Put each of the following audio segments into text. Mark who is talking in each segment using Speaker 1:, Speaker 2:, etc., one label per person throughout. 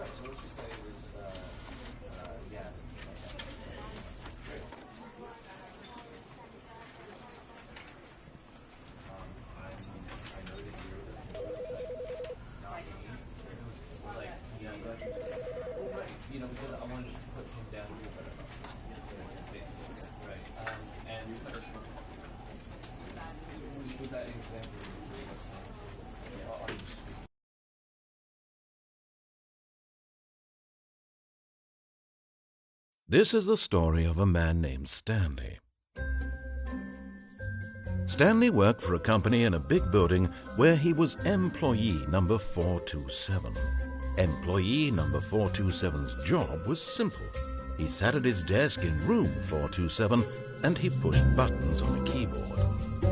Speaker 1: right. So let's just say it was, yeah. Great. I know that you're the publicist, not me. Because it was like, yeah, but well, right. You know, because I wanted to put him down to be a better publicist. Basically, right. And with that example, I'll just
Speaker 2: This is the story of a man named Stanley. Stanley worked for a company in a big building where he was employee number 427. Employee number 427's job was simple. He sat at his desk in room 427 and he pushed buttons on a keyboard.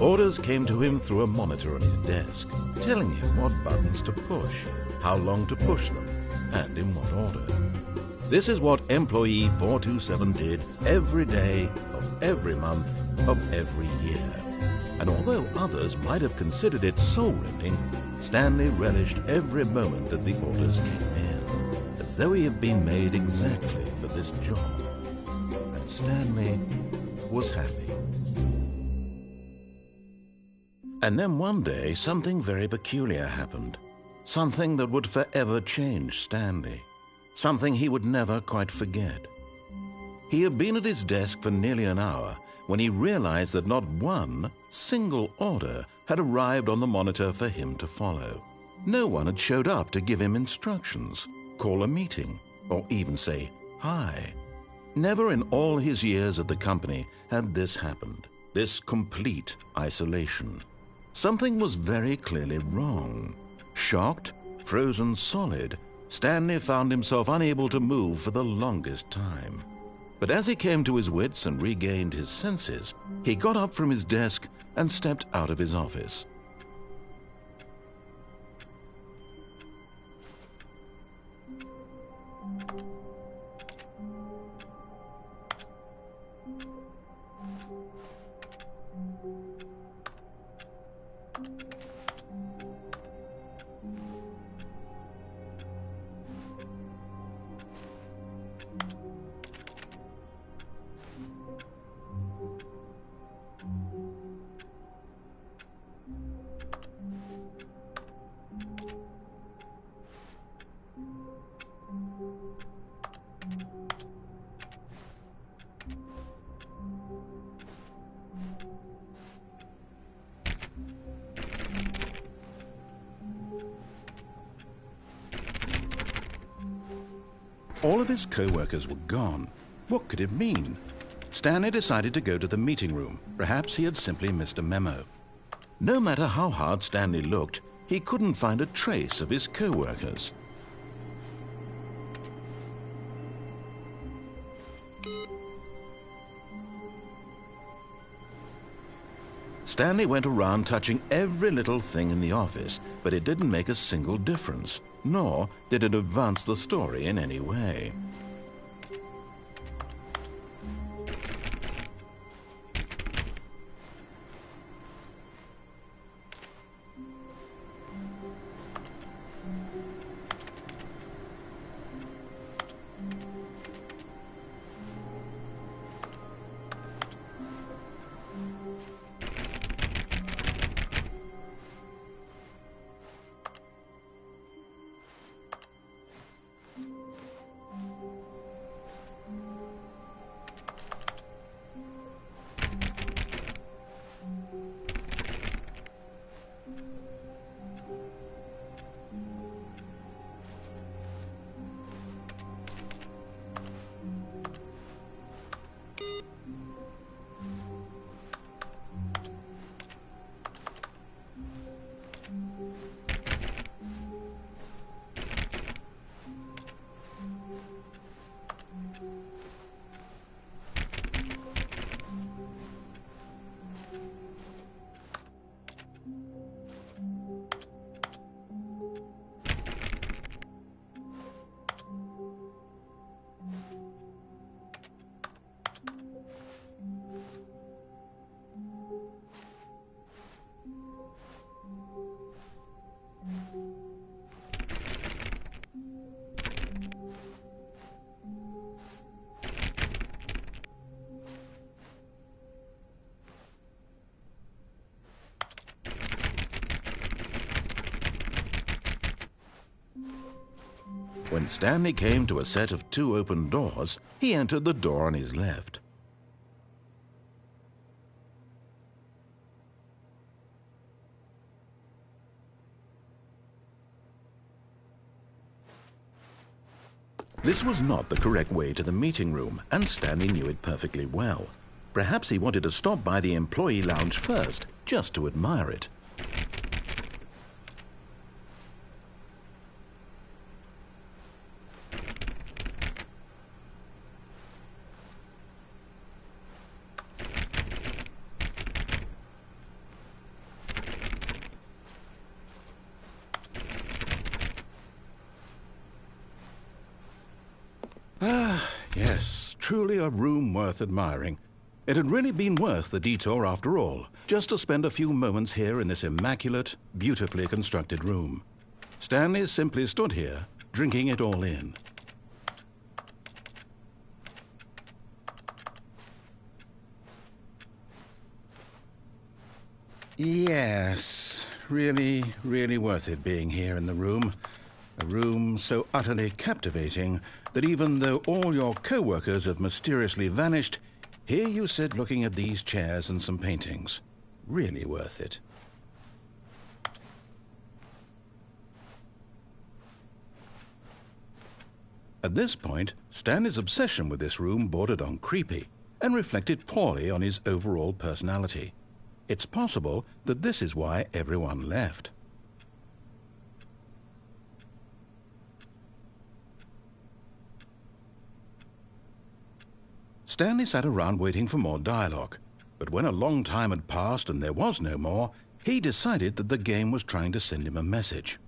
Speaker 2: Orders came to him through a monitor on his desk, telling him what buttons to push, how long to push them, and in what order. This is what employee 427 did every day of every month of every year. And although others might have considered it soul-rending, Stanley relished every moment that the orders came in, as though he had been made exactly for this job. And Stanley was happy. And then one day, something very peculiar happened. Something that would forever change Stanley. Something he would never quite forget. He had been at his desk for nearly an hour when he realized that not one single order had arrived on the monitor for him to follow. No one had showed up to give him instructions, call a meeting, or even say hi. Never in all his years at the company had this happened, this complete isolation. Something was very clearly wrong. Shocked, frozen solid, Stanley found himself unable to move for the longest time. But as he came to his wits and regained his senses, he got up from his desk and stepped out of his office. All of his co-workers were gone. What could it mean? Stanley decided to go to the meeting room. Perhaps he had simply missed a memo. No matter how hard Stanley looked, he couldn't find a trace of his co-workers. Stanley went around touching every little thing in the office, but it didn't make a single difference, nor did it advance the story in any way. When Stanley came to a set of 2 open doors, he entered the door on his left. This was not the correct way to the meeting room, and Stanley knew it perfectly well. Perhaps he wanted to stop by the employee lounge first, just to admire it. Yes, truly a room worth admiring. It had really been worth the detour after all, just to spend a few moments here in this immaculate, beautifully constructed room. Stanley simply stood here, drinking it all in. Yes, really, really worth it being here in the room. A room so utterly captivating that even though all your co-workers have mysteriously vanished, here you sit looking at these chairs and some paintings. Really worth it. At this point, Stanley's obsession with this room bordered on creepy and reflected poorly on his overall personality. It's possible that this is why everyone left. Stanley sat around waiting for more dialogue, but when a long time had passed and there was no more, he decided that the game was trying to send him a message.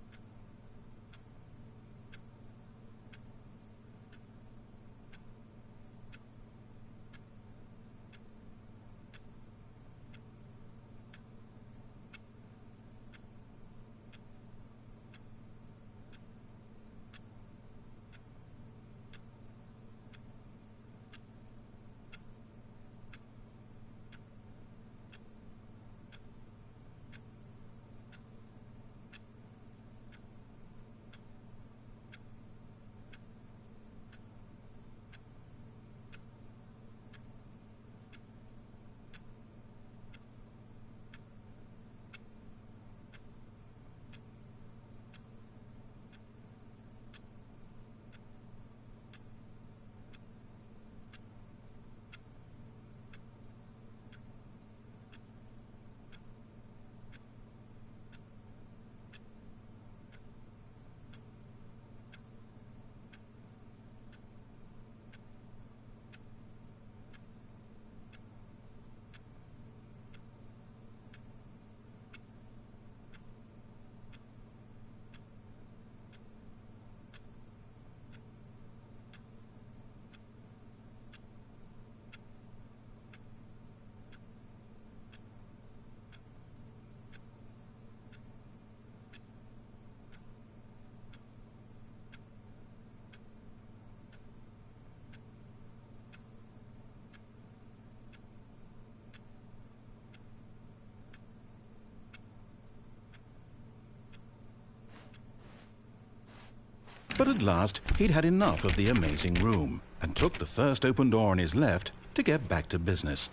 Speaker 2: But at last, he'd had enough of the amazing room and took the first open door on his left to get back to business.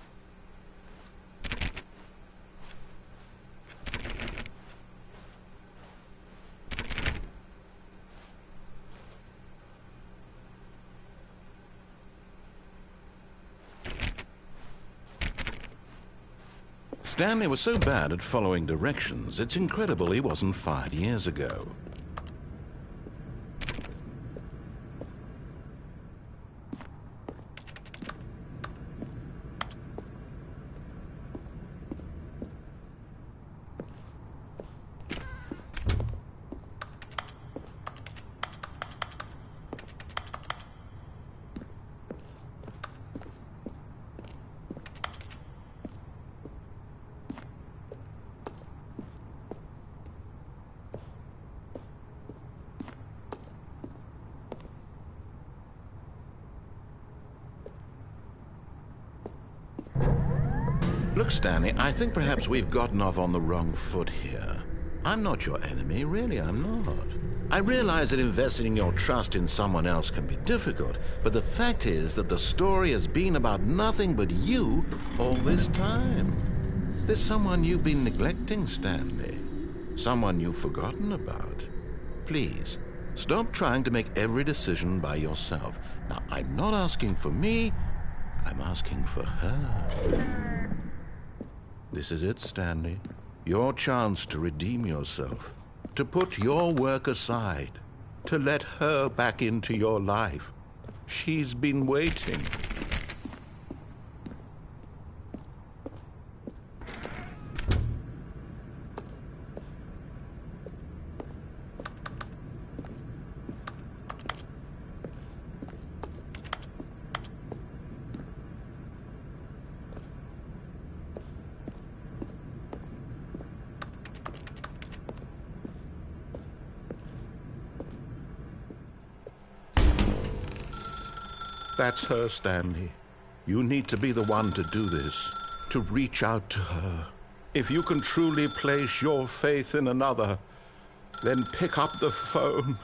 Speaker 2: Stanley was so bad at following directions, it's incredible he wasn't fired years ago. Look, Stanley, I think perhaps we've gotten off on the wrong foot here. I'm not your enemy, really, I'm not. I realize that investing your trust in someone else can be difficult, but the fact is that the story has been about nothing but you all this time. There's someone you've been neglecting, Stanley. Someone you've forgotten about. Please, stop trying to make every decision by yourself. Now, I'm not asking for me, I'm asking for her. This is it, Stanley. Your chance to redeem yourself. To put your work aside. To let her back into your life. She's been waiting. That's her, Stanley. You need to be the one to do this, to reach out to her. If you can truly place your faith in another, then pick up the phone.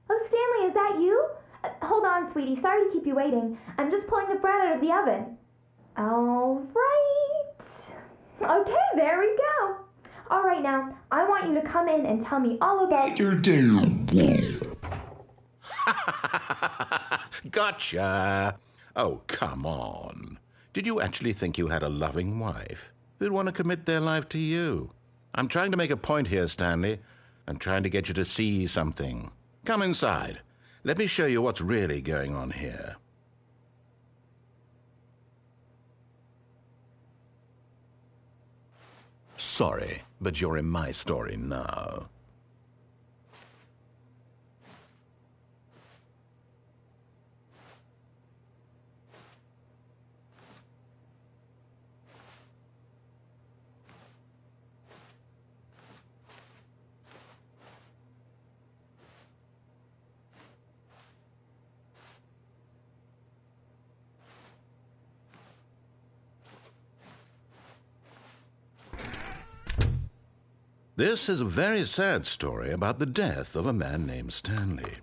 Speaker 3: Oh, Stanley, is that you? Hold on, sweetie. Sorry to keep you waiting. I'm just pulling the bread out of the oven. All right. Okay, there we go. All right, now, I want you to come in and tell me all about your day.
Speaker 2: Gotcha. Oh, come on. Did you actually think you had a loving wife who'd want to commit their life to you? I'm trying to make a point here, Stanley. I'm trying to get you to see something. Come inside. Let me show you what's really going on here. Sorry, but you're in my story now. This is a very sad story about the death of a man named Stanley.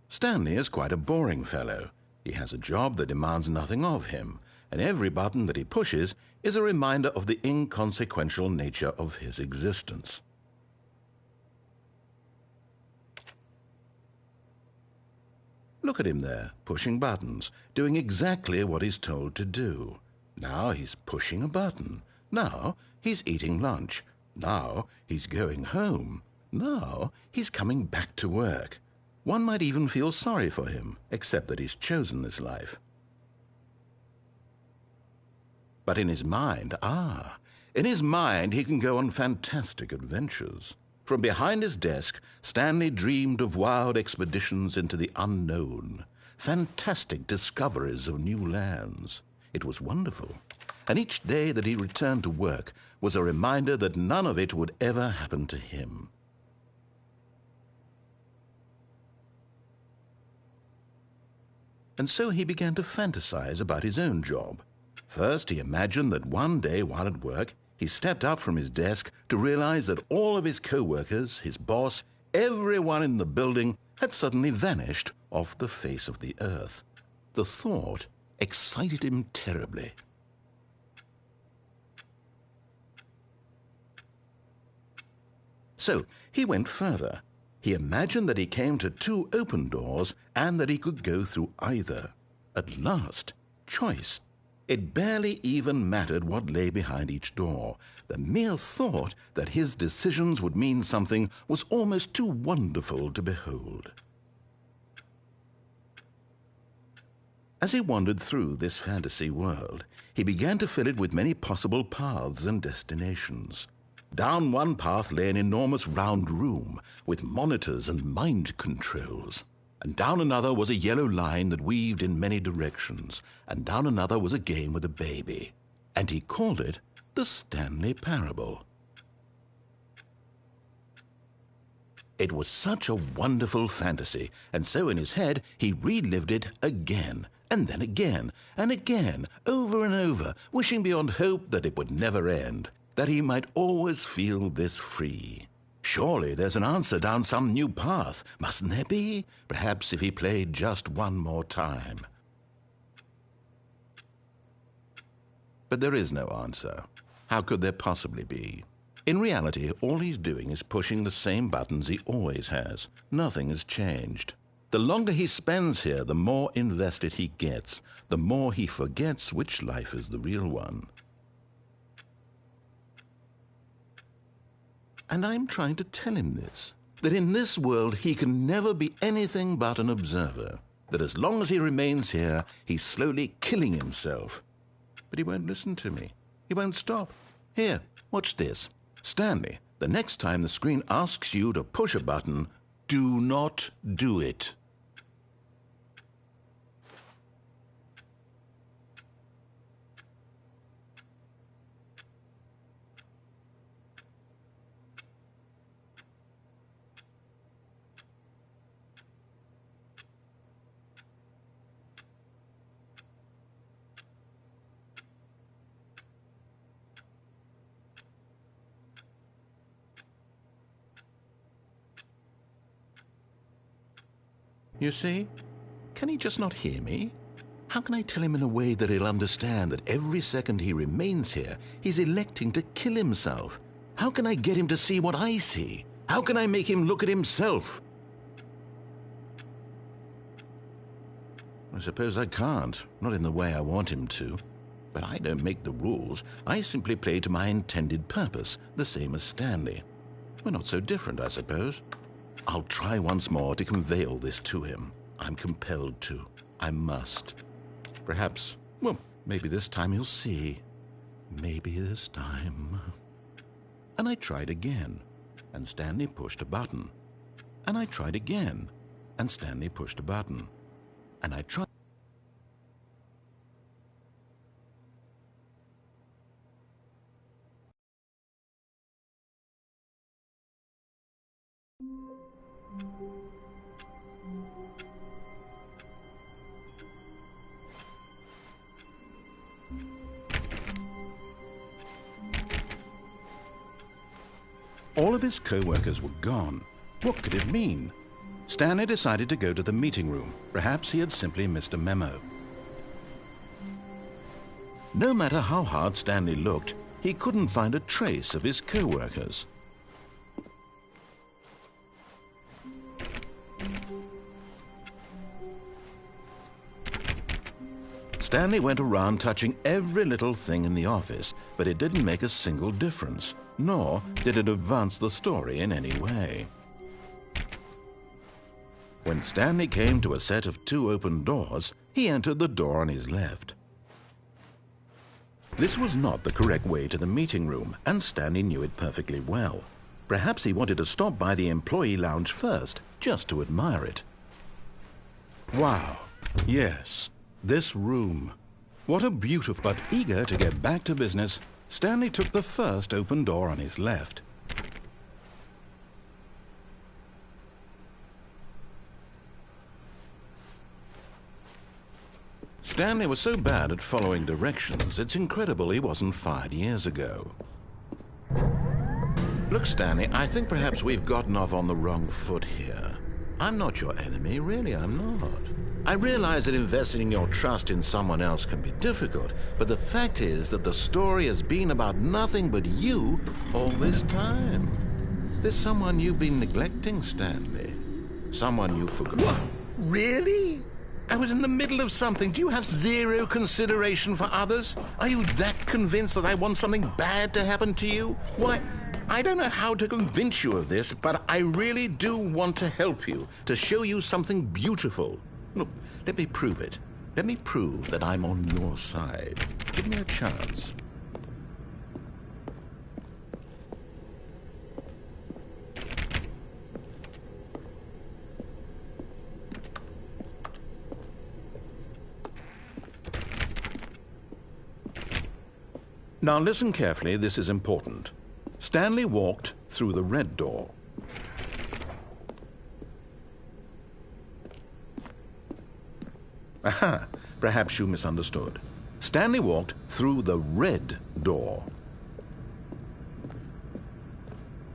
Speaker 2: Stanley is quite a boring fellow. He has a job that demands nothing of him, and every button that he pushes is a reminder of the inconsequential nature of his existence. Look at him there, pushing buttons, doing exactly what he's told to do. Now he's pushing a button. Now he's eating lunch. Now he's going home. Now he's coming back to work. One might even feel sorry for him, except that he's chosen this life. But in his mind, in his mind he can go on fantastic adventures. From behind his desk, Stanley dreamed of wild expeditions into the unknown, fantastic discoveries of new lands. It was wonderful, and each day that he returned to work was a reminder that none of it would ever happen to him. And so he began to fantasize about his own job. First, he imagined that one day while at work, he stepped up from his desk to realize that all of his co-workers, his boss, everyone in the building had suddenly vanished off the face of the earth. The thought excited him terribly. So he went further. He imagined that he came to 2 open doors and that he could go through either. At last, choice. It barely even mattered what lay behind each door. The mere thought that his decisions would mean something was almost too wonderful to behold. As he wandered through this fantasy world, he began to fill it with many possible paths and destinations. Down one path lay an enormous round room with monitors and mind controls. And down another was a yellow line that weaved in many directions, and down another was a game with a baby. And he called it the Stanley Parable. It was such a wonderful fantasy, and so in his head he relived it again, and then again, and again, over and over, wishing beyond hope that it would never end, that he might always feel this free. Surely there's an answer down some new path, mustn't there be? Perhaps if he played just one more time. But there is no answer. How could there possibly be? In reality, all he's doing is pushing the same buttons he always has. Nothing has changed. The longer he spends here, the more invested he gets, the more he forgets which life is the real one. And I'm trying to tell him this, that in this world he can never be anything but an observer, that as long as he remains here, he's slowly killing himself. But he won't listen to me. He won't stop. Here, watch this. Stanley, the next time the screen asks you to push a button, do not do it. You see? Can he just not hear me? How can I tell him in a way that he'll understand that every second he remains here, he's electing to kill himself? How can I get him to see what I see? How can I make him look at himself? I suppose I can't, not in the way I want him to. But I don't make the rules. I simply play to my intended purpose, the same as Stanley. We're not so different, I suppose. I'll try once more to convey all this to him. I'm compelled to. I must. Perhaps, well, maybe this time he'll see. Maybe this time. And I tried again, and Stanley pushed a button. And I tried again, and Stanley pushed a button. And I tried. All of his co-workers were gone. What could it mean? Stanley decided to go to the meeting room. Perhaps he had simply missed a memo. No matter how hard Stanley looked, he couldn't find a trace of his co-workers. Stanley went around touching every little thing in the office, but it didn't make a single difference, nor did it advance the story in any way. When Stanley came to a set of 2 open doors, he entered the door on his left. This was not the correct way to the meeting room, and Stanley knew it perfectly well. Perhaps he wanted to stop by the employee lounge first, just to admire it. Wow, yes, this room. What a beautiful, but eager to get back to business, Stanley took the first open door on his left. Stanley was so bad at following directions, it's incredible he wasn't fired years ago. Look, Stanley, I think perhaps we've gotten off on the wrong foot here. I'm not your enemy, really, I'm not. I realize that investing your trust in someone else can be difficult, but the fact is that the story has been about nothing but you all this time. There's someone you've been neglecting, Stanley. Someone you forgot. What? Really? I was in the middle of something. Do you have zero consideration for others? Are you that convinced that I want something bad to happen to you? Why, I don't know how to convince you of this, but I really do want to help you, to show you something beautiful. Look, let me prove it. Let me prove that I'm on your side. Give me a chance. Now listen carefully, this is important. Stanley walked through the red door. Aha, perhaps you misunderstood. Stanley walked through the red door.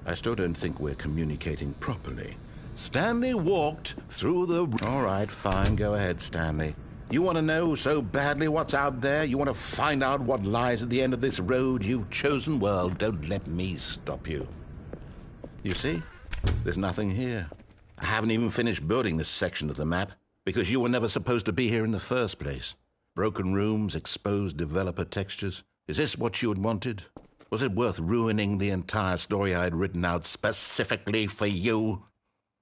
Speaker 2: I still don't think we're communicating properly. Stanley walked through the... All right, fine, go ahead, Stanley. You want to know so badly what's out there? You want to find out what lies at the end of this road you've chosen? Well, don't let me stop you. You see, there's nothing here. I haven't even finished building this section of the map, because you were never supposed to be here in the first place. Broken rooms, exposed developer textures. Is this what you had wanted? Was it worth ruining the entire story I had written out specifically for you?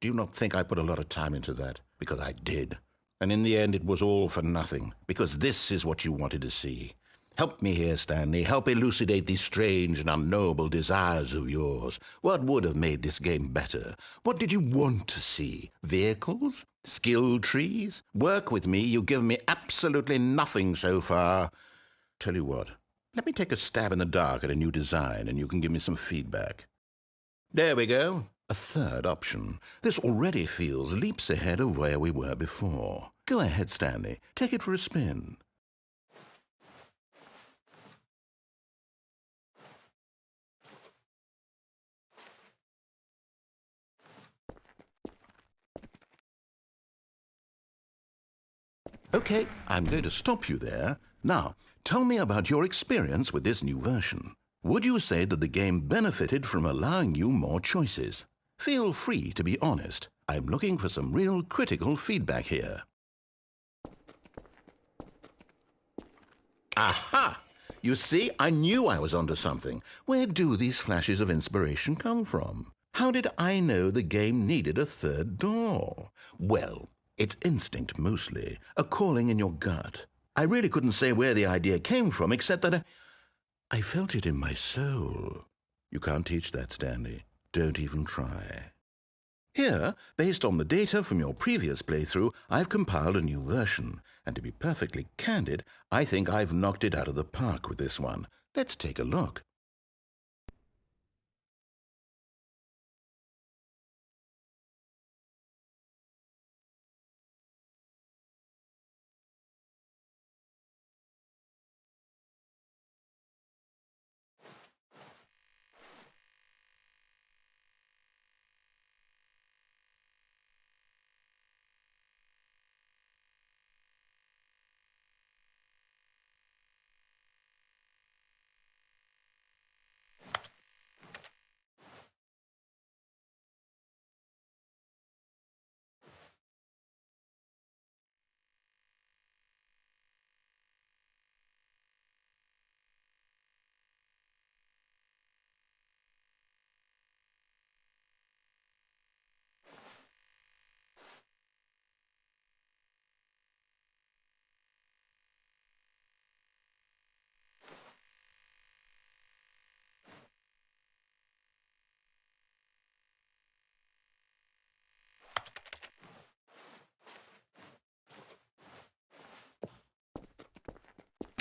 Speaker 2: Do you not think I put a lot of time into that? Because I did. And in the end, it was all for nothing, because this is what you wanted to see. Help me here, Stanley. Help elucidate these strange and unknowable desires of yours. What would have made this game better? What did you want to see? Vehicles? Skill trees? Work with me. You've given me absolutely nothing so far. Tell you what, let me take a stab in the dark at a new design, and you can give me some feedback. There we go. A third option. This already feels leaps ahead of where we were before. Go ahead, Stanley. Take it for a spin. Okay, I'm going to stop you there. Now, tell me about your experience with this new version. Would you say that the game benefited from allowing you more choices? Feel free to be honest. I'm looking for some real critical feedback here. Aha! You see, I knew I was onto something. Where do these flashes of inspiration come from? How did I know the game needed a third door? Well, it's instinct mostly, a calling in your gut. I really couldn't say where the idea came from, except that I felt it in my soul. You can't teach that, Stanley. Don't even try. Here, based on the data from your previous playthrough, I've compiled a new version. And to be perfectly candid, I think I've knocked it out of the park with this one. Let's take a look.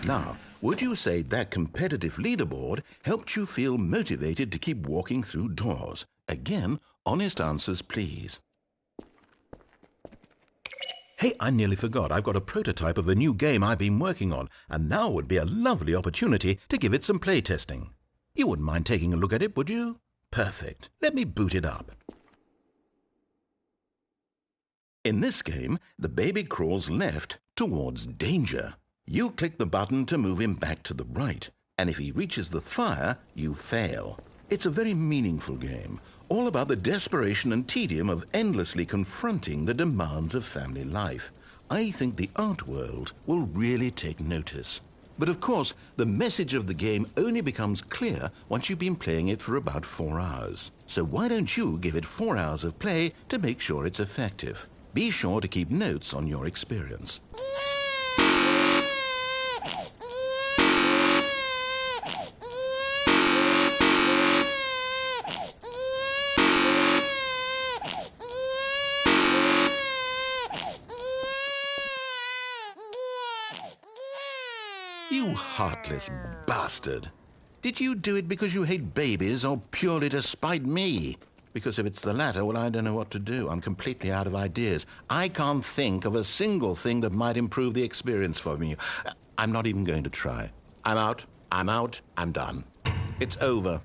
Speaker 2: Now, would you say that competitive leaderboard helped you feel motivated to keep walking through doors? Again, honest answers, please. Hey, I nearly forgot. I've got a prototype of a new game I've been working on, and now would be a lovely opportunity to give it some playtesting. You wouldn't mind taking a look at it, would you? Perfect. Let me boot it up. In this game, the baby crawls left towards danger. You click the button to move him back to the right, and if he reaches the fire, you fail. It's a very meaningful game, all about the desperation and tedium of endlessly confronting the demands of family life. I think the art world will really take notice. But of course, the message of the game only becomes clear once you've been playing it for about 4 hours. So why don't you give it 4 hours of play to make sure it's effective? Be sure to keep notes on your experience. You heartless bastard. Did you do it because you hate babies or purely to spite me? Because if it's the latter, well, I don't know what to do. I'm completely out of ideas. I can't think of a single thing that might improve the experience for me. I'm not even going to try. I'm out. I'm done. It's over.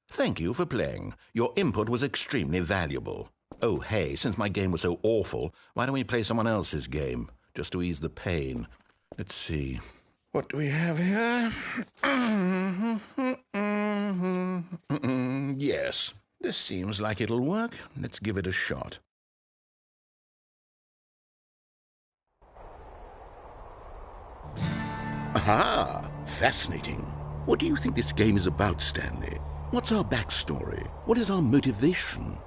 Speaker 2: Thank you for playing. Your input was extremely valuable. Oh, hey, since my game was so awful, why don't we play someone else's game, just to ease the pain? Let's see. What do we have here? Yes, this seems like it'll work. Let's give it a shot. Aha! Fascinating. What do you think this game is about, Stanley? What's our backstory? What is our motivation?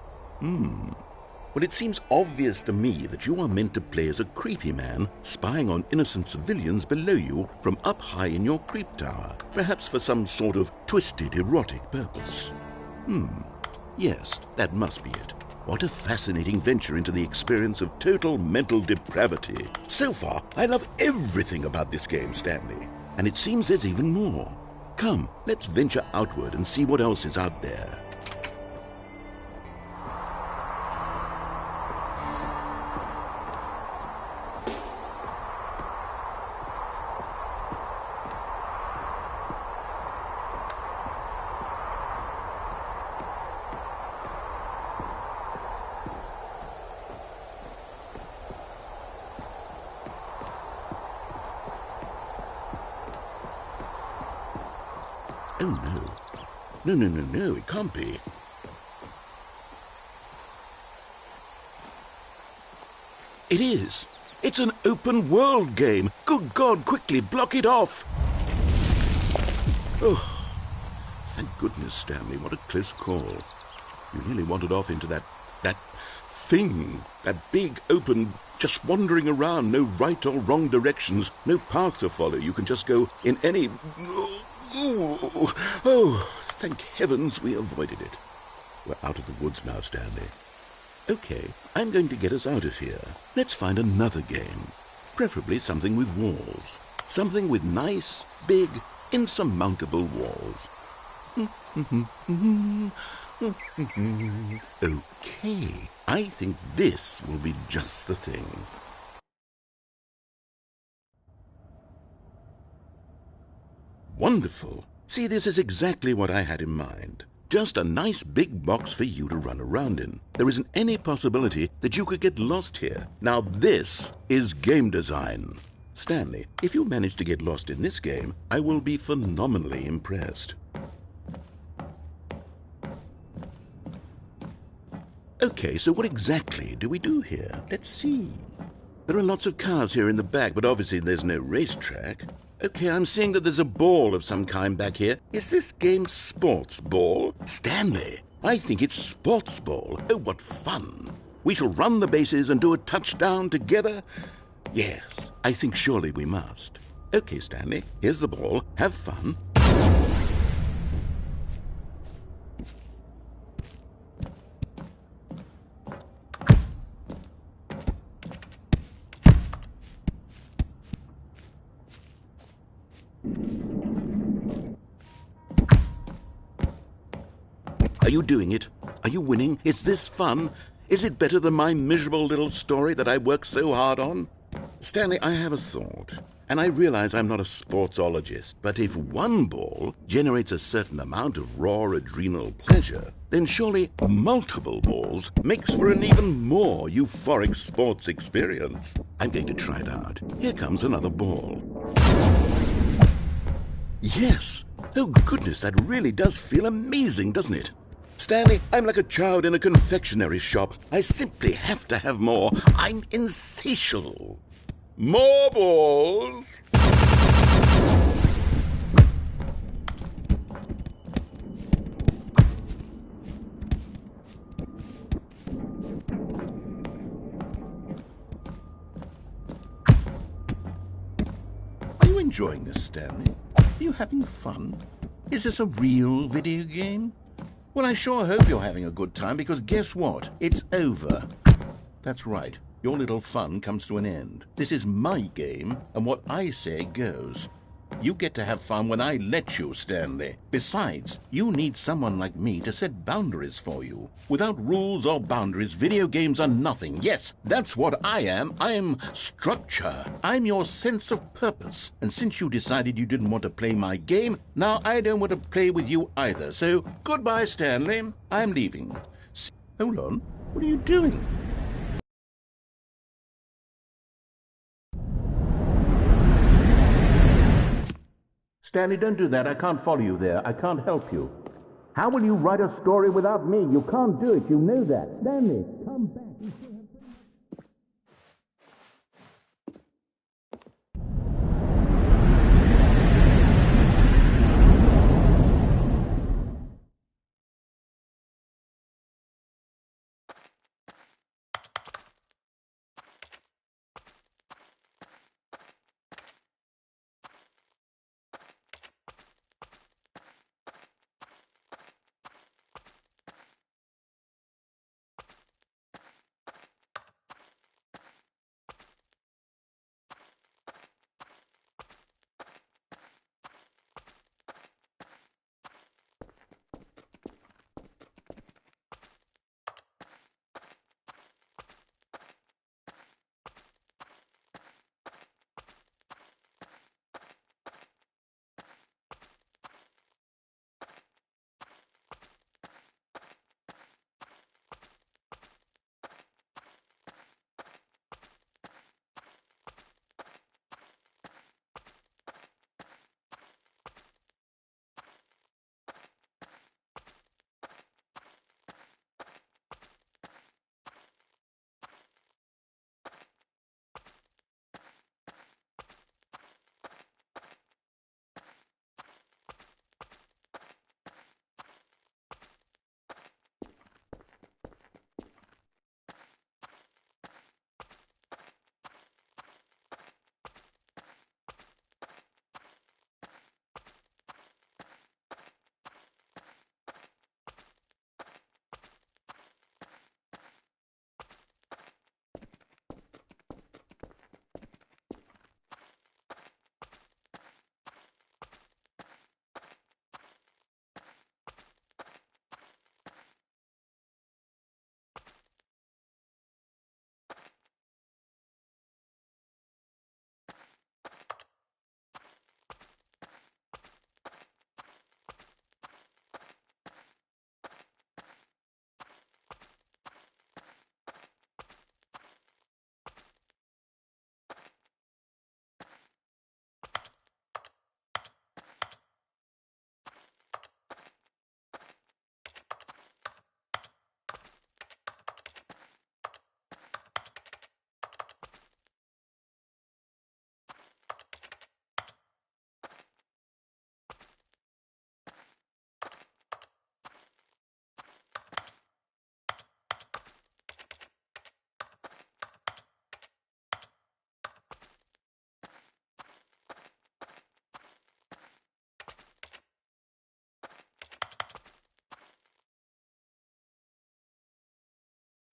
Speaker 2: Well, it seems obvious to me that you are meant to play as a creepy man spying on innocent civilians below you from up high in your creep tower, perhaps for some sort of twisted erotic purpose. Yes, that must be it. What a fascinating venture into the experience of total mental depravity. So far, I love everything about this game, Stanley. And it seems there's even more. Come, let's venture outward and see what else is out there. Oh, no. No, it can't be. It is. It's an open world game. Good God, quickly, block it off. Oh, thank goodness, Stanley. What a close call. You nearly wandered off into that thing. That big, open, just wandering around. No right or wrong directions. No path to follow. You can just go in any... Oh, thank heavens we avoided it. We're out of the woods now, Stanley. Okay, I'm going to get us out of here. Let's find another game. Preferably something with walls. Something with nice, big, insurmountable walls. Okay, I think this will be just the thing. Wonderful. See, this is exactly what I had in mind. Just a nice big box for you to run around in. There isn't any possibility that you could get lost here. Now this is game design. Stanley, if you manage to get lost in this game, I will be phenomenally impressed. Okay, so what exactly do we do here? Let's see. There are lots of cars here in the back, but obviously there's no racetrack. Okay, I'm seeing that there's a ball of some kind back here. Is this game sports ball? Stanley, I think it's sports ball. Oh, what fun. We shall run the bases and do a touchdown together. Yes, I think surely we must. Okay, Stanley, here's the ball. Have fun. Are you doing it? Are you winning? Is this fun? Is it better than my miserable little story that I worked so hard on? Stanley, I have a thought, and I realize I'm not a sportsologist, but if one ball generates a certain amount of raw adrenal pleasure, then surely multiple balls makes for an even more euphoric sports experience. I'm going to try it out. Here comes another ball. Yes! Oh goodness, that really does feel amazing, doesn't it? Stanley, I'm like a child in a confectionery shop. I simply have to have more. I'm insatiable. More balls! Are you enjoying this, Stanley? Are you having fun? Is this a real video game? Well, I sure hope you're having a good time, because guess what? It's over. That's right. Your little fun comes to an end. This is my game, and what I say goes. You get to have fun when I let you, Stanley. Besides, you need someone like me to set boundaries for you. Without rules or boundaries, video games are nothing. Yes, that's what I am. I'm structure. I'm your sense of purpose. And since you decided you didn't want to play my game, now I don't want to play with you either. So, goodbye, Stanley. I'm leaving. Hold on. What are you doing? Stanley, don't do that. I can't follow you there. I can't help you. How will you write a story without me? You can't do it. You know that. Stanley, come back.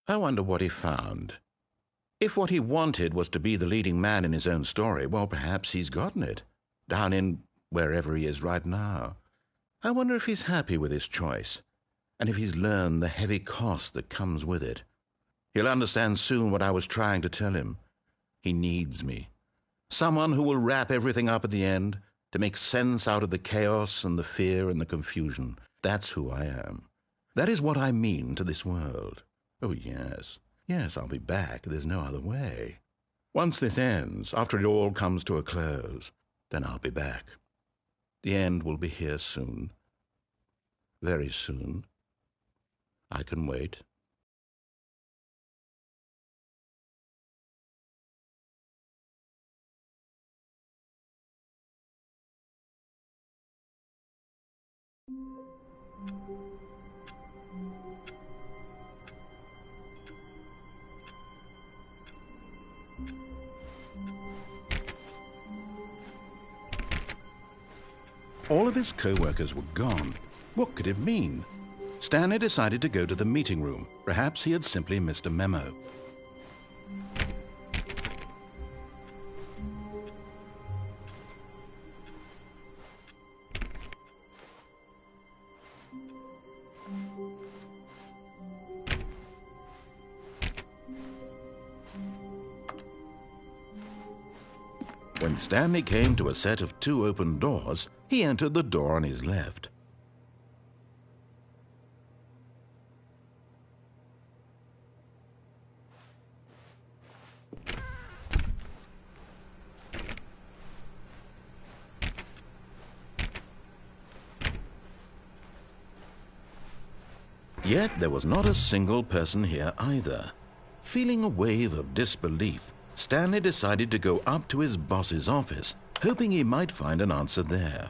Speaker 2: I wonder what he found. If what he wanted was to be the leading man in his own story, well, perhaps he's gotten it, down in wherever he is right now. I wonder if he's happy with his choice. and if he's learned the heavy cost that comes with it. He'll understand soon what I was trying to tell him. He needs me. Someone who will wrap everything up at the end, to make sense out of the chaos and the fear and the confusion. That's who I am. That is what I mean to this world. Oh, yes. Yes, I'll be back. There's no other way. Once this ends, after it all comes to a close, then I'll be back. The end will be here soon. Very soon. I can wait. All of his co-workers were gone. What could it mean? Stanley decided to go to the meeting room. Perhaps he had simply missed a memo. When Stanley came to a set of 2 open doors, he entered the door on his left. Yet there was not a single person here either. Feeling a wave of disbelief, Stanley decided to go up to his boss's office, hoping he might find an answer there.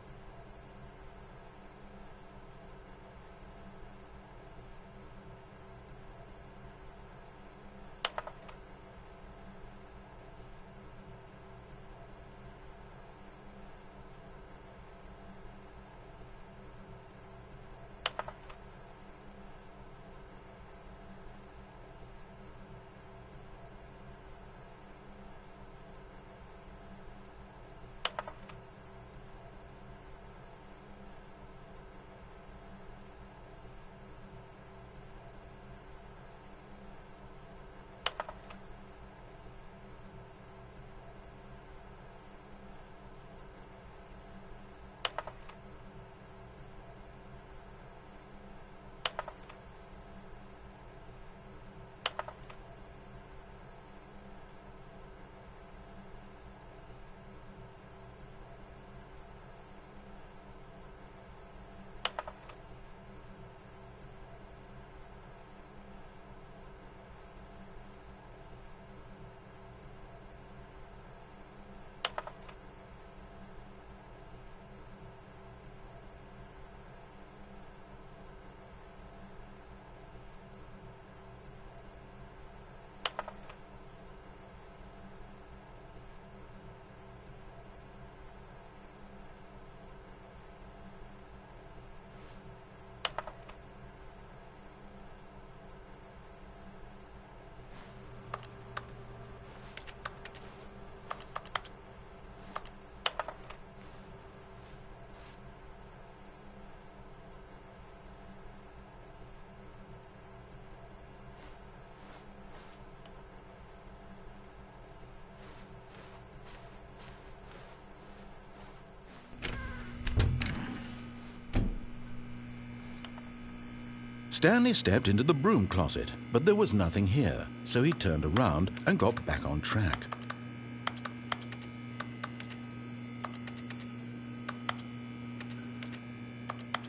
Speaker 2: Stanley stepped into the broom closet, but there was nothing here, so he turned around and got back on track.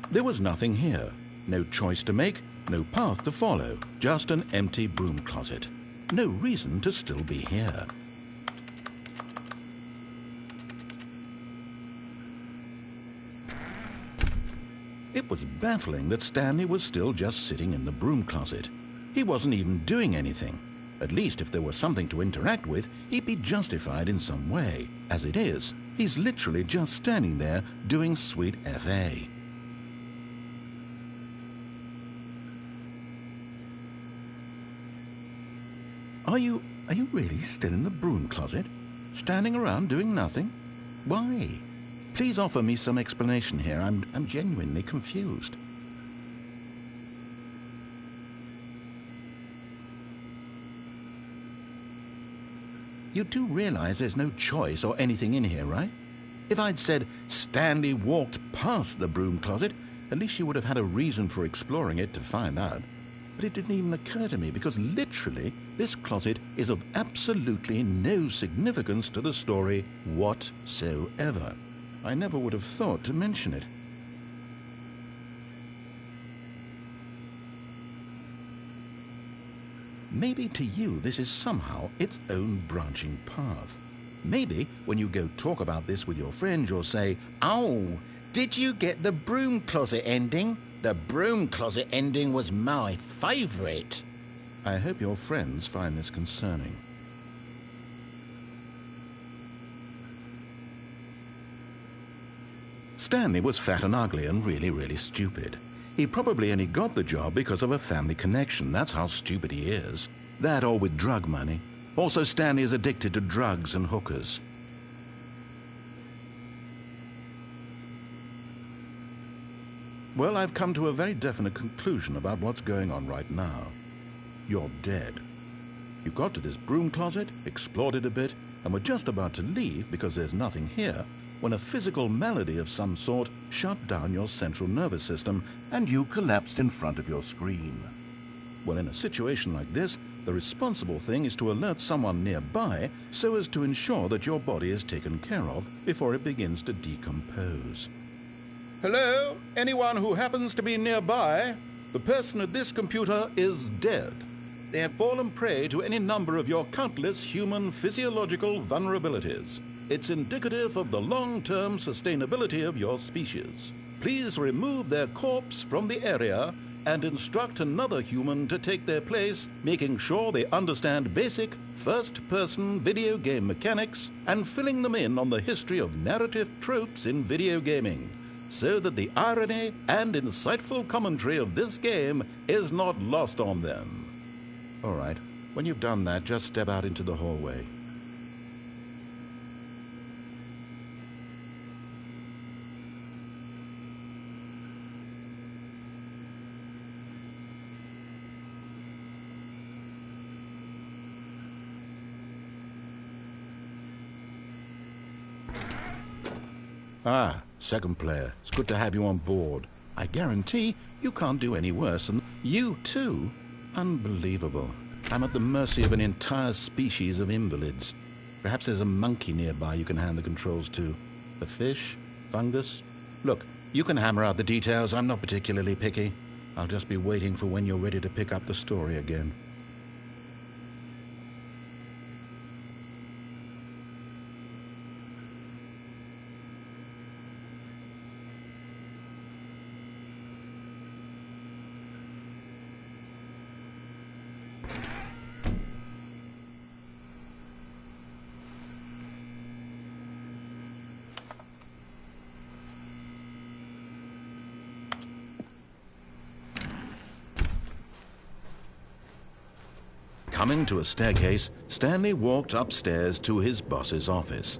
Speaker 2: There was nothing here. No choice to make, no path to follow, just an empty broom closet. No reason to still be here. It was baffling that Stanley was still just sitting in the broom closet. He wasn't even doing anything. At least if there was something to interact with, he'd be justified in some way. As it is, he's literally just standing there doing sweet FA. Are you really still in the broom closet? Standing around doing nothing? Why? Please offer me some explanation here. I'm genuinely confused. You do realize there's no choice or anything in here, right? If I'd said Stanley walked past the broom closet, at least you would have had a reason for exploring it to find out. But it didn't even occur to me because literally this closet is of absolutely no significance to the story whatsoever. I never would have thought to mention it. Maybe to you this is somehow its own branching path. Maybe when you go talk about this with your friends, you'll say, "Oh, did you get the broom closet ending? The broom closet ending was my favorite." I hope your friends find this concerning. Stanley was fat and ugly and really, really stupid. He probably only got the job because of a family connection. That's how stupid he is. That or with drug money. Also, Stanley is addicted to drugs and hookers. Well, I've come to a very definite conclusion about what's going on right now. You're dead. You got to this broom closet, explored it a bit, and were just about to leave because there's nothing here, when a physical malady of some sort shut down your central nervous system and you collapsed in front of your screen. Well, in a situation like this, the responsible thing is to alert someone nearby so as to ensure that your body is taken care of before it begins to decompose. Hello? Anyone who happens to be nearby? The person at this computer is dead. They have fallen prey to any number of your countless human physiological vulnerabilities. It's indicative of the long-term sustainability of your species. Please remove their corpse from the area and instruct another human to take their place, making sure they understand basic first-person video game mechanics and filling them in on the history of narrative tropes in video gaming, so that the irony and insightful commentary of this game is not lost on them. All right, when you've done that, just step out into the hallway. Ah, second player. It's good to have you on board. I guarantee you can't do any worse than you too. Unbelievable. I'm at the mercy of an entire species of invalids. Perhaps there's a monkey nearby you can hand the controls to. A fish? Fungus? Look, you can hammer out the details. I'm not particularly picky. I'll just be waiting for when you're ready to pick up the story again. Coming to a staircase, Stanley walked upstairs to his boss's office.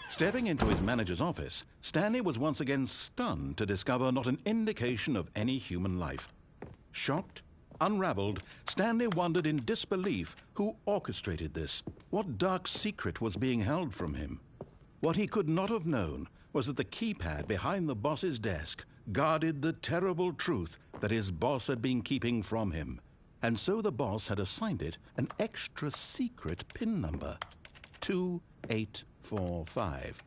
Speaker 2: Stepping into his manager's office, Stanley was once again stunned to discover not an indication of any human life. Shocked, unraveled, Stanley wondered in disbelief who orchestrated this. What dark secret was being held from him? What he could not have known was that the keypad behind the boss's desk guarded the terrible truth that his boss had been keeping from him. And so the boss had assigned it an extra secret PIN number, 2845.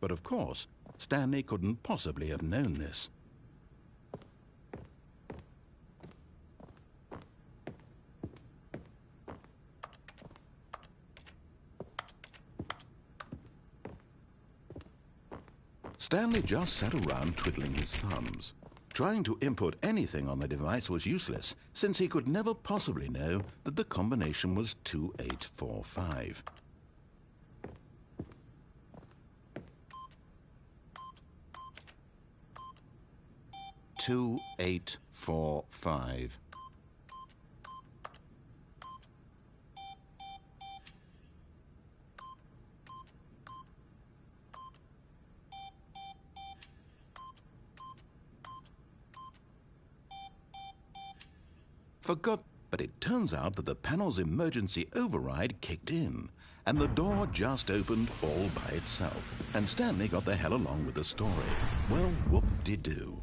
Speaker 2: But of course, Stanley couldn't possibly have known this. Stanley just sat around twiddling his thumbs. Trying to input anything on the device was useless, since he could never possibly know that the combination was 2845. Two, 8, 4, 5. Forgot, but it turns out that the panel's emergency override kicked in, and the door just opened all by itself, and Stanley got the hell along with the story. Well, whoop-de-doo.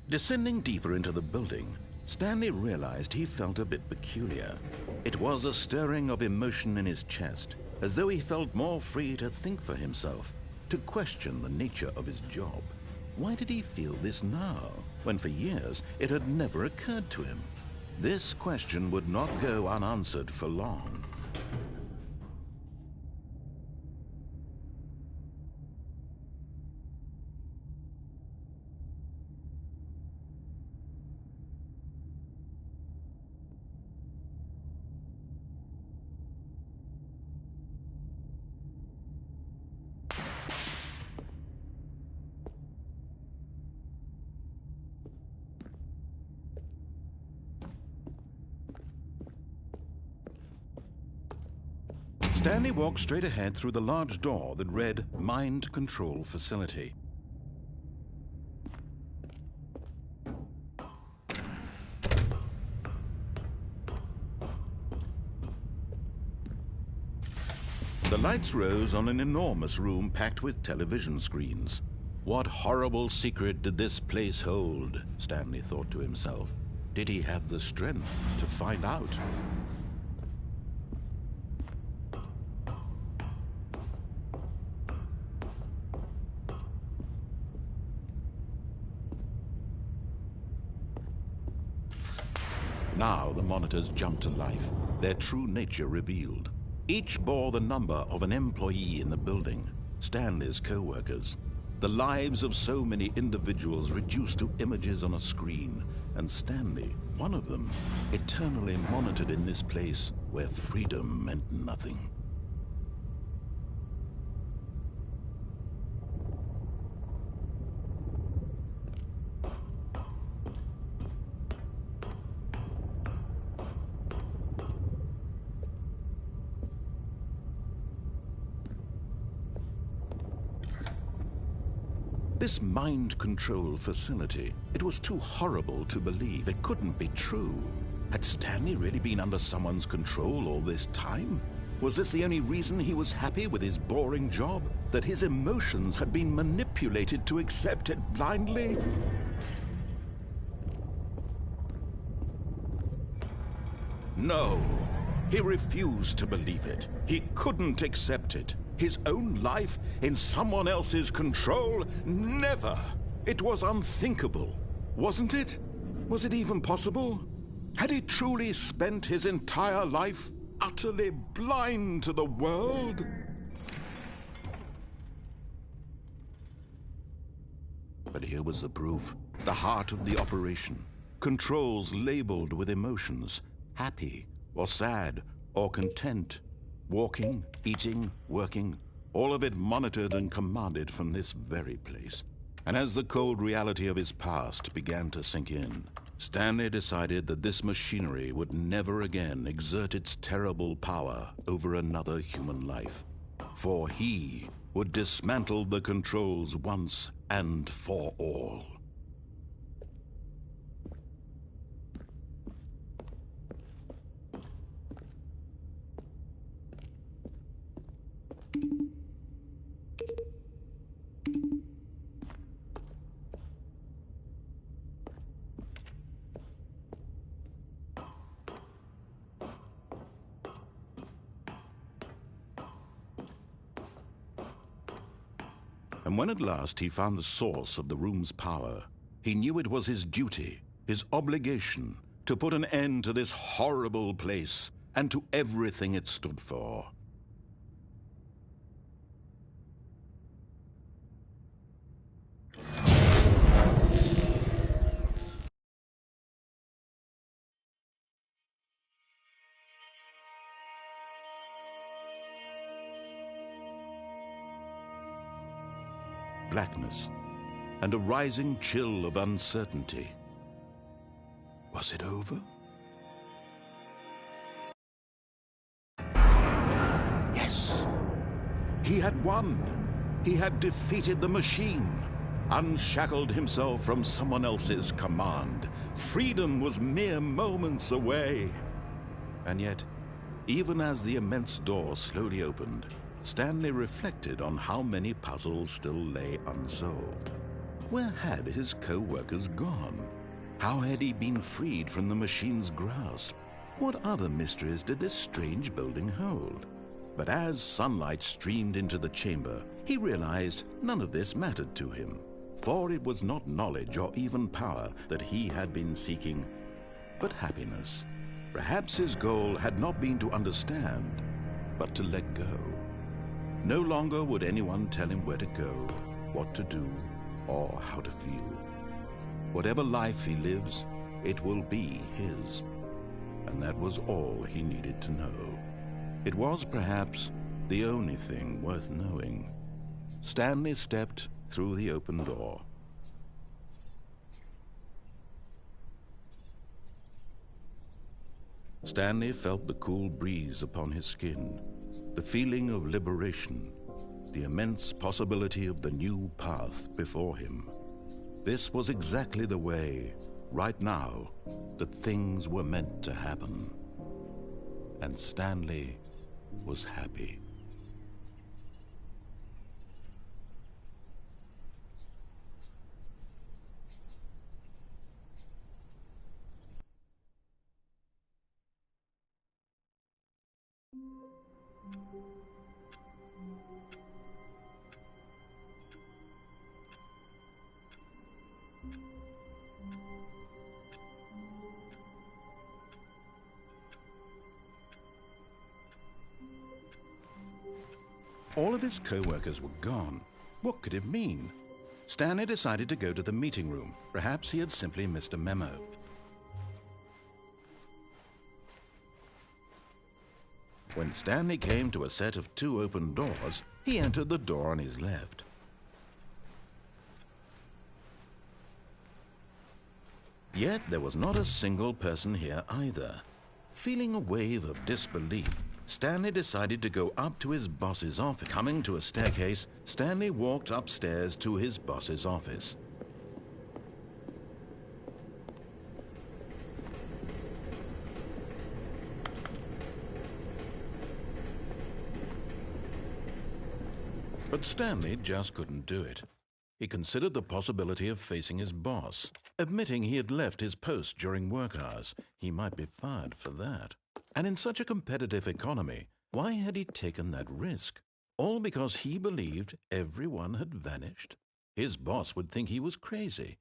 Speaker 2: Descending deeper into the building, Stanley realized he felt a bit peculiar. It was a stirring of emotion in his chest, as though he felt more free to think for himself, to question the nature of his job. Why did he feel this now, when for years it had never occurred to him? This question would not go unanswered for long. Stanley walked straight ahead through the large door that read Mind Control Facility. The lights rose on an enormous room packed with television screens. What horrible secret did this place hold? Stanley thought to himself. Did he have the strength to find out? Now the monitors jumped to life, their true nature revealed. Each bore the number of an employee in the building, Stanley's co-workers. The lives of so many individuals reduced to images on a screen, and Stanley, one of them, eternally monitored in this place where freedom meant nothing. This mind control facility, it was too horrible to believe. It couldn't be true. Had Stanley really been under someone's control all this time? Was this the only reason he was happy with his boring job? That his emotions had been manipulated to accept it blindly? No, he refused to believe it. He couldn't accept it. His own life in someone else's control? Never! It was unthinkable, wasn't it? Was it even possible? Had he truly spent his entire life utterly blind to the world? But here was the proof. The heart of the operation. Controls labeled with emotions. Happy, or sad, or content. Walking, eating, working, all of it monitored and commanded from this very place. And as the cold reality of his past began to sink in, Stanley decided that this machinery would never again exert its terrible power over another human life. For he would dismantle the controls once and for all. And when at last he found the source of the room's power, he knew it was his duty, his obligation, to put an end to this horrible place and to everything it stood for. Blackness and a rising chill of uncertainty. Was it over? Yes! He had won! He had defeated the machine, unshackled himself from someone else's command. Freedom was mere moments away. And yet, even as the immense door slowly opened, Stanley reflected on how many puzzles still lay unsolved. Where had his co-workers gone? How had he been freed from the machine's grasp? What other mysteries did this strange building hold? But as sunlight streamed into the chamber, he realized none of this mattered to him, for it was not knowledge or even power that he had been seeking, but happiness. Perhaps his goal had not been to understand, but to let go. No longer would anyone tell him where to go, what to do, or how to feel. Whatever life he lives, it will be his. And that was all he needed to know. It was perhaps the only thing worth knowing. Stanley stepped through the open door. Stanley felt the cool breeze upon his skin, the feeling of liberation, the immense possibility of the new path before him. This was exactly the way, right now, that things were meant to happen. And Stanley was happy. All of his co-workers were gone. What could it mean? Stanley decided to go to the meeting room. Perhaps he had simply missed a memo. When Stanley came to a set of 2 open doors, he entered the door on his left. Yet there was not a single person here either. Feeling a wave of disbelief, Stanley decided to go up to his boss's office. Coming to a staircase, Stanley walked upstairs to his boss's office. But Stanley just couldn't do it. He considered the possibility of facing his boss. Admitting he had left his post during work hours, he might be fired for that. And in such a competitive economy, why had he taken that risk? All because he believed everyone had vanished? His boss would think he was crazy.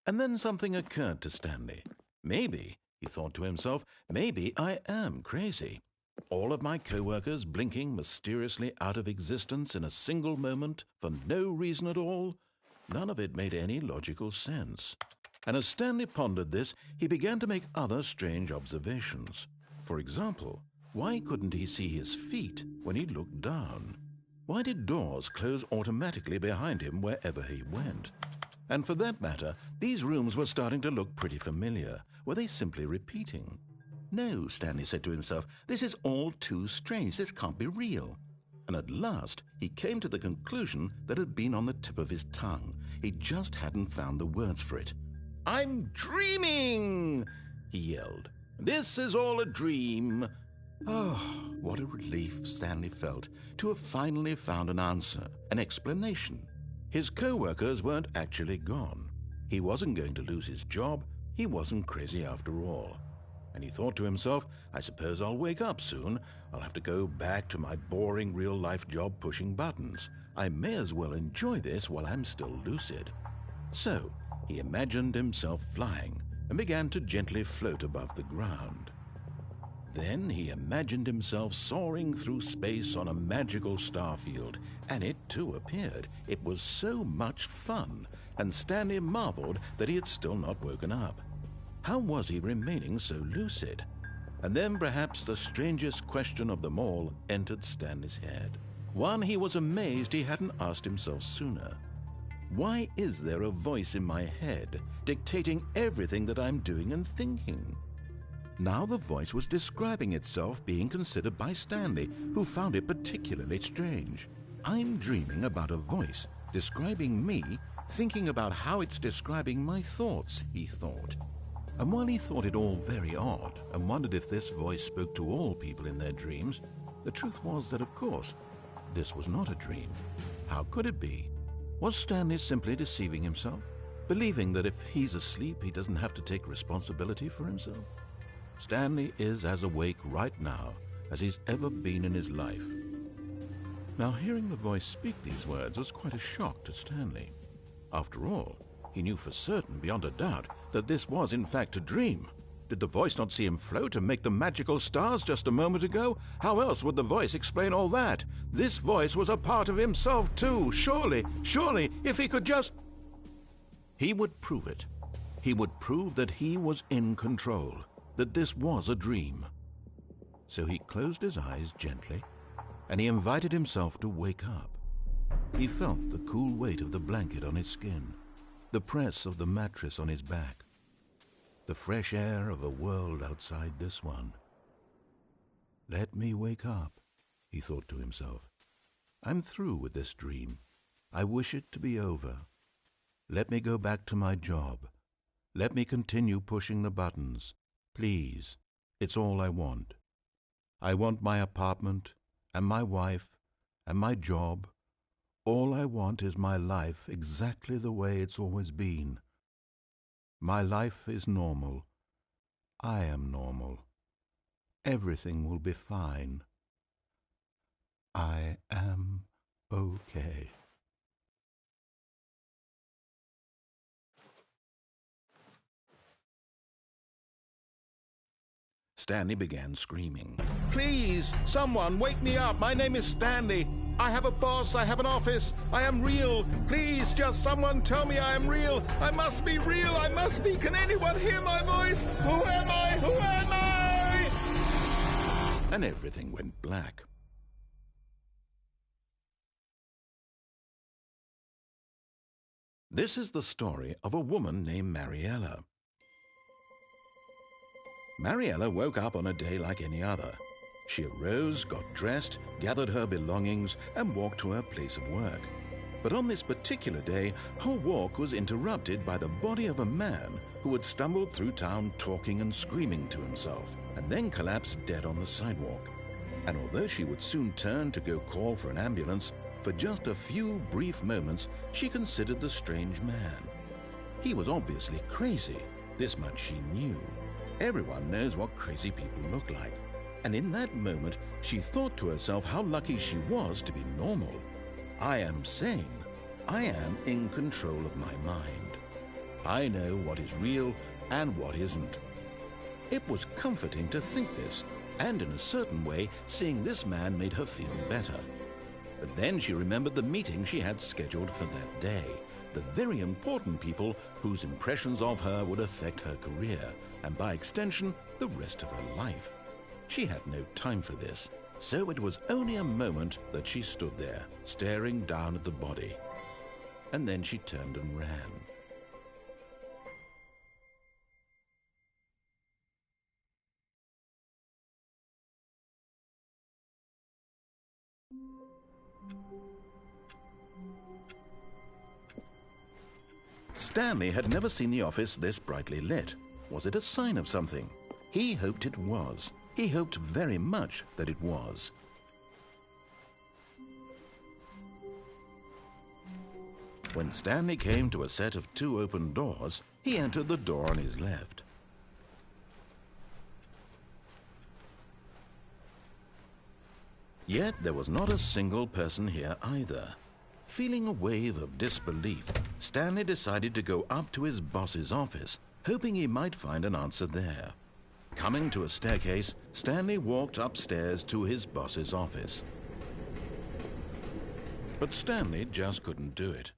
Speaker 2: And then something occurred to Stanley. Maybe, he thought to himself, maybe I am crazy. All of my co-workers blinking mysteriously out of existence in a single moment for no reason at all? None of it made any logical sense. And as Stanley pondered this, he began to make other strange observations. For example, why couldn't he see his feet when he looked down? Why did doors close automatically behind him wherever he went? And for that matter, these rooms were starting to look pretty familiar. Were they simply repeating? No, Stanley said to himself, this is all too strange. This can't be real. And at last, he came to the conclusion that had been on the tip of his tongue. He just hadn't found the words for it. "I'm dreaming!" he yelled. "This is all a dream." Oh, what a relief Stanley felt to have finally found an answer, an explanation. His co-workers weren't actually gone. He wasn't going to lose his job. He wasn't crazy after all. And he thought to himself, I suppose I'll wake up soon. I'll have to go back to my boring real-life job pushing buttons. I may as well enjoy this while I'm still lucid. So he imagined himself flying and began to gently float above the ground. Then he imagined himself soaring through space on a magical starfield, and it too appeared. It was so much fun, and Stanley marveled that he had still not woken up. How was he remaining so lucid? And then perhaps the strangest question of them all entered Stanley's head. One he was amazed he hadn't asked himself sooner. Why is there a voice in my head dictating everything that I'm doing and thinking? Now the voice was describing itself being considered by Stanley, who found it particularly strange. I'm dreaming about a voice describing me, thinking about how it's describing my thoughts, he thought. And while he thought it all very odd and wondered if this voice spoke to all people in their dreams, the truth was that, of course, this was not a dream. How could it be? Was Stanley simply deceiving himself, believing that if he's asleep, he doesn't have to take responsibility for himself? Stanley is as awake right now as he's ever been in his life. Now, hearing the voice speak these words was quite a shock to Stanley. After all, he knew for certain, beyond a doubt, that this was in fact a dream. Did the voice not see him float and make the magical stars just a moment ago? How else would the voice explain all that? This voice was a part of himself too. Surely, if he could just... He would prove it. He would prove that he was in control, that this was a dream. So he closed his eyes gently, and he invited himself to wake up. He felt the cool weight of the blanket on his skin, the press of the mattress on his back, the fresh air of a world outside this one. Let me wake up, he thought to himself. I'm through with this dream. I wish it to be over. Let me go back to my job. Let me continue pushing the buttons. Please, it's all I want. I want my apartment and my wife and my job. All I want is my life exactly the way it's always been. My life is normal. I am normal. Everything will be fine. I am okay. Stanley began screaming. Please, someone, wake me up. My name is Stanley. I have a boss. I have an office. I am real. Please, just someone tell me I am real. I must be real. I must be. Can anyone hear my voice? Who am I? Who am I? And everything went black. This is the story of a woman named Mariella. Mariella woke up on a day like any other. She arose, got dressed, gathered her belongings, and walked to her place of work. But on this particular day, her walk was interrupted by the body of a man who had stumbled through town talking and screaming to himself, and then collapsed dead on the sidewalk. And although she would soon turn to go call for an ambulance, for just a few brief moments she considered the strange man. He was obviously crazy. This much she knew. Everyone knows what crazy people look like. And in that moment, she thought to herself how lucky she was to be normal. I am sane. I am in control of my mind. I know what is real and what isn't. It was comforting to think this, and in a certain way, seeing this man made her feel better. But then she remembered the meeting she had scheduled for that day, the very important people whose impressions of her would affect her career, and by extension, the rest of her life. She had no time for this. So it was only a moment that she stood there, staring down at the body. And then she turned and ran. Stanley had never seen the office this brightly lit. Was it a sign of something? He hoped it was. He hoped very much that it was. When Stanley came to a set of 2 open doors, he entered the door on his left. Yet there was not a single person here either. Feeling a wave of disbelief, Stanley decided to go up to his boss's office, hoping he might find an answer there. Coming to a staircase, Stanley walked upstairs to his boss's office. But Stanley just couldn't do it.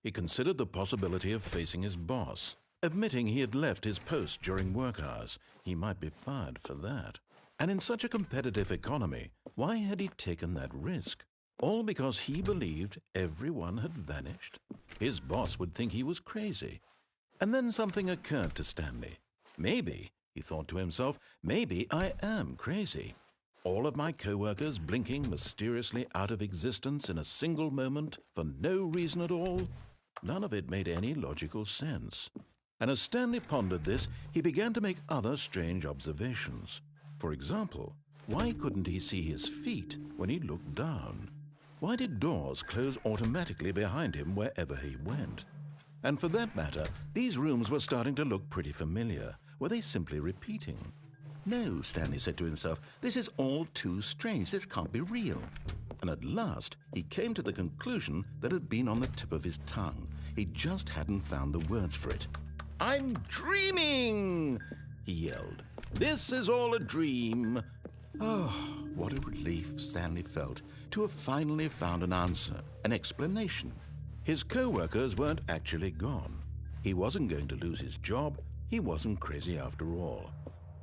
Speaker 2: He considered the possibility of facing his boss. Admitting he had left his post during work hours, he might be fired for that. And in such a competitive economy, why had he taken that risk? All because he believed everyone had vanished? His boss would think he was crazy. And then something occurred to Stanley. Maybe, he thought to himself, maybe I am crazy. All of my co-workers blinking mysteriously out of existence in a single moment for no reason at all? None of it made any logical sense. And as Stanley pondered this, he began to make other strange observations. For example, why couldn't he see his feet when he looked down? Why did doors close automatically behind him wherever he went? And for that matter, these rooms were starting to look pretty familiar. Were they simply repeating? No, Stanley said to himself, this is all too strange. This can't be real. And at last, he came to the conclusion that had been on the tip of his tongue. He just hadn't found the words for it. "I'm dreaming!" he yelled. "This is all a dream." Oh, what a relief Stanley felt to have finally found an answer, an explanation. His co-workers weren't actually gone. He wasn't going to lose his job. He wasn't crazy after all.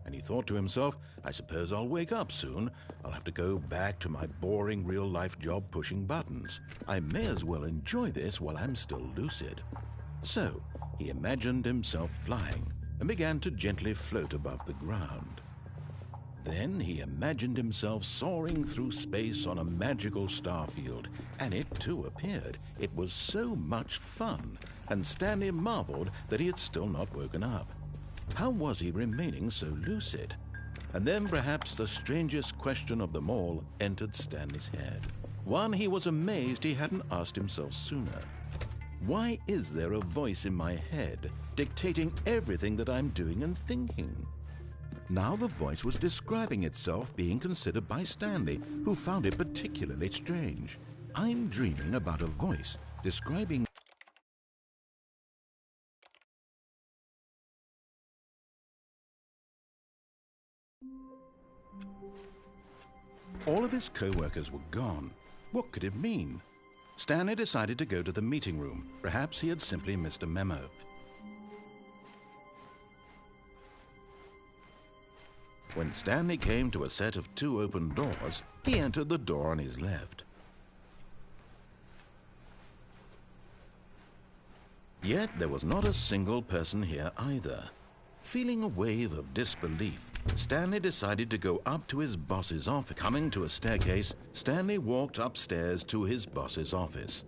Speaker 2: And he thought to himself, I suppose I'll wake up soon. I'll have to go back to my boring real-life job pushing buttons. I may as well enjoy this while I'm still lucid. So he imagined himself flying and began to gently float above the ground. Then he imagined himself soaring through space on a magical starfield, and it too appeared. It was so much fun, and Stanley marveled that he had still not woken up. How was he remaining so lucid? And then perhaps the strangest question of them all entered Stanley's head. One he was amazed he hadn't asked himself sooner. Why is there a voice in my head dictating everything that I'm doing and thinking? Now the voice was describing itself being considered by Stanley, who found it particularly strange. I'm dreaming about a voice describing... All of his co-workers were gone. What could it mean? Stanley decided to go to the meeting room. Perhaps he had simply missed a memo. When Stanley came to a set of 2 open doors, he entered the door on his left. Yet there was not a single person here either. Feeling a wave of disbelief, Stanley decided to go up to his boss's office. Coming to a staircase, Stanley walked upstairs to his boss's office.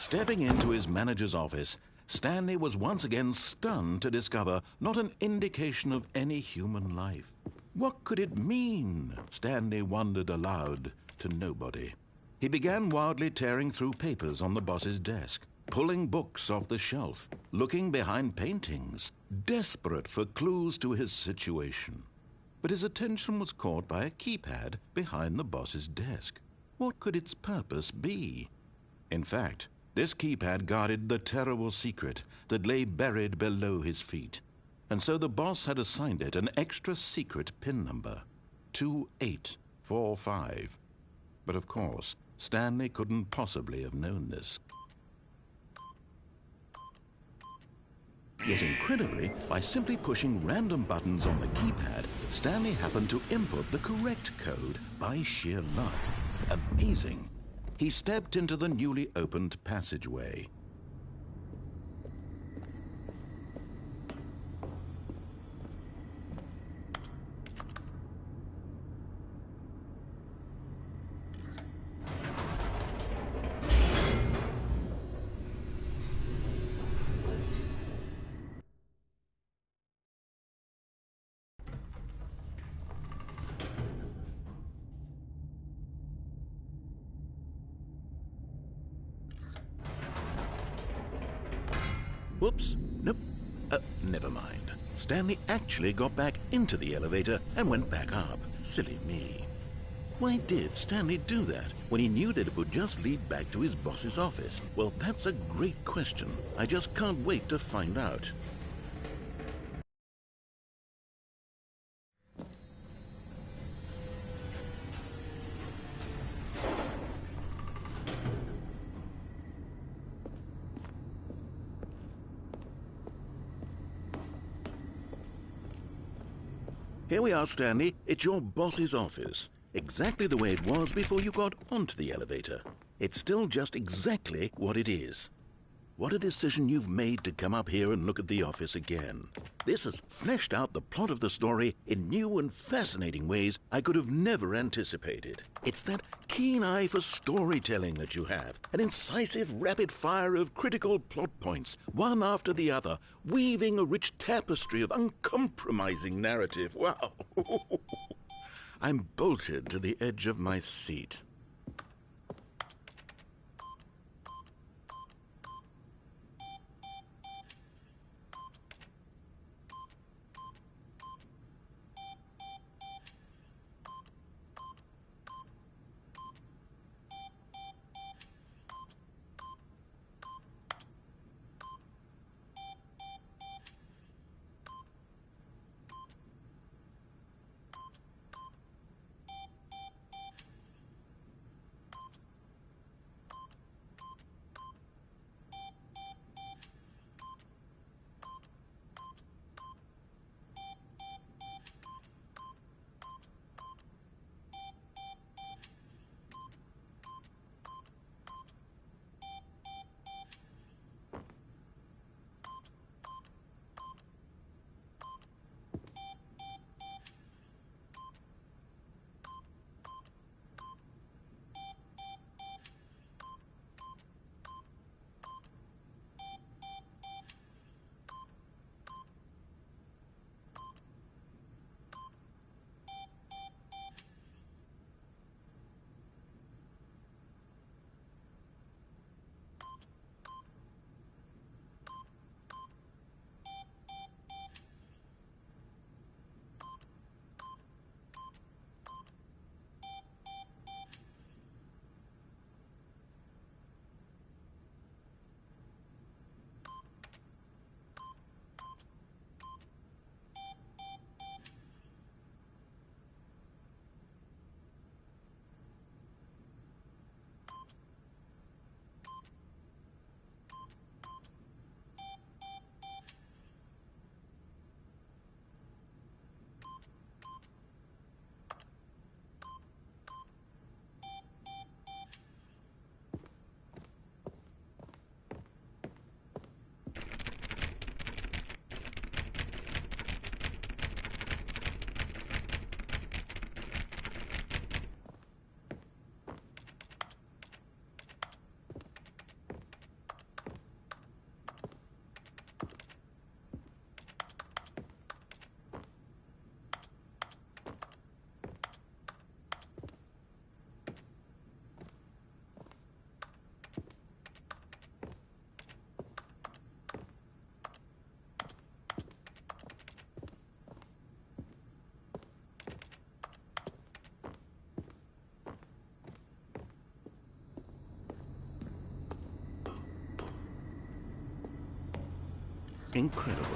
Speaker 2: Stepping into his manager's office, Stanley was once again stunned to discover not an indication of any human life. What could it mean? Stanley wondered aloud to nobody. He began wildly tearing through papers on the boss's desk, pulling books off the shelf, looking behind paintings, desperate for clues to his situation. But his attention was caught by a keypad behind the boss's desk. What could its purpose be? In fact, this keypad guarded the terrible secret that lay buried below his feet. And so the boss had assigned it an extra secret PIN number, 2845. But of course, Stanley couldn't possibly have known this. Yet incredibly, by simply pushing random buttons on the keypad, Stanley happened to input the correct code by sheer luck. Amazing. He stepped into the newly opened passageway. Whoops. Nope. Never mind. Stanley actually got back into the elevator and went back up. Silly me. Why did Stanley do that when he knew that it would just lead back to his boss's office? Well, that's a great question. I just can't wait to find out. Here we are, Stanley. It's your boss's office. Exactly the way it was before you got onto the elevator. It's still just exactly what it is. What a decision you've made to come up here and look at the office again. This has fleshed out the plot of the story in new and fascinating ways I could have never anticipated. It's that keen eye for storytelling that you have, an incisive rapid fire of critical plot points, one after the other, weaving a rich tapestry of uncompromising narrative. Wow! I'm bolted to the edge of my seat. Incredible.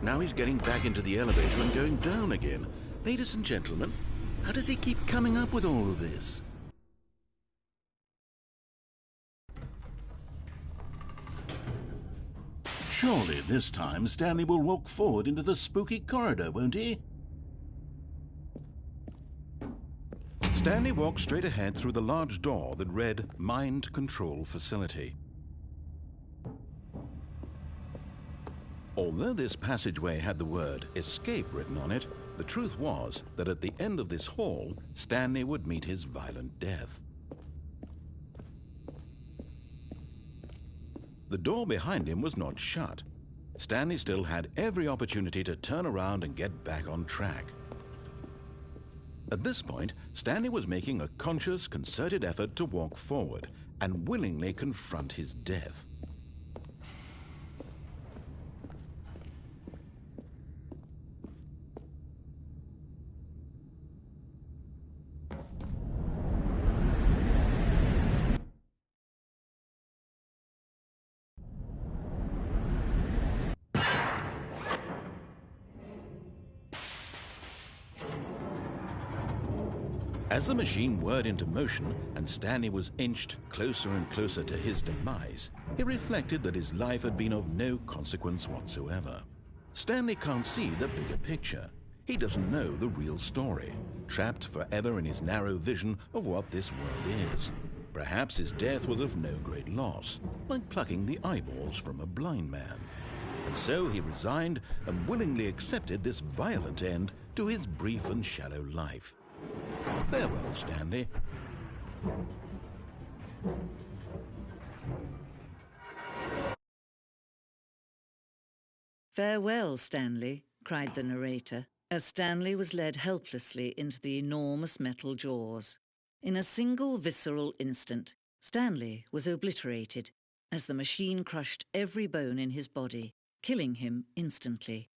Speaker 2: Now he's getting back into the elevator and going down again. Ladies and gentlemen, how does he keep coming up with all of this? Surely this time Stanley will walk forward into the spooky corridor, won't he? Stanley walked straight ahead through the large door that read Mind Control Facility. Although this passageway had the word Escape written on it, the truth was that at the end of this hall, Stanley would meet his violent death. The door behind him was not shut. Stanley still had every opportunity to turn around and get back on track. At this point, Stanley was making a conscious, concerted effort to walk forward and willingly confront his death. As the machine whirred into motion and Stanley was inched closer and closer to his demise, he reflected that his life had been of no consequence whatsoever. Stanley can't see the bigger picture. He doesn't know the real story, trapped forever in his narrow vision of what this world is. Perhaps his death was of no great loss, like plucking the eyeballs from a blind man. And so he resigned and willingly accepted this violent end to his brief and shallow life. Farewell, Stanley.
Speaker 4: Farewell, Stanley, cried the narrator, as Stanley was led helplessly into the enormous metal jaws. In a single visceral instant, Stanley was obliterated as the machine crushed every bone in his body, killing him instantly.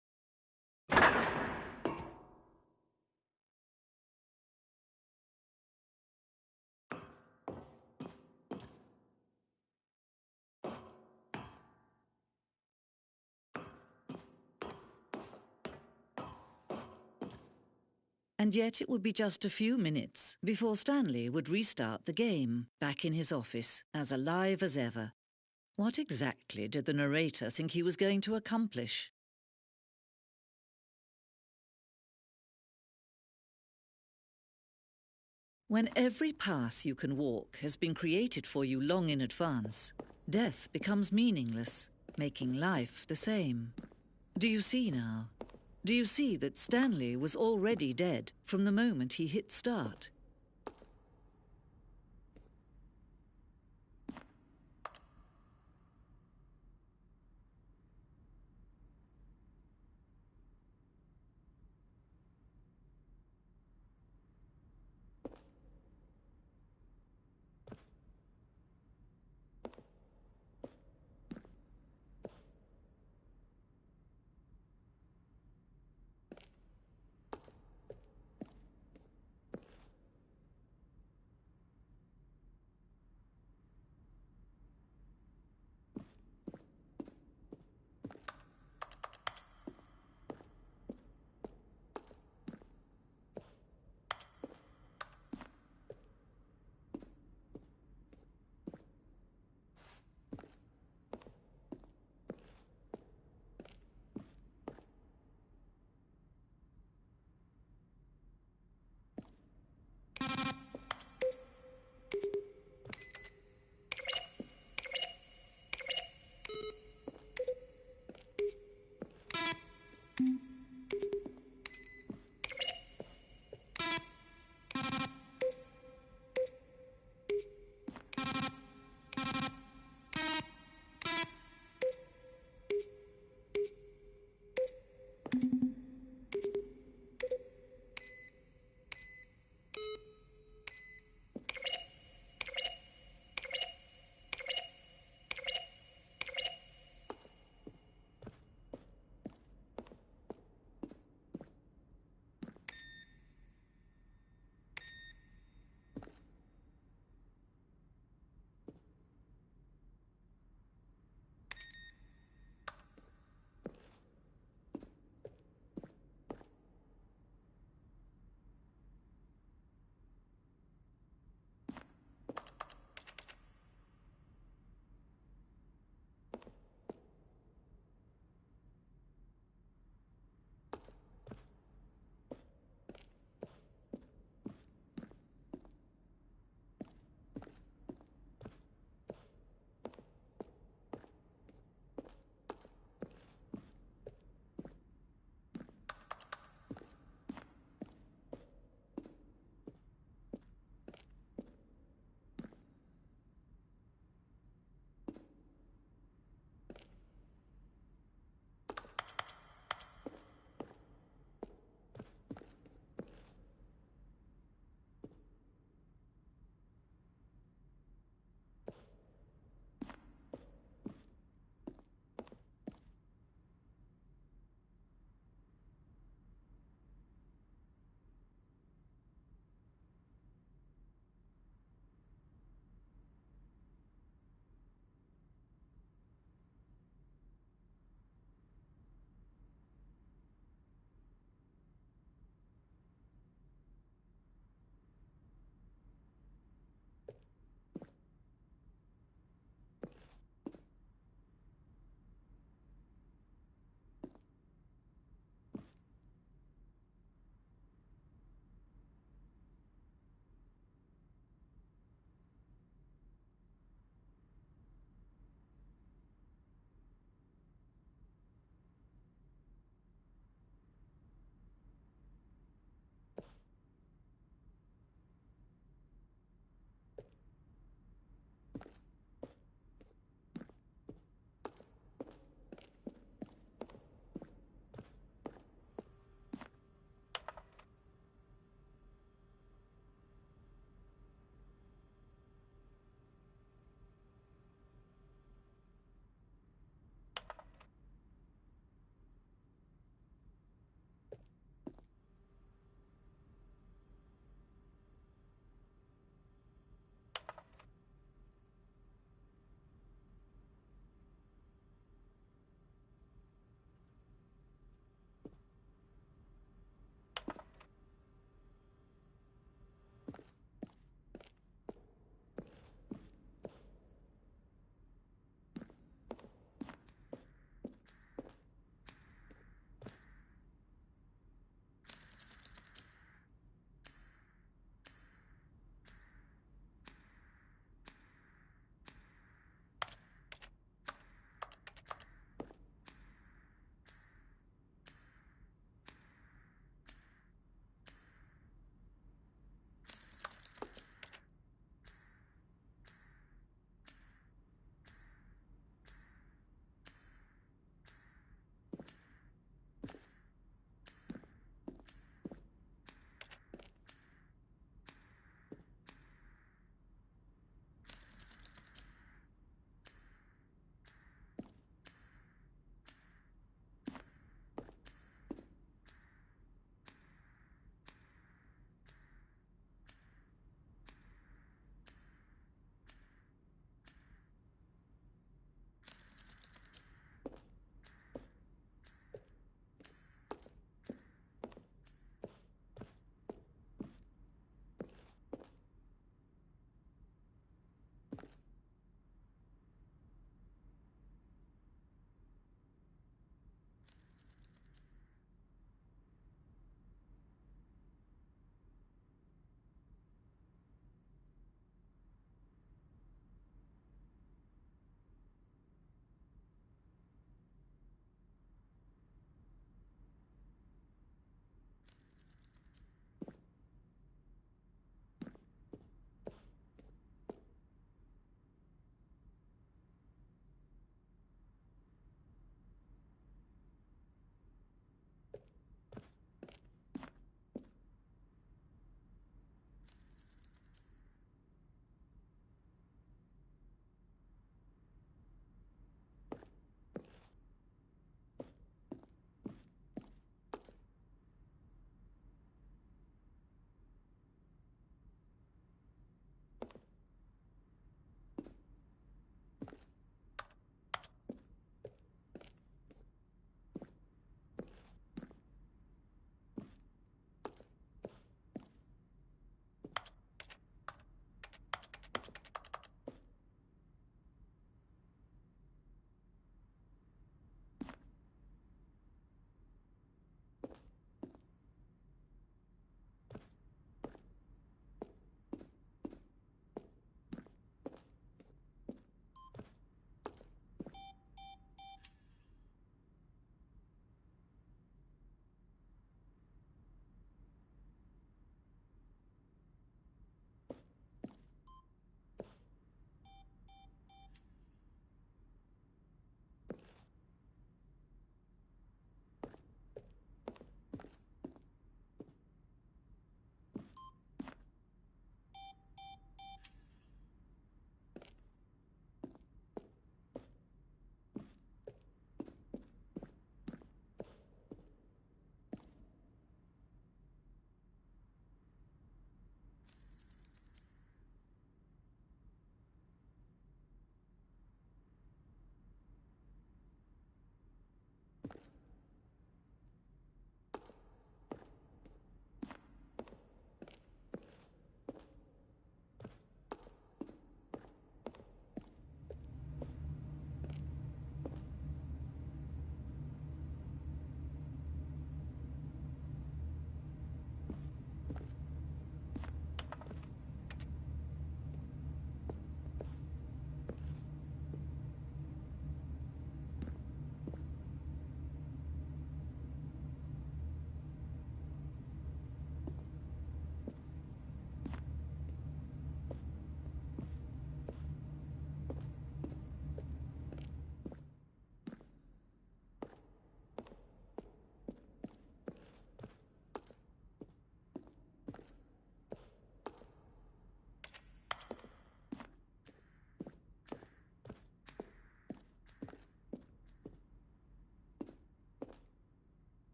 Speaker 4: And yet it would be just a few minutes before Stanley would restart the game, back in his office, as alive as ever. What exactly did the narrator think he was going to accomplish? When every path you can walk has been created for you long in advance, death becomes meaningless, making life the same. Do you see now? Do you see that Stanley was already dead from the moment he hit start?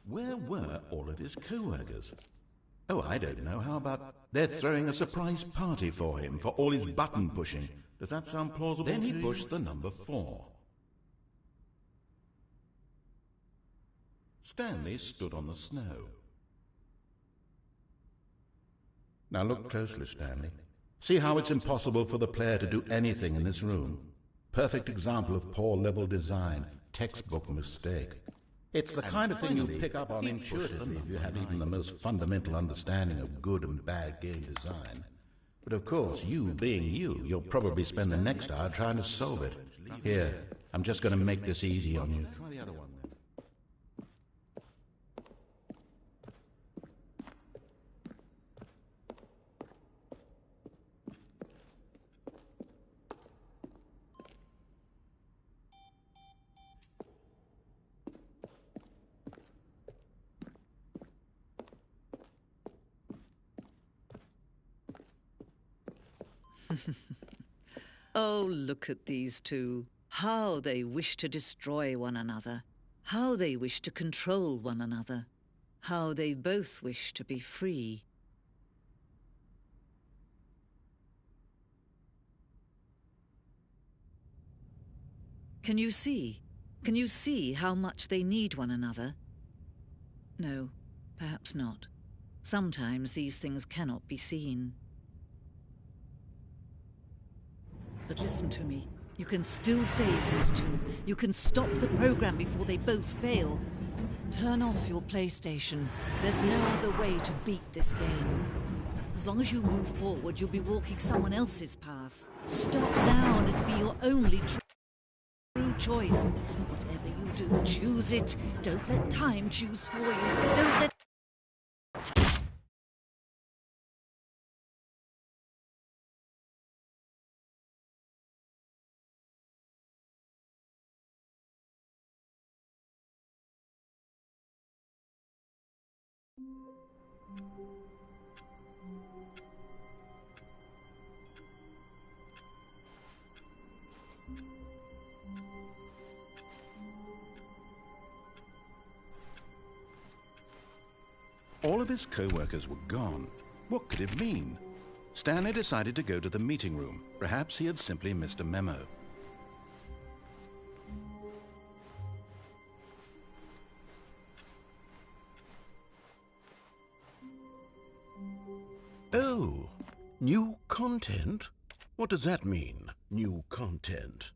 Speaker 2: Where were all of his co-workers? Oh, I don't know. How about they're throwing a surprise party for him for all his button pushing? Does that sound plausible? Then he pushed the number 4. Stanley stood on the snow. Now look closely, Stanley. See how it's impossible for the player to do anything in this room? Perfect example of poor level design, textbook mistake. It's the kind of thing you pick up on intuitively if you have even the most fundamental understanding of good and bad game design. But of course, you being you, you'll probably spend the next hour trying to solve it. Here, I'm just going to make this easy on you. Try the other one then.
Speaker 4: Oh, look at these two. How they wish to destroy one another. How they wish to control one another. How they both wish to be free. Can you see? Can you see how much they need one another? No, perhaps not. Sometimes these things cannot be seen. But listen to me. You can still save these two. You can stop the program before they both fail.
Speaker 5: Turn off your PlayStation. There's no other way to beat this game.
Speaker 4: As long as you move forward, you'll be walking someone else's path. Stop now and it'll be your only true choice. Whatever you do, choose it. Don't let time choose for you. Don't let...
Speaker 2: All of his co-workers were gone. What could it mean? Stanley decided to go to the meeting room. Perhaps he had simply missed a memo. Oh, new content? What does that mean, new content?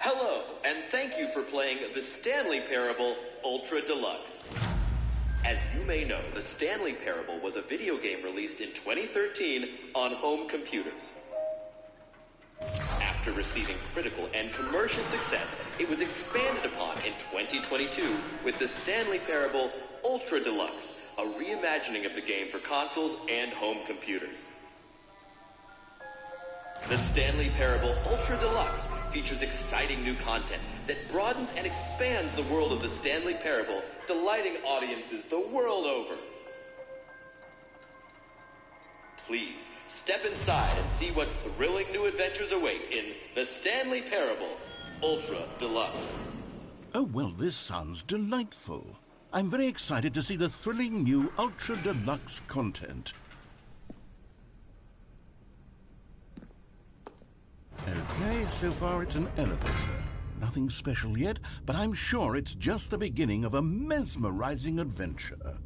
Speaker 6: Hello, and thank you for playing the Stanley Parable Ultra Deluxe. As you may know, the Stanley Parable was a video game released in 2013 on home computers. After receiving critical and commercial success, it was expanded upon in 2022 with the Stanley Parable Ultra Deluxe, a reimagining of the game for consoles and home computers. The Stanley Parable Ultra Deluxe features exciting new content that broadens and expands the world of the Stanley Parable, delighting audiences the world over. Please, step inside and see what thrilling new adventures await in the Stanley Parable Ultra Deluxe.
Speaker 2: Oh, well, this sounds delightful. I'm very excited to see the thrilling new Ultra Deluxe content. Okay, so far it's an elevator. Nothing special yet, but I'm sure it's just the beginning of a mesmerizing adventure.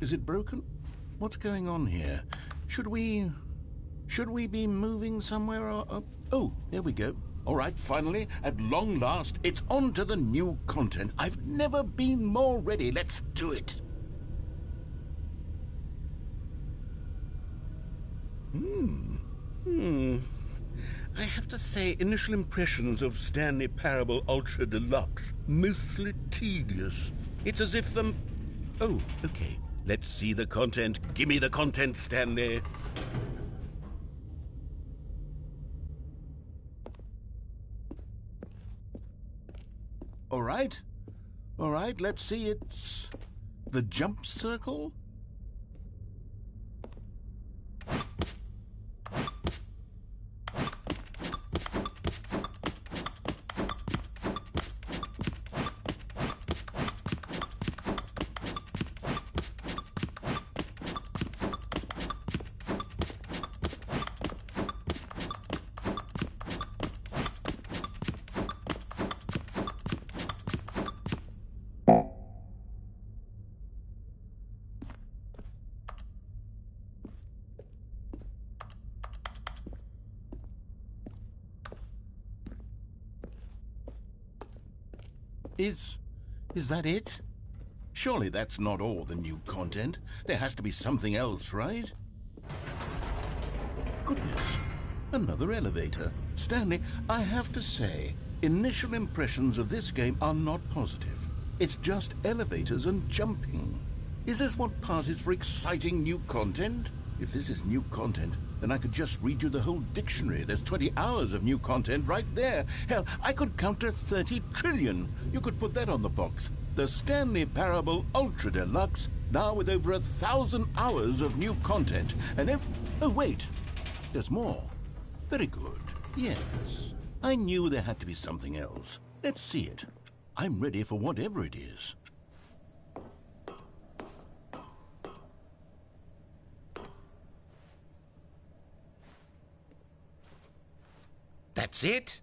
Speaker 2: Is it broken? What's going on here? Should we be moving somewhere or... Oh, there we go. All right, finally, at long last, it's on to the new content. I've never been more ready. Let's do it. I have to say, initial impressions of Stanley Parable Ultra Deluxe, mostly tedious. It's as if Oh, okay. Let's see the content. Give me the content, Stanley. All right. All right, let's see. It's the jump circle. Is that it? Surely that's not all the new content. There has to be something else, right? Goodness, another elevator. Stanley, I have to say, initial impressions of this game are not positive. It's just elevators and jumping. Is this what passes for exciting new content? If this is new content, then I could just read you the whole dictionary. There's 20 hours of new content right there. Hell, I could count to 30 trillion. You could put that on the box. The Stanley Parable Ultra Deluxe, now with over 1,000 hours of new content. And if... Oh, wait. There's more. Very good. Yes. I knew there had to be something else. Let's see it. I'm ready for whatever it is. That's it?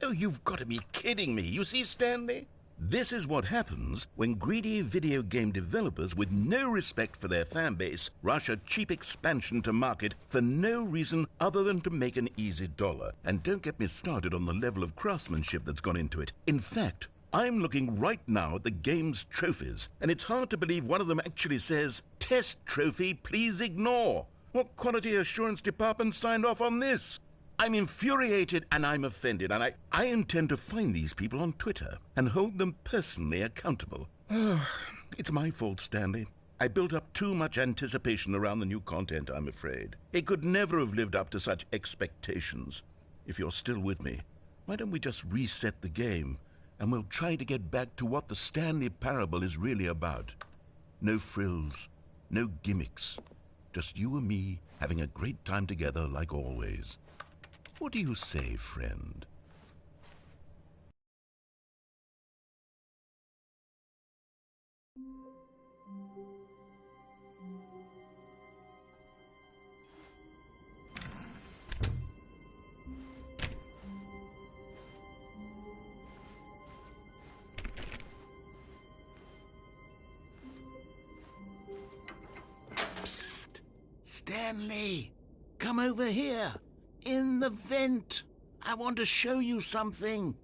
Speaker 2: Oh, you've got to be kidding me. You see, Stanley? This is what happens when greedy video game developers with no respect for their fan base rush a cheap expansion to market for no reason other than to make an easy dollar. And don't get me started on the level of craftsmanship that's gone into it. In fact, I'm looking right now at the game's trophies, and it's hard to believe one of them actually says, "Test trophy, please ignore." What quality assurance department signed off on this? I'm infuriated and I'm offended, and I intend to find these people on Twitter and hold them personally accountable. It's my fault, Stanley. I built up too much anticipation around the new content, I'm afraid. It could never have lived up to such expectations. If you're still with me, why don't we just reset the game, and we'll try to get back to what the Stanley Parable is really about. No frills, no gimmicks. Just you and me having a great time together like always. What do you say, friend? Psst! Stanley! Come over here! In the vent! I want to show you something.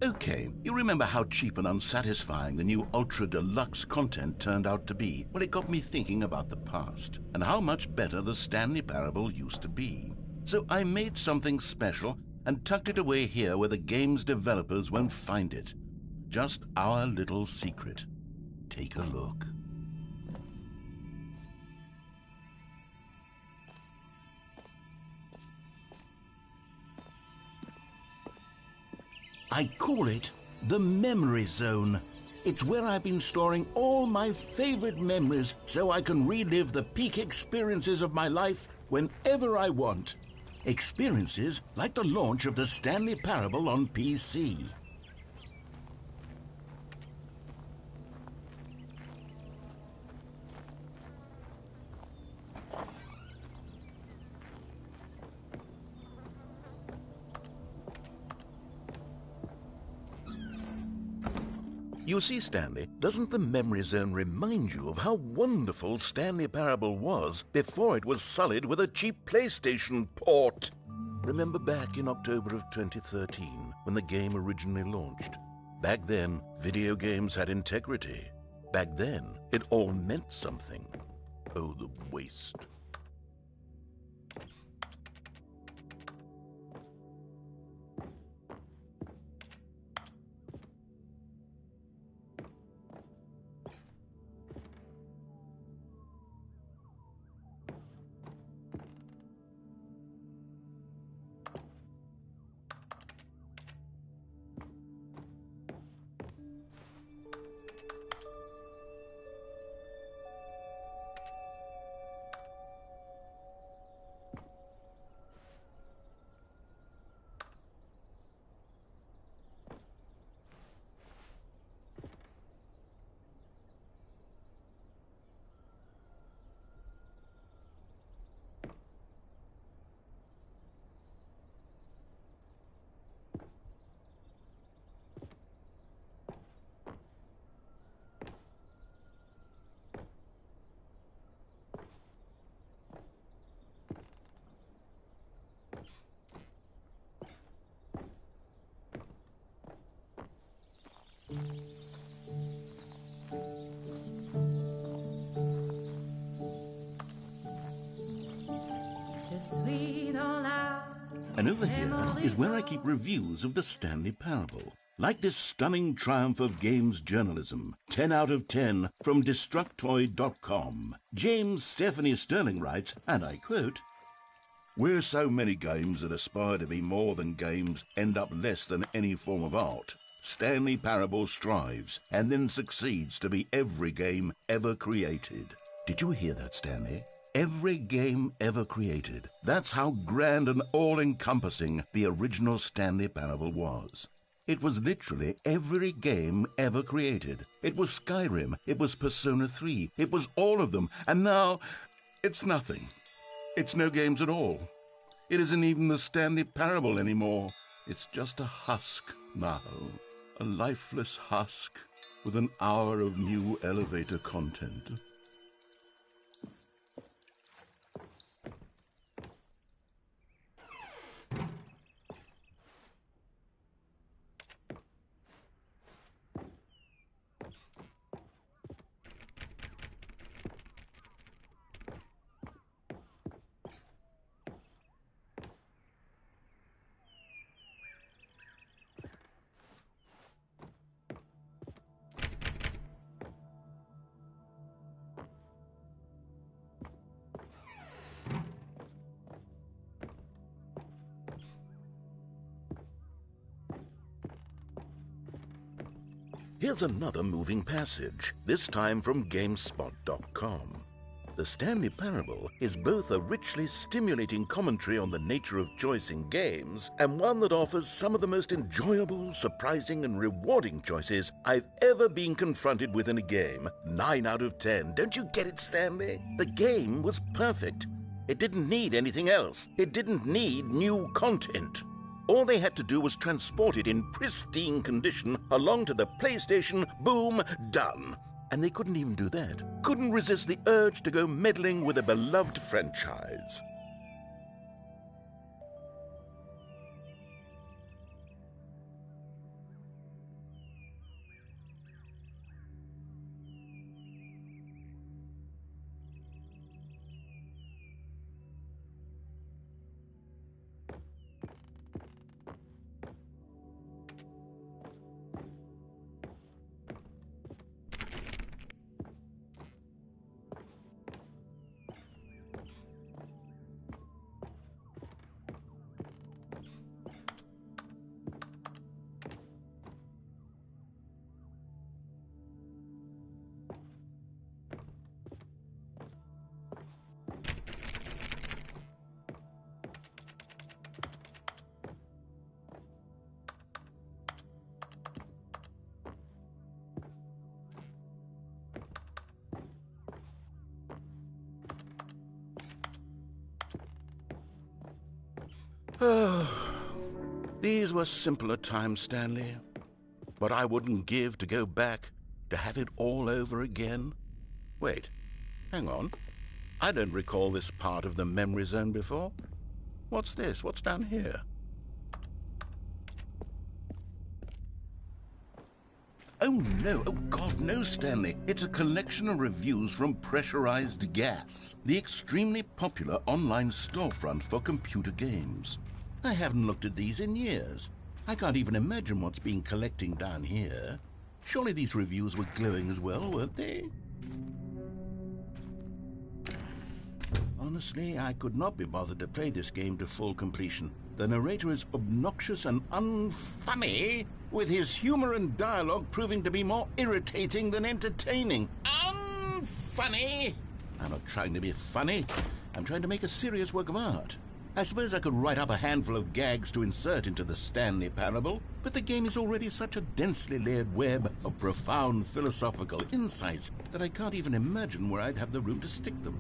Speaker 2: Okay, you remember how cheap and unsatisfying the new Ultra Deluxe content turned out to be? Well, it got me thinking about the past and how much better the Stanley Parable used to be. So I made something special and tucked it away here where the game's developers won't find it. Just our little secret. Take a look. I call it the Memory Zone. It's where I've been storing all my favorite memories so I can relive the peak experiences of my life whenever I want. Experiences like the launch of the Stanley Parable on PC. You see, Stanley, doesn't the memory zone remind you of how wonderful Stanley Parable was before it was sullied with a cheap PlayStation port? Remember back in October of 2013 when the game originally launched? Back then, video games had integrity. Back then, it all meant something. Oh, the waste. And over here is where I keep reviews of the Stanley Parable. Like this stunning triumph of games journalism, 10 out of 10 from Destructoid.com. James Stephanie Sterling writes, and I quote, "Where so many games that aspire to be more than games end up less than any form of art, Stanley Parable strives and then succeeds to be every game ever created." Did you hear that, Stanley? Every game ever created. That's how grand and all-encompassing the original Stanley Parable was. It was literally every game ever created. It was Skyrim, it was Persona 3, it was all of them, and now it's nothing. It's no games at all. It isn't even the Stanley Parable anymore. It's just a husk now. A lifeless husk with an hour of new elevator content. Here's another moving passage, this time from GameSpot.com. The Stanley Parable is both a richly stimulating commentary on the nature of choice in games and one that offers some of the most enjoyable, surprising, and rewarding choices I've ever been confronted with in a game. 9 out of 10. Don't you get it, Stanley? The game was perfect. It didn't need anything else. It didn't need new content. All they had to do was transport it in pristine condition along to the PlayStation. Boom, done. And they couldn't even do that. Couldn't resist the urge to go meddling with a beloved franchise. These were simpler times, Stanley. What I wouldn't give to go back, to have it all over again. Wait, hang on. I don't recall this part of the memory zone before. What's this? What's down here? Oh, no. Oh, God, no, Stanley. It's a collection of reviews from Pressurized Gas, the extremely popular online storefront for computer games. I haven't looked at these in years. I can't even imagine what's been collecting down here. Surely these reviews were glowing as well, weren't they? Honestly, I could not be bothered to play this game to full completion. The narrator is obnoxious and unfunny, with his humor and dialogue proving to be more irritating than entertaining. Unfunny! I'm not trying to be funny. I'm trying to make a serious work of art. I suppose I could write up a handful of gags to insert into the Stanley Parable, but the game is already such a densely layered web of profound philosophical insights that I can't even imagine where I'd have the room to stick them.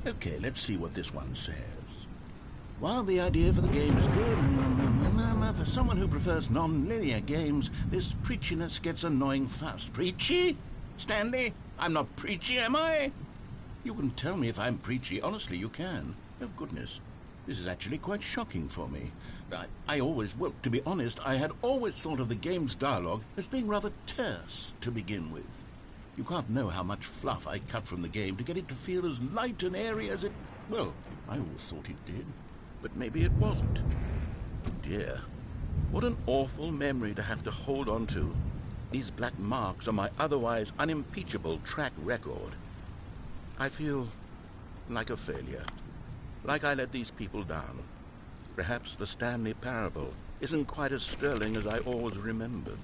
Speaker 2: Okay, let's see what this one says. While the idea for the game is good, for someone who prefers non-linear games, this preachiness gets annoying fast. Preachy? Stanley? I'm not preachy, am I? You can tell me if I'm preachy. Honestly, you can. Oh, goodness. This is actually quite shocking for me. Well, to be honest, I had always thought of the game's dialogue as being rather terse to begin with. You can't know how much fluff I cut from the game to get it to feel as light and airy as it... Well, I always thought it did, but maybe it wasn't. Oh dear, what an awful memory to have to hold on to. These black marks on my otherwise unimpeachable track record. I feel like a failure, like I let these people down. Perhaps the Stanley Parable isn't quite as sterling as I always remembered.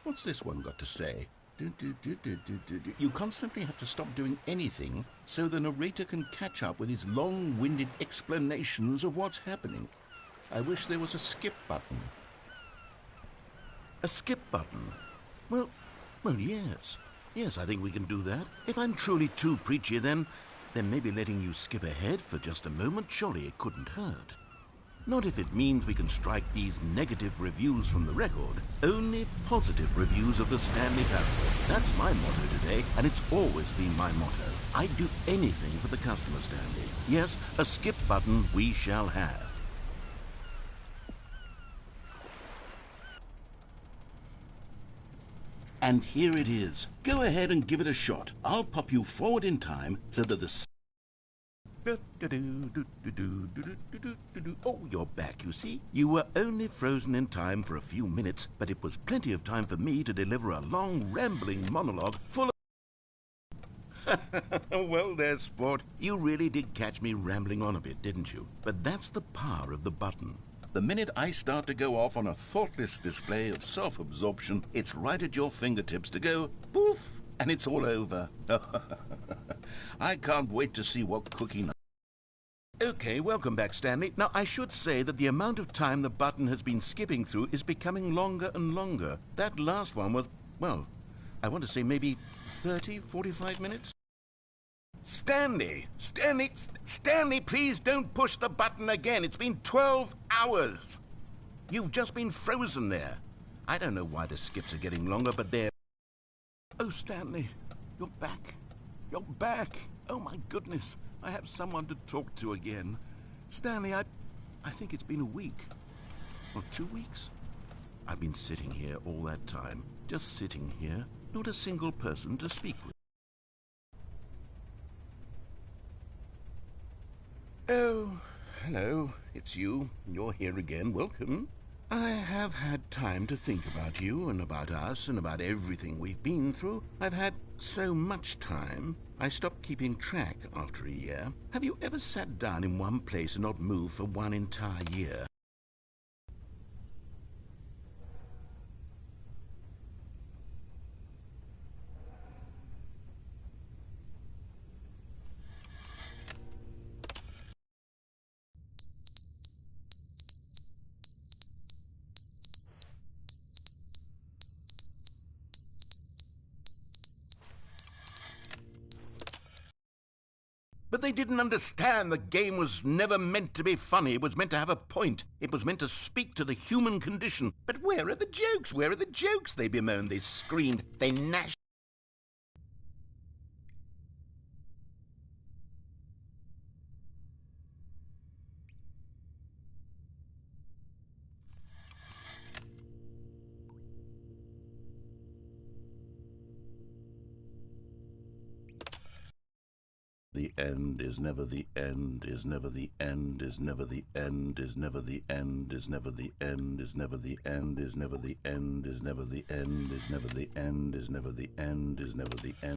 Speaker 2: What's this one got to say? You constantly have to stop doing anything so the narrator can catch up with his long-winded explanations of what's happening. I wish there was a skip button. A skip button? Well, yes. Yes, I think we can do that. If I'm truly too preachy, then maybe letting you skip ahead for just a moment, surely it couldn't hurt. Not if it means we can strike these negative reviews from the record. Only positive reviews of the Stanley Parable. That's my motto today, and it's always been my motto. I'd do anything for the customer, Stanley. Yes, a skip button we shall have. And here it is. Go ahead and give it a shot. I'll pop you forward in time so that the... Oh, you're back, you see. You were only frozen in time for a few minutes, but it was plenty of time for me to deliver a long, rambling monologue full of... Well, there, sport. You really did catch me rambling on a bit, didn't you? But that's the power of the button. The minute I start to go off on a thoughtless display of self-absorption, it's right at your fingertips to go poof, and it's all over. I can't wait to see what cooking... Okay, welcome back, Stanley. Now, I should say that the amount of time the button has been skipping through is becoming longer and longer. That last one was, well, I want to say maybe 30, 45 minutes? Stanley, please don't push the button again. It's been 12 hours. You've just been frozen there. I don't know why the skips are getting longer, but they're... Oh, Stanley, you're back. You're back. Oh, my goodness. I have someone to talk to again. Stanley, I think it's been a week. Or 2 weeks. I've been sitting here all that time. Just sitting here. Not a single person to speak with. Oh, hello. It's you. You're here again. Welcome. I have had time to think about you and about us and about everything we've been through. I've had so much time, I stopped keeping track after a year. Have you ever sat down in one place and not moved for one entire year? But they didn't understand the game was never meant to be funny. It was meant to have a point. It was meant to speak to the human condition. But where are the jokes? Where are the jokes? They bemoaned, they screamed, they gnashed. The end is never the end, is never the end, is never the end, is never the end, is never the end, is never the end, is never the end, is never the end, is never the end, is never the end, is never the end.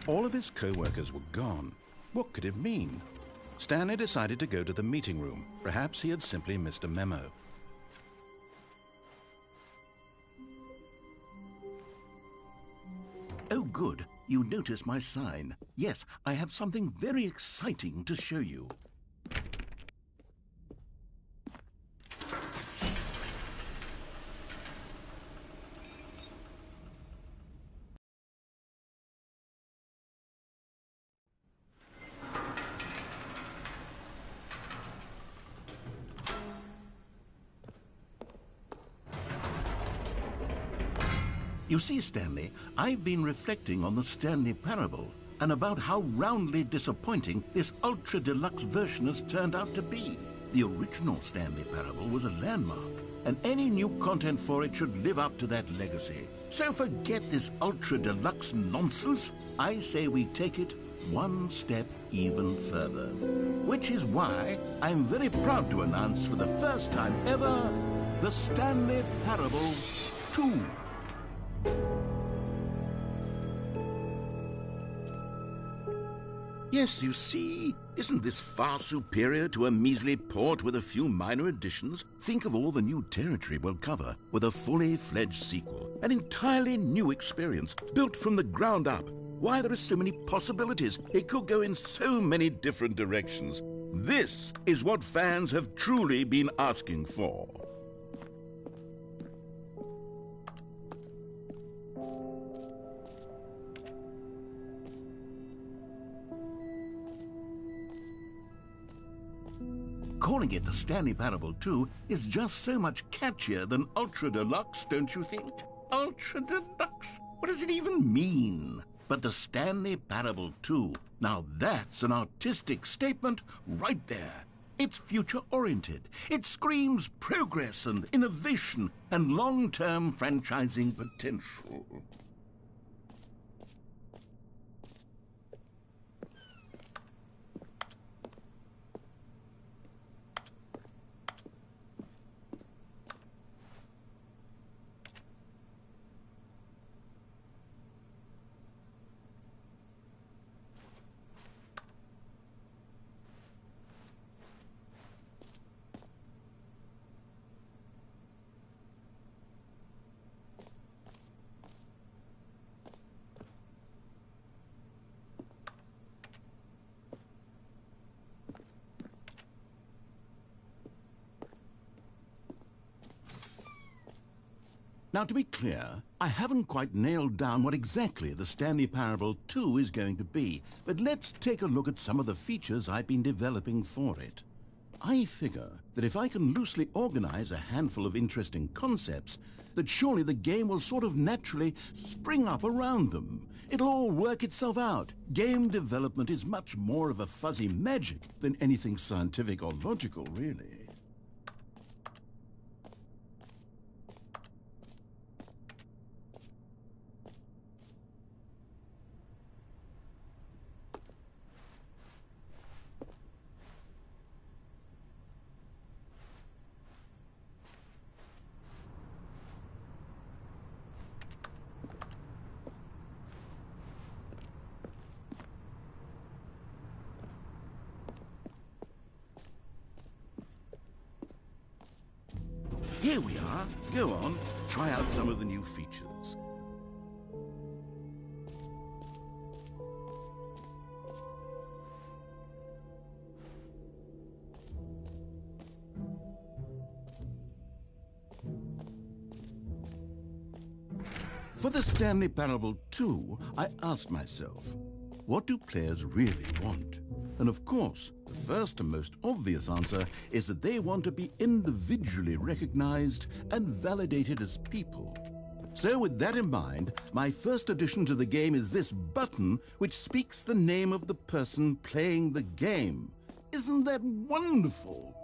Speaker 2: All of his co-workers were gone. What could it mean? Stanley decided to go to the meeting room. Perhaps he had simply missed a memo. Oh, good. You noticed my sign. Yes, I have something very exciting to show you. You see, Stanley, I've been reflecting on the Stanley parable and about how roundly disappointing this ultra-deluxe version has turned out to be. The original Stanley parable was a landmark. and any new content for it should live up to that legacy. So forget this ultra deluxe nonsense. I say we take it one step even further. Which is why I'm very proud to announce for the first time ever, the Stanley Parable 2. Yes, you see, isn't this far superior to a measly port with a few minor additions? Think of all the new territory we'll cover with a fully fledged sequel. An entirely new experience, built from the ground up. Why, there are so many possibilities. It could go in so many different directions. This is what fans have truly been asking for. Calling it the Stanley Parable 2 is just so much catchier than Ultra Deluxe, don't you think? Ultra Deluxe? What does it even mean? But the Stanley Parable 2, now that's an artistic statement right there. It's future-oriented. It screams progress and innovation and long-term franchising potential. Now, to be clear, I haven't quite nailed down what exactly the Stanley Parable 2 is going to be, but let's take a look at some of the features I've been developing for it. I figure that if I can loosely organize a handful of interesting concepts, that surely the game will sort of naturally spring up around them. It'll all work itself out. Game development is much more of a fuzzy magic than anything scientific or logical, really. Here we are. Go on, try out some of the new features. For the Stanley Parable 2, I asked myself, what do players really want? And of course, the first and most obvious answer is that they want to be individually recognized and validated as people. So with that in mind, my first addition to the game is this button which speaks the name of the person playing the game. Isn't that wonderful?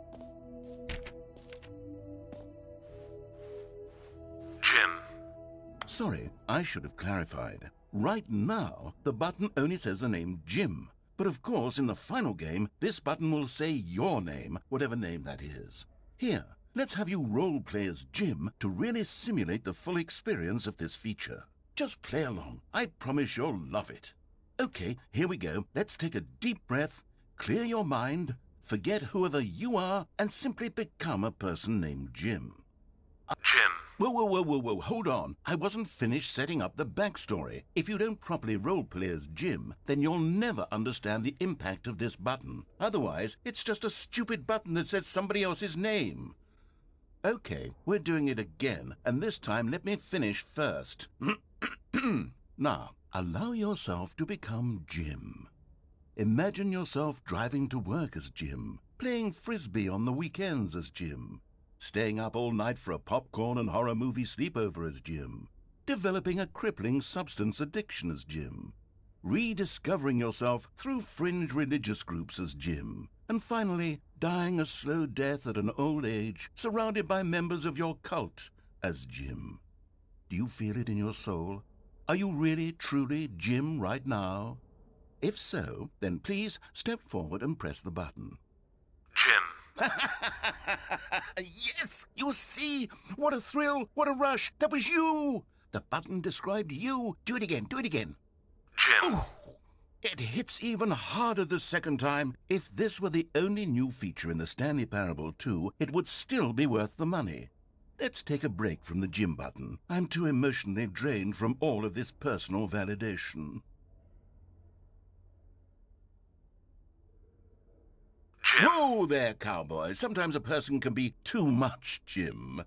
Speaker 7: Jim.
Speaker 2: Sorry, I should have clarified. Right now, the button only says the name Jim. But of course, in the final game, this button will say your name, whatever name that is. Here, let's have you role-play as Jim to really simulate the full experience of this feature. Just play along. I promise you'll love it. Okay, here we go. Let's take a deep breath, clear your mind, forget whoever you are, and simply become a person named Jim.
Speaker 7: Jim.
Speaker 2: Whoa, hold on. I wasn't finished setting up the backstory. If you don't properly roleplay as Jim, then you'll never understand the impact of this button. Otherwise, it's just a stupid button that says somebody else's name. Okay, we're doing it again, and this time let me finish first. Now, allow yourself to become Jim. Imagine yourself driving to work as Jim, playing frisbee on the weekends as Jim, staying up all night for a popcorn and horror movie sleepover as Jim, developing a crippling substance addiction as Jim, rediscovering yourself through fringe religious groups as Jim, and finally dying a slow death at an old age, surrounded by members of your cult as Jim. Do you feel it in your soul? Are you really, truly Jim right now? If so, then please step forward and press the button.
Speaker 7: Jim.
Speaker 2: Yes! You see? What a thrill! What a rush! That was you! The button described you. Do it again. Do it again.
Speaker 7: Jim.
Speaker 2: Ooh, it hits even harder the second time. If this were the only new feature in the Stanley Parable 2, it would still be worth the money. Let's take a break from the Jim button. I'm too emotionally drained from all of this personal validation.
Speaker 7: Jim.
Speaker 2: Whoa there, cowboy. Sometimes a person can be too much Jim.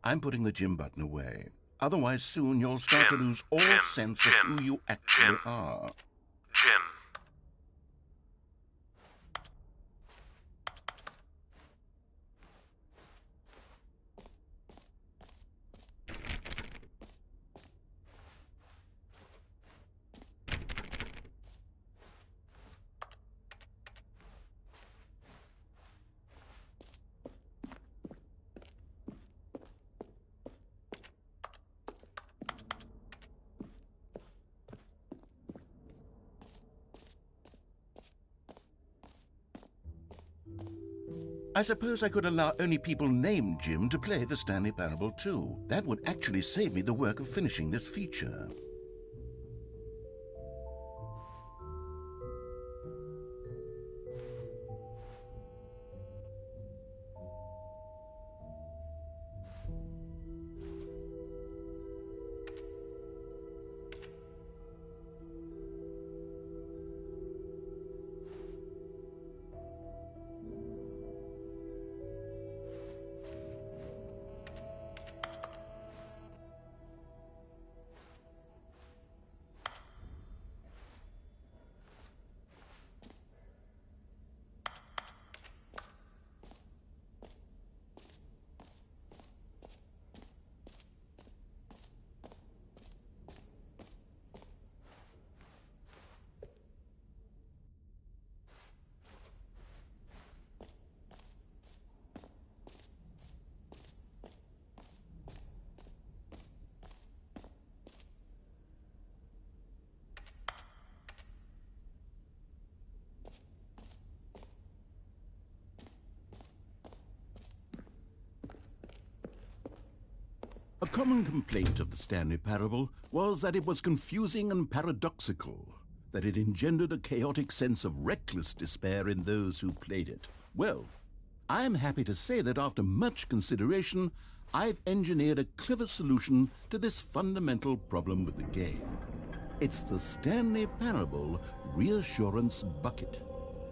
Speaker 2: I'm putting the Jim button away. Otherwise, soon you'll start to
Speaker 7: Jim,
Speaker 2: lose all
Speaker 7: Jim,
Speaker 2: sense
Speaker 7: Jim,
Speaker 2: of who you actually
Speaker 7: Jim.
Speaker 2: are.
Speaker 7: Jim.
Speaker 2: I suppose I could allow only people named Jim to play the Stanley Parable 2. That would actually save me the work of finishing this feature. A common complaint of the Stanley Parable was that it was confusing and paradoxical, that it engendered a chaotic sense of reckless despair in those who played it. Well, I am happy to say that after much consideration, I've engineered a clever solution to this fundamental problem with the game. It's the Stanley Parable Reassurance Bucket.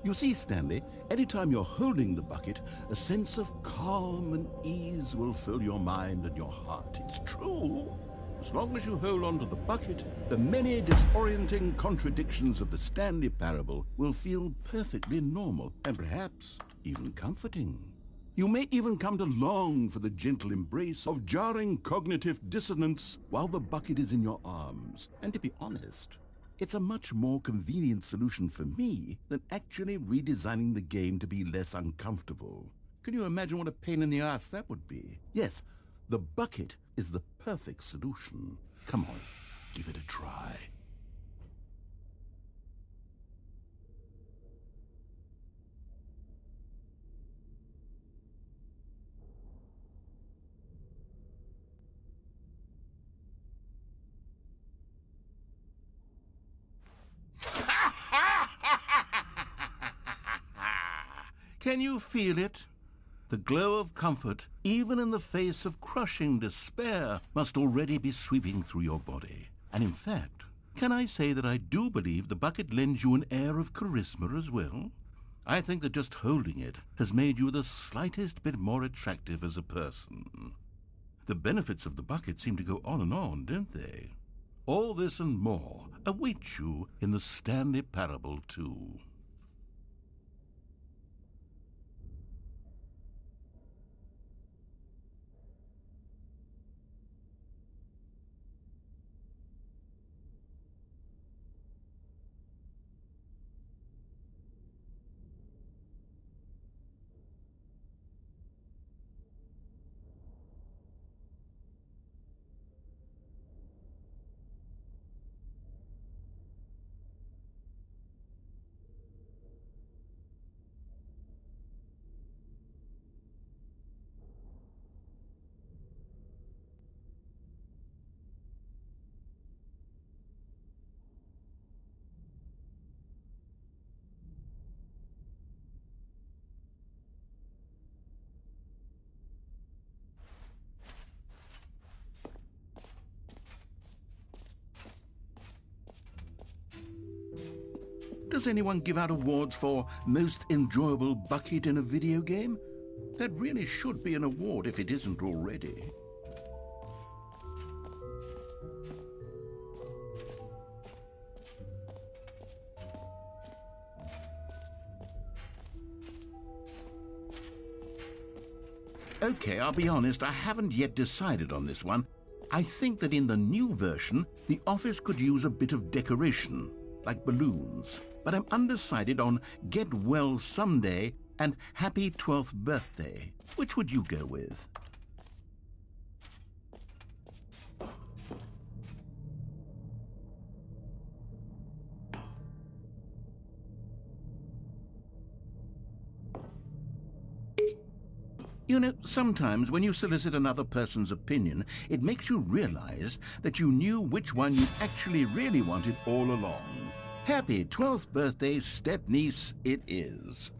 Speaker 2: You see, Stanley, anytime you're holding the bucket, a sense of calm and ease will fill your mind and your heart. It's true. As long as you hold on to the bucket, the many disorienting contradictions of the Stanley Parable will feel perfectly normal and perhaps even comforting. You may even come to long for the gentle embrace of jarring cognitive dissonance while the bucket is in your arms. And to be honest, it's a much more convenient solution for me than actually redesigning the game to be less uncomfortable. Can you imagine what a pain in the ass that would be? Yes, the bucket is the perfect solution. Come on, give it a try. Can you feel it? The glow of comfort, even in the face of crushing despair, must already be sweeping through your body. And in fact, can I say that I do believe the bucket lends you an air of charisma as well? I think that just holding it has made you the slightest bit more attractive as a person. The benefits of the bucket seem to go on, don't they? All this and more await you in the Stanley Parable 2. does anyone give out awards for most enjoyable bucket in a video game? That really should be an award if it isn't already. Okay, I'll be honest, I haven't yet decided on this one. I think that in the new version, the office could use a bit of decoration, like balloons. But I'm undecided on Get Well Someday and Happy 12th Birthday. Which would you go with? You know, sometimes when you solicit another person's opinion, it makes you realize that you knew which one you actually really wanted all along. Happy 12th birthday, step-niece, it is.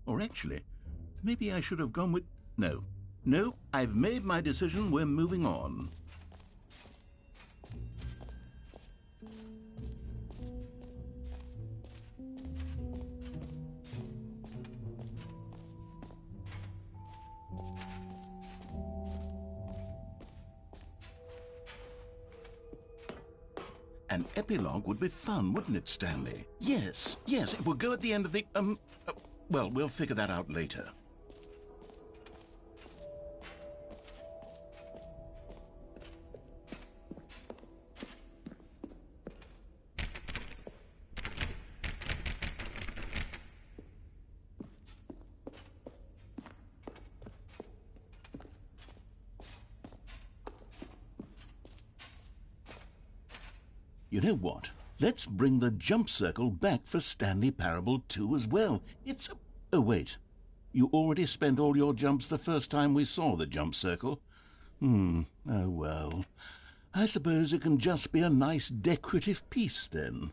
Speaker 2: Or actually, maybe I should have gone with... No. No, I've made my decision. We're moving on. An epilogue would be fun, wouldn't it, Stanley? Yes, yes, it would go at the end of the... Well, we'll figure that out later. You know what? Let's bring the jump circle back for Stanley Parable 2 as well. It's... Oh, wait. You already spent all your jumps the first time we saw the jump circle? Oh, well. I suppose it can just be a nice decorative piece, then.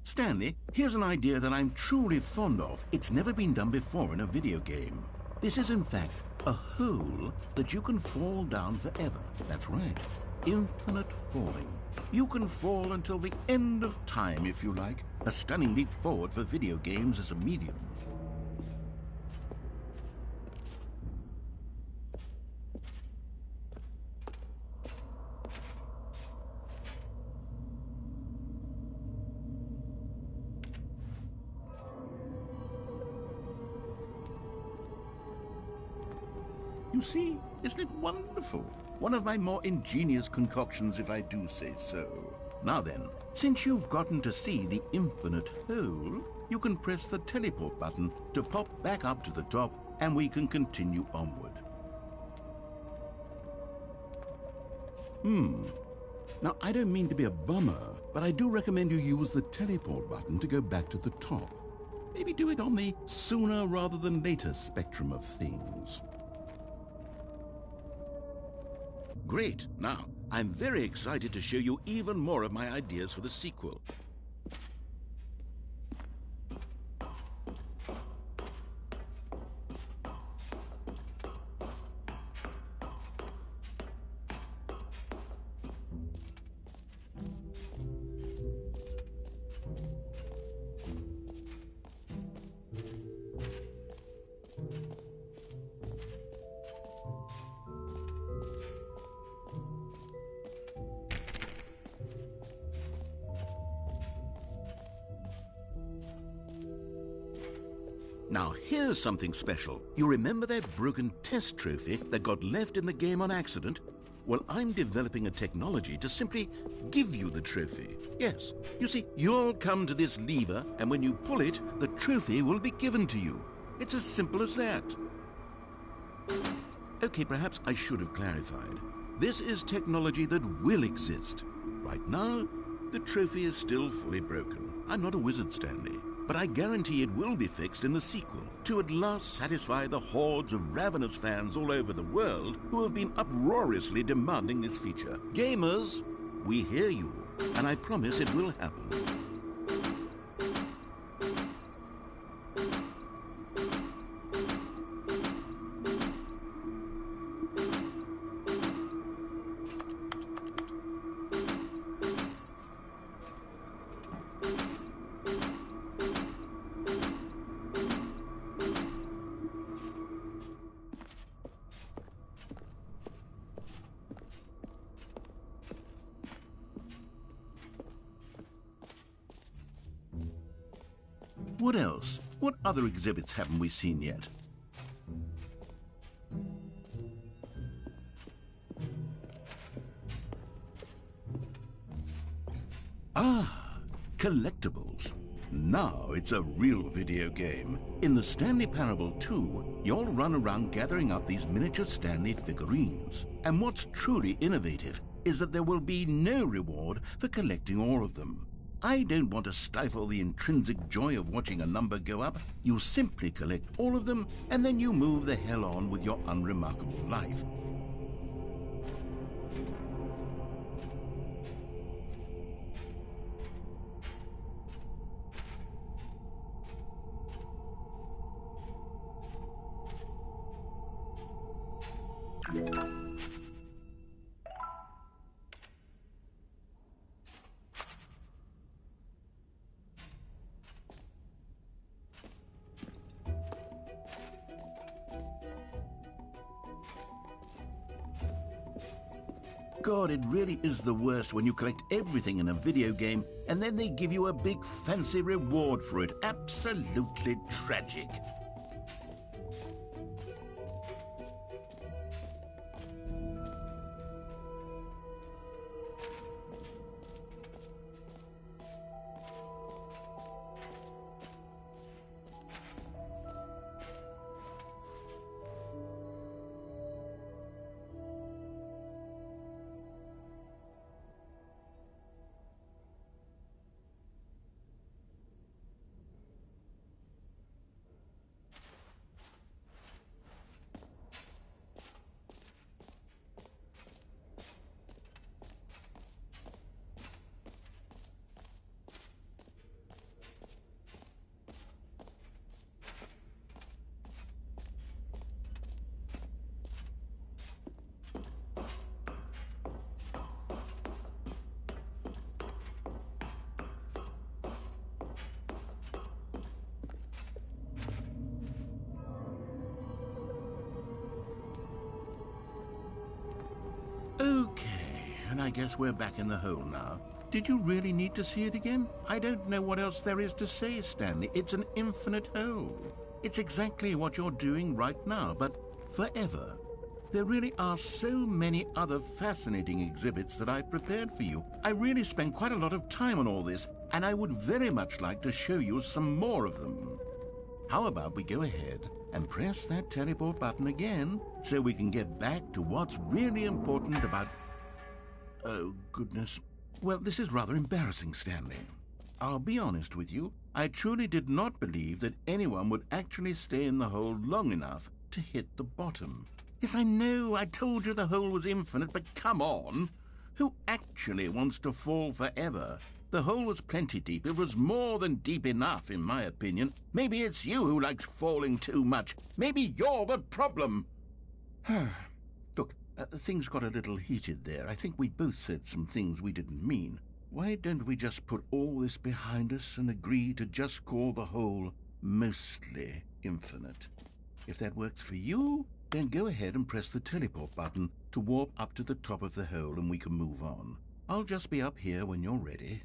Speaker 2: Stanley, here's an idea that I'm truly fond of. It's never been done before in a video game. This is, in fact, a hole that you can fall down forever. That's right. Infinite falling. You can fall until the end of time, if you like. A stunning leap forward for video games as a medium. You see, isn't it wonderful? One of my more ingenious concoctions, if I do say so. Now then, since you've gotten to see the infinite hole, you can press the teleport button to pop back up to the top, and we can continue onward. Now, I don't mean to be a bummer, but I do recommend you use the teleport button to go back to the top. Maybe do it on the sooner rather than later spectrum of things. Great. Now, I'm very excited to show you even more of my ideas for the sequel. Now, here's something special. You remember that broken test trophy that got left in the game on accident? Well, I'm developing a technology to simply give you the trophy. Yes. You see, you'll come to this lever, and when you pull it, the trophy will be given to you. It's as simple as that. Okay, perhaps I should have clarified. This is technology that will exist. Right now, the trophy is still fully broken. I'm not a wizard, Stanley, but I guarantee it will be fixed in the sequel to at last satisfy the hordes of ravenous fans all over the world who have been uproariously demanding this feature. Gamers, we hear you, and I promise it will happen. What else? What other exhibits haven't we seen yet? Ah, collectibles. Now it's a real video game. In the Stanley Parable 2, you'll run around gathering up these miniature Stanley figurines. And what's truly innovative is that there will be no reward for collecting all of them. I don't want to stifle the intrinsic joy of watching a number go up. You simply collect all of them, and then you move the hell on with your unremarkable life. God, it really is the worst when you collect everything in a video game and then they give you a big fancy reward for it. Absolutely tragic. Okay, and I guess we're back in the hole now. Did you really need to see it again? I don't know what else there is to say, Stanley. It's an infinite hole. It's exactly what you're doing right now, but forever. There really are so many other fascinating exhibits that I've prepared for you. I really spent quite a lot of time on all this, and I would very much like to show you some more of them. How about we go ahead and press that teleport button again so we can get back to what's really important about... Oh, goodness. Well, this is rather embarrassing, Stanley. I'll be honest with you. I truly did not believe that anyone would actually stay in the hole long enough to hit the bottom. Yes, I know, I told you the hole was infinite, but come on. Who actually wants to fall forever? The hole was plenty deep. It was more than deep enough, in my opinion. Maybe it's you who likes falling too much. Maybe you're the problem. Look, things got a little heated there. I think we both said some things we didn't mean. Why don't we just put all this behind us and agree to just call the hole mostly infinite? If that works for you, then go ahead and press the teleport button to warp up to the top of the hole and we can move on. I'll just be up here when you're ready.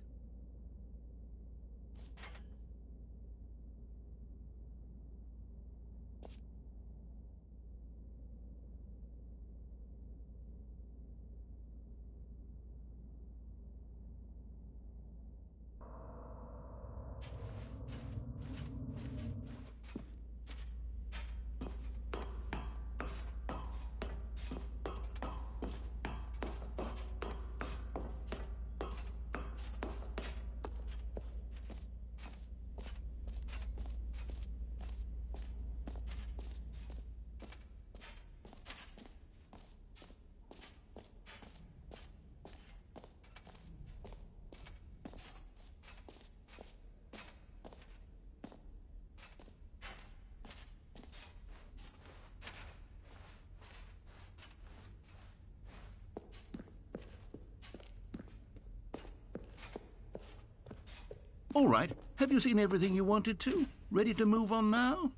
Speaker 2: All right, have you seen everything you wanted to? Ready to move on now?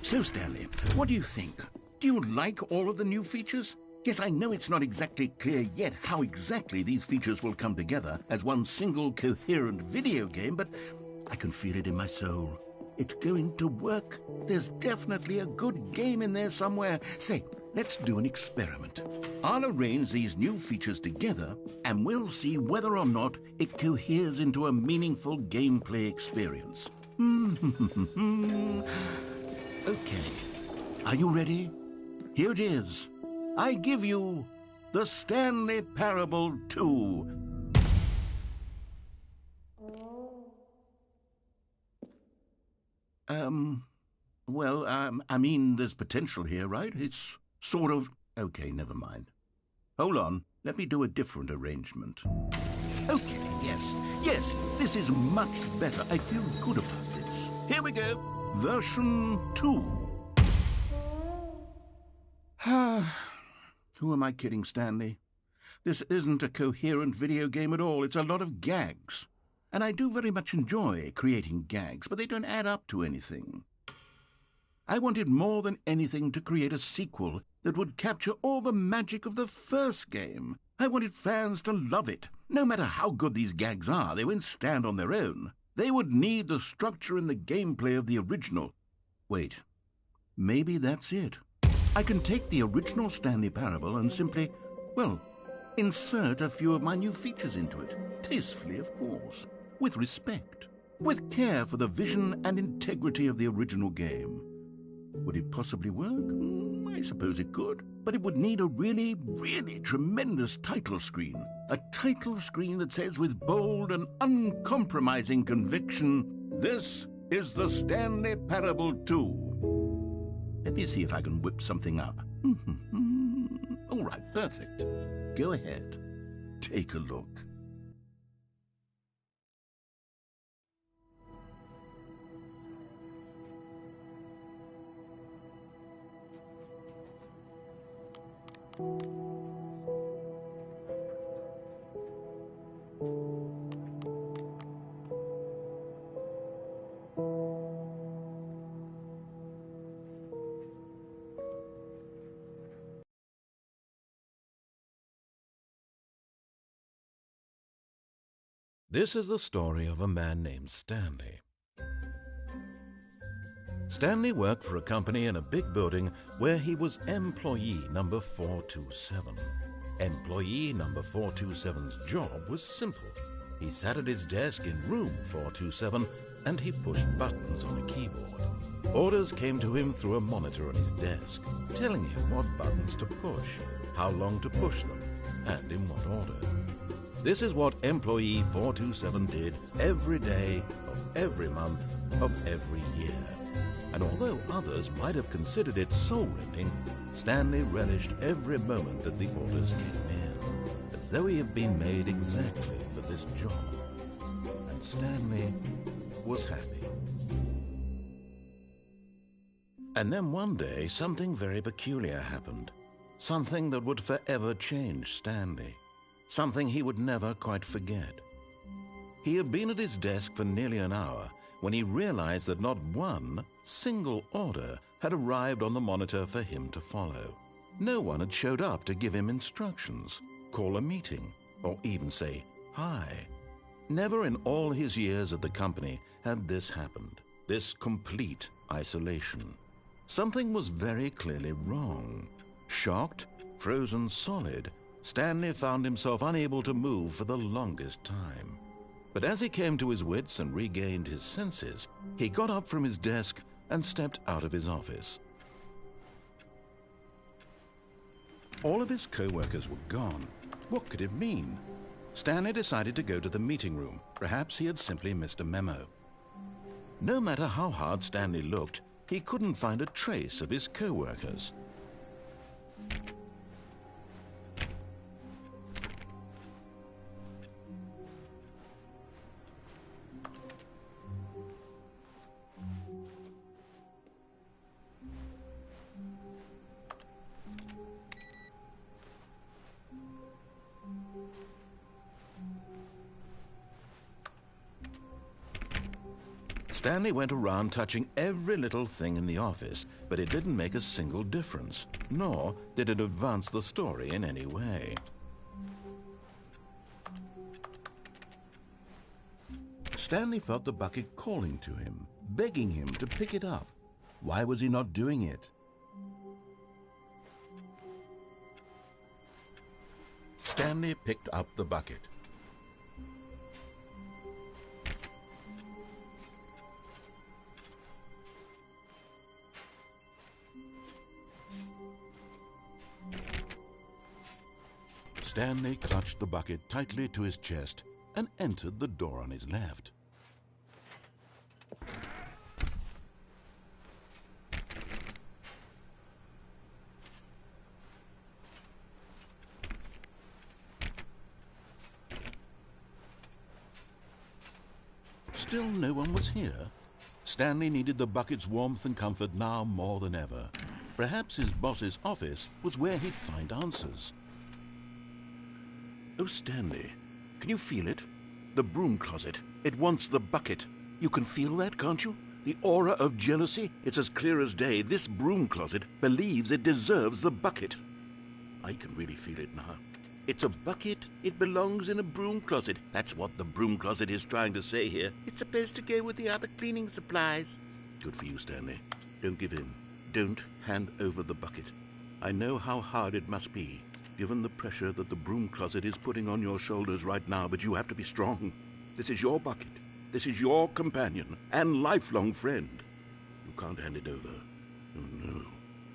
Speaker 2: So, Stanley, what do you think? Do you like all of the new features? Yes, I know it's not exactly clear yet how exactly these features will come together as one single coherent video game, but I can feel it in my soul. It's going to work. There's definitely a good game in there somewhere. Say, let's do an experiment. I'll arrange these new features together, and we'll see whether or not it coheres into a meaningful gameplay experience. Okay, are you ready? Here it is. I give you the Stanley Parable 2. I mean, there's potential here, right? It's sort of... Okay, never mind. Hold on, let me do a different arrangement. Okay, yes, this is much better. I feel good about this. Here we go. Version 2. Who am I kidding, Stanley? This isn't a coherent video game at all. It's a lot of gags. And I do very much enjoy creating gags, but they don't add up to anything. I wanted more than anything to create a sequel that would capture all the magic of the first game. I wanted fans to love it. No matter how good these gags are, they won't stand on their own. They would need the structure and the gameplay of the original. Wait, maybe that's it. I can take the original Stanley Parable and simply, well, insert a few of my new features into it. Tastefully, of course. With respect. With care for the vision and integrity of the original game. Would it possibly work? I suppose it could. But it would need a really, really tremendous title screen. A title screen that says with bold and uncompromising conviction, "This is the Stanley Parable 2. Let me see if I can whip something up. All right, perfect. Go ahead. Take a look. This is the story of a man named Stanley. Stanley worked for a company in a big building where he was employee number 427. Employee number 427's job was simple. He sat at his desk in room 427 and he pushed buttons on a keyboard. Orders came to him through a monitor on his desk, telling him what buttons to push, how long to push them, and in what order. This is what employee 427 did every day of every month of every year. And although others might have considered it soul-rending, Stanley relished every moment that the orders came in, as though he had been made exactly for this job. And Stanley was happy. And then one day, something very peculiar happened. Something that would forever change Stanley. Something he would never quite forget. He had been at his desk for nearly an hour when he realized that not one single order had arrived on the monitor for him to follow. No one had showed up to give him instructions, call a meeting, or even say hi. Never in all his years at the company had this happened, this complete isolation. Something was very clearly wrong. Shocked, frozen solid, Stanley found himself unable to move for the longest time. But as he came to his wits and regained his senses, he got up from his desk and stepped out of his office. All of his co-workers were gone. What could it mean? Stanley decided to go to the meeting room. Perhaps he had simply missed a memo. No matter how hard Stanley looked, he couldn't find a trace of his co-workers. Stanley went around touching every little thing in the office, but it didn't make a single difference, nor did it advance the story in any way. Stanley felt the bucket calling to him, begging him to pick it up. Why was he not doing it? Stanley picked up the bucket. Stanley clutched the bucket tightly to his chest and entered the door on his left. Still no one was here. Stanley needed the bucket's warmth and comfort now more than ever. Perhaps his boss's office was where he'd find answers. Oh, Stanley, can you feel it? The broom closet. It wants the bucket. You can feel that, can't you? The aura of jealousy? It's as clear as day. This broom closet believes it deserves the bucket. I can really feel it now. It's a bucket. It belongs in a broom closet. That's what the broom closet is trying to say here. It's supposed to go with the other cleaning supplies. Good for you, Stanley. Don't give in. Don't hand over the bucket. I know how hard it must be, given the pressure that the broom closet is putting on your shoulders right now, but you have to be strong. This is your bucket. This is your companion and lifelong friend. You can't hand it over. Oh, no.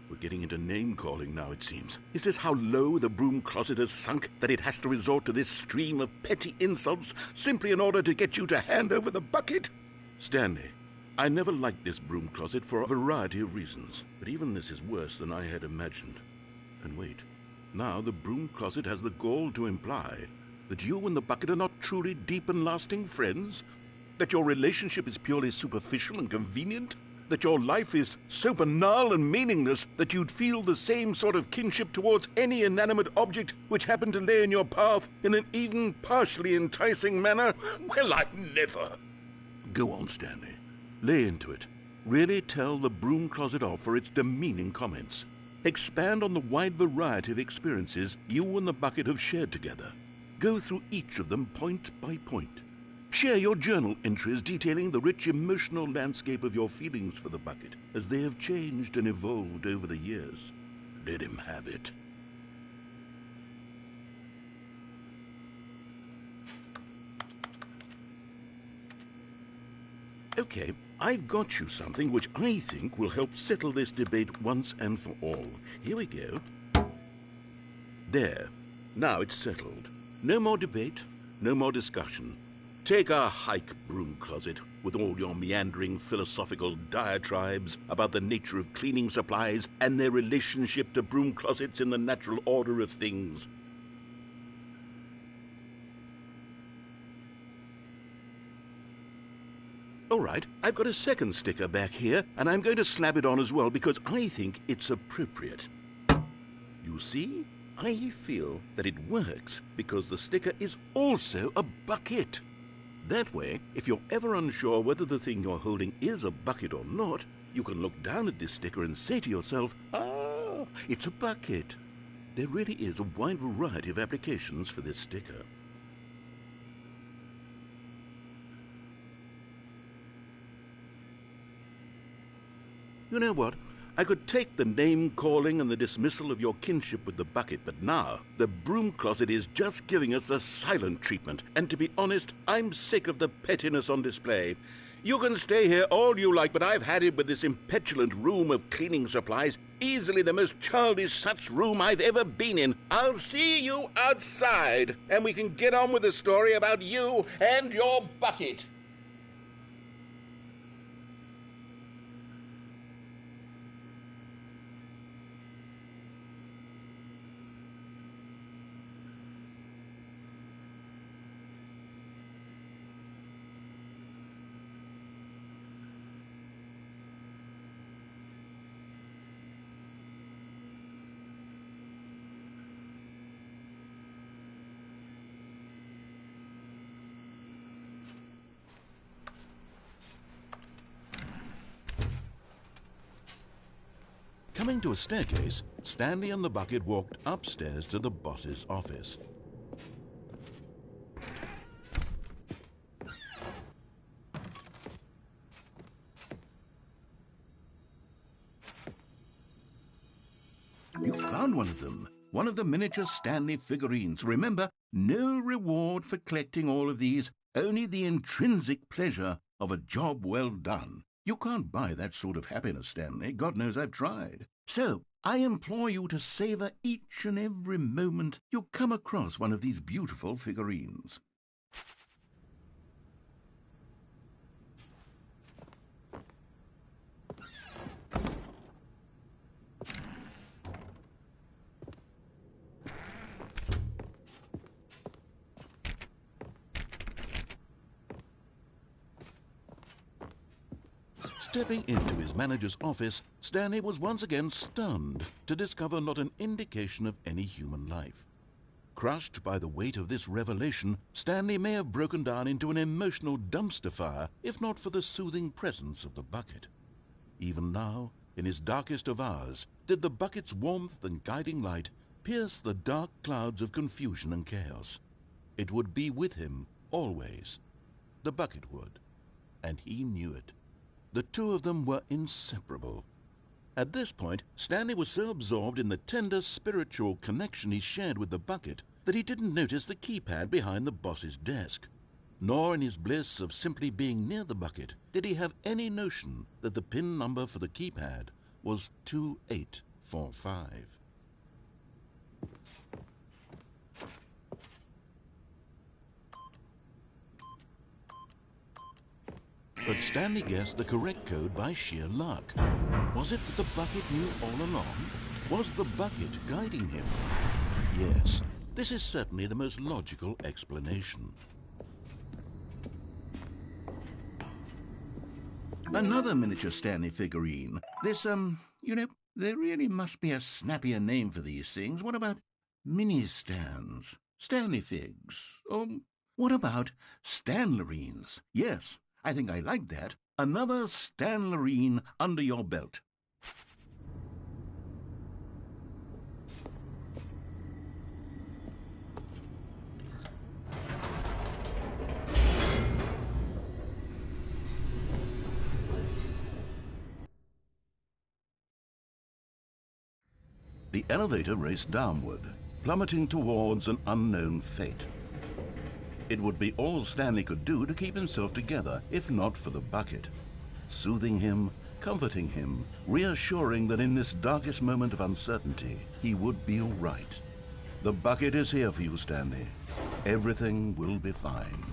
Speaker 2: We're getting into name-calling now, it seems. Is this how low the broom closet has sunk, that it has to resort to this stream of petty insults simply in order to get you to hand over the bucket? Stanley, I never liked this broom closet for a variety of reasons, but even this is worse than I had imagined. And wait, now the broom closet has the gall to imply that you and the bucket are not truly deep and lasting friends? That your relationship is purely superficial and convenient? That your life is so banal and meaningless that you'd feel the same sort of kinship towards any inanimate object which happened to lay in your path in an even partially enticing manner? Well, I never. Go on, Stanley. Lay into it. Really tell the broom closet off for its demeaning comments. Expand on the wide variety of experiences you and the bucket have shared together. Go through each of them point by point. Share your journal entries detailing the rich emotional landscape of your feelings for the bucket as they have changed and evolved over the years. Let him have it. Okay, I've got you something which I think will help settle this debate once and for all. Here we go. There. Now it's settled. No more debate, no more discussion. Take a hike, broom closet, with all your meandering philosophical diatribes about the nature of cleaning supplies and their relationship to broom closets in the natural order of things. All right, I've got a second sticker back here, and I'm going to slap it on as well because I think it's appropriate. You see? I feel that it works because the sticker is also a bucket. That way, if you're ever unsure whether the thing you're holding is a bucket or not, you can look down at this sticker and say to yourself, ah, it's a bucket. There really is a wide variety of applications for this sticker. You know what? I could take the name-calling and the dismissal of your kinship with the bucket, but now the broom closet is just giving us the silent treatment. And to be honest, I'm sick of the pettiness on display. You can stay here all you like, but I've had it with this impetulant room of cleaning supplies. Easily the most childish such room I've ever been in. I'll see you outside, and we can get on with the story about you and your bucket. Coming to a staircase, Stanley and the bucket walked upstairs to the boss's office. You found one of them. One of the miniature Stanley figurines. Remember, no reward for collecting all of these, only the intrinsic pleasure of a job well done. You can't buy that sort of happiness, Stanley. God knows I've tried. So, I implore you to savor each and every moment you come across one of these beautiful figurines. Stepping into his manager's office, Stanley was once again stunned to discover not an indication of any human life. Crushed by the weight of this revelation, Stanley may have broken down into an emotional dumpster fire if not for the soothing presence of the bucket. Even now, in his darkest of hours, did the bucket's warmth and guiding light pierce the dark clouds of confusion and chaos. It would be with him always. The bucket would, and he knew it. The two of them were inseparable. At this point, Stanley was so absorbed in the tender spiritual connection he shared with the bucket that he didn't notice the keypad behind the boss's desk. Nor in his bliss of simply being near the bucket did he have any notion that the PIN number for the keypad was 2845. But Stanley guessed the correct code by sheer luck. Was it that the bucket knew all along? Was the bucket guiding him? Yes, this is certainly the most logical explanation. Another miniature Stanley figurine. This, there really must be a snappier name for these things. What about mini-stands? Stanley figs? Or what about Stanlerines? Yes. I think I like that. Another Stanlerine under your belt. The elevator raced downward, plummeting towards an unknown fate. It would be all Stanley could do to keep himself together, if not for the bucket. Soothing him, comforting him, reassuring that in this darkest moment of uncertainty, he would be all right. The bucket is here for you, Stanley. Everything will be fine.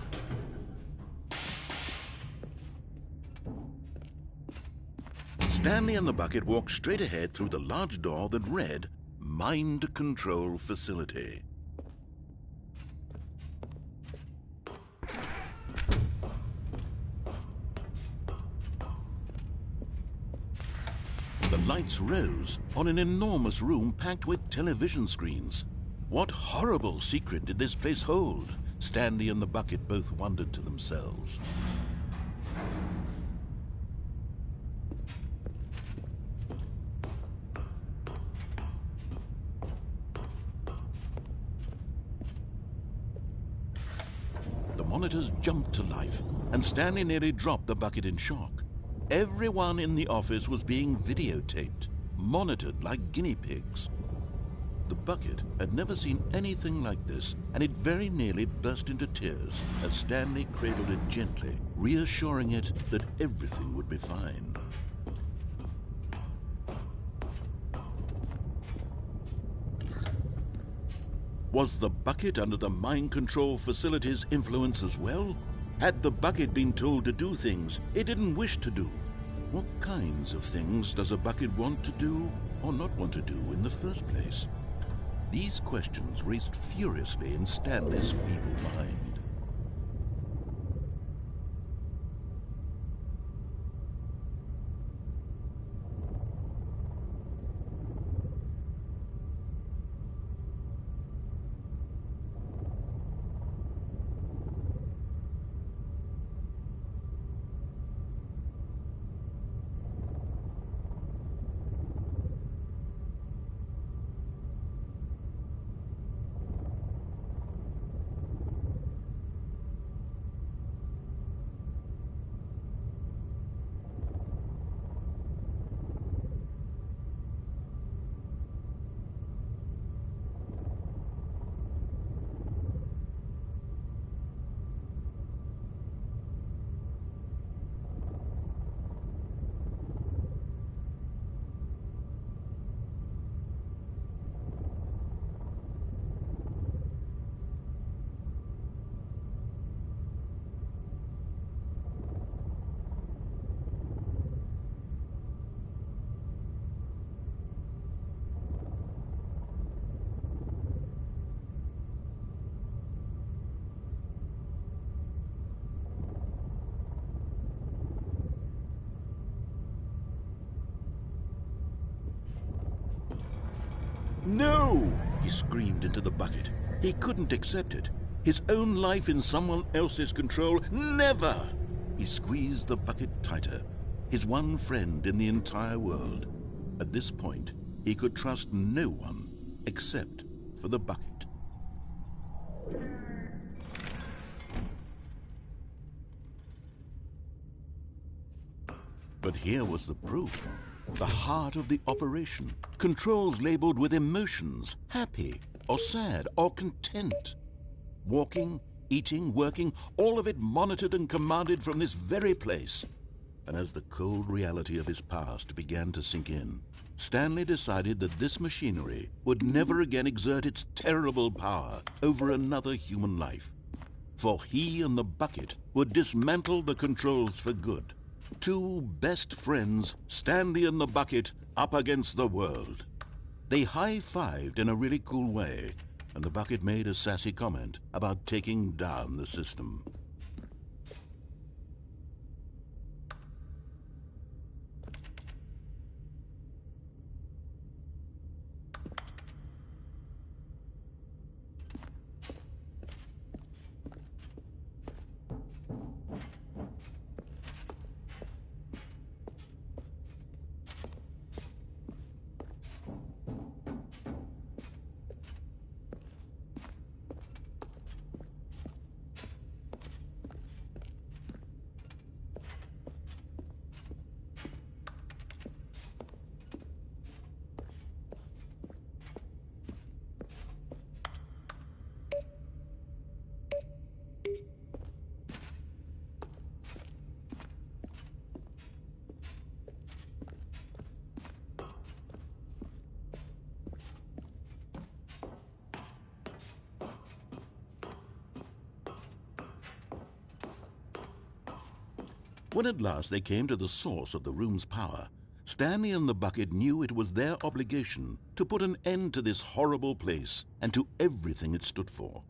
Speaker 2: Stanley and the bucket walked straight ahead through the large door that read, Mind Control Facility. The lights rose on an enormous room packed with television screens. What horrible secret did this place hold? Stanley and the bucket both wondered to themselves. The monitors jumped to life, and Stanley nearly dropped the bucket in shock. Everyone in the office was being videotaped, monitored like guinea pigs. The bucket had never seen anything like this, and it very nearly burst into tears as Stanley cradled it gently, reassuring it that everything would be fine. Was the bucket under the mind control facility's influence as well? Had the bucket been told to do things it didn't wish to do? What kinds of things does a bucket want to do or not want to do in the first place? These questions raced furiously in Stanley's feeble mind. No! He screamed into the bucket. He couldn't accept it. His own life in someone else's control, never! He squeezed the bucket tighter. His one friend in the entire world. At this point, he could trust no one except for the bucket. But here was the proof. The heart of the operation. Controls labeled with emotions, happy or sad or content. Walking, eating, working, all of it monitored and commanded from this very place. And as the cold reality of his past began to sink in, Stanley decided that this machinery would never again exert its terrible power over another human life. For he and the bucket would dismantle the controls for good. Two best friends, Stanley and the bucket, up against the world. They high-fived in a really cool way, and the bucket made a sassy comment about taking down the system. When at last they came to the source of the room's power, Stanley and the bucket knew it was their obligation to put an end to this horrible place and to everything it stood for.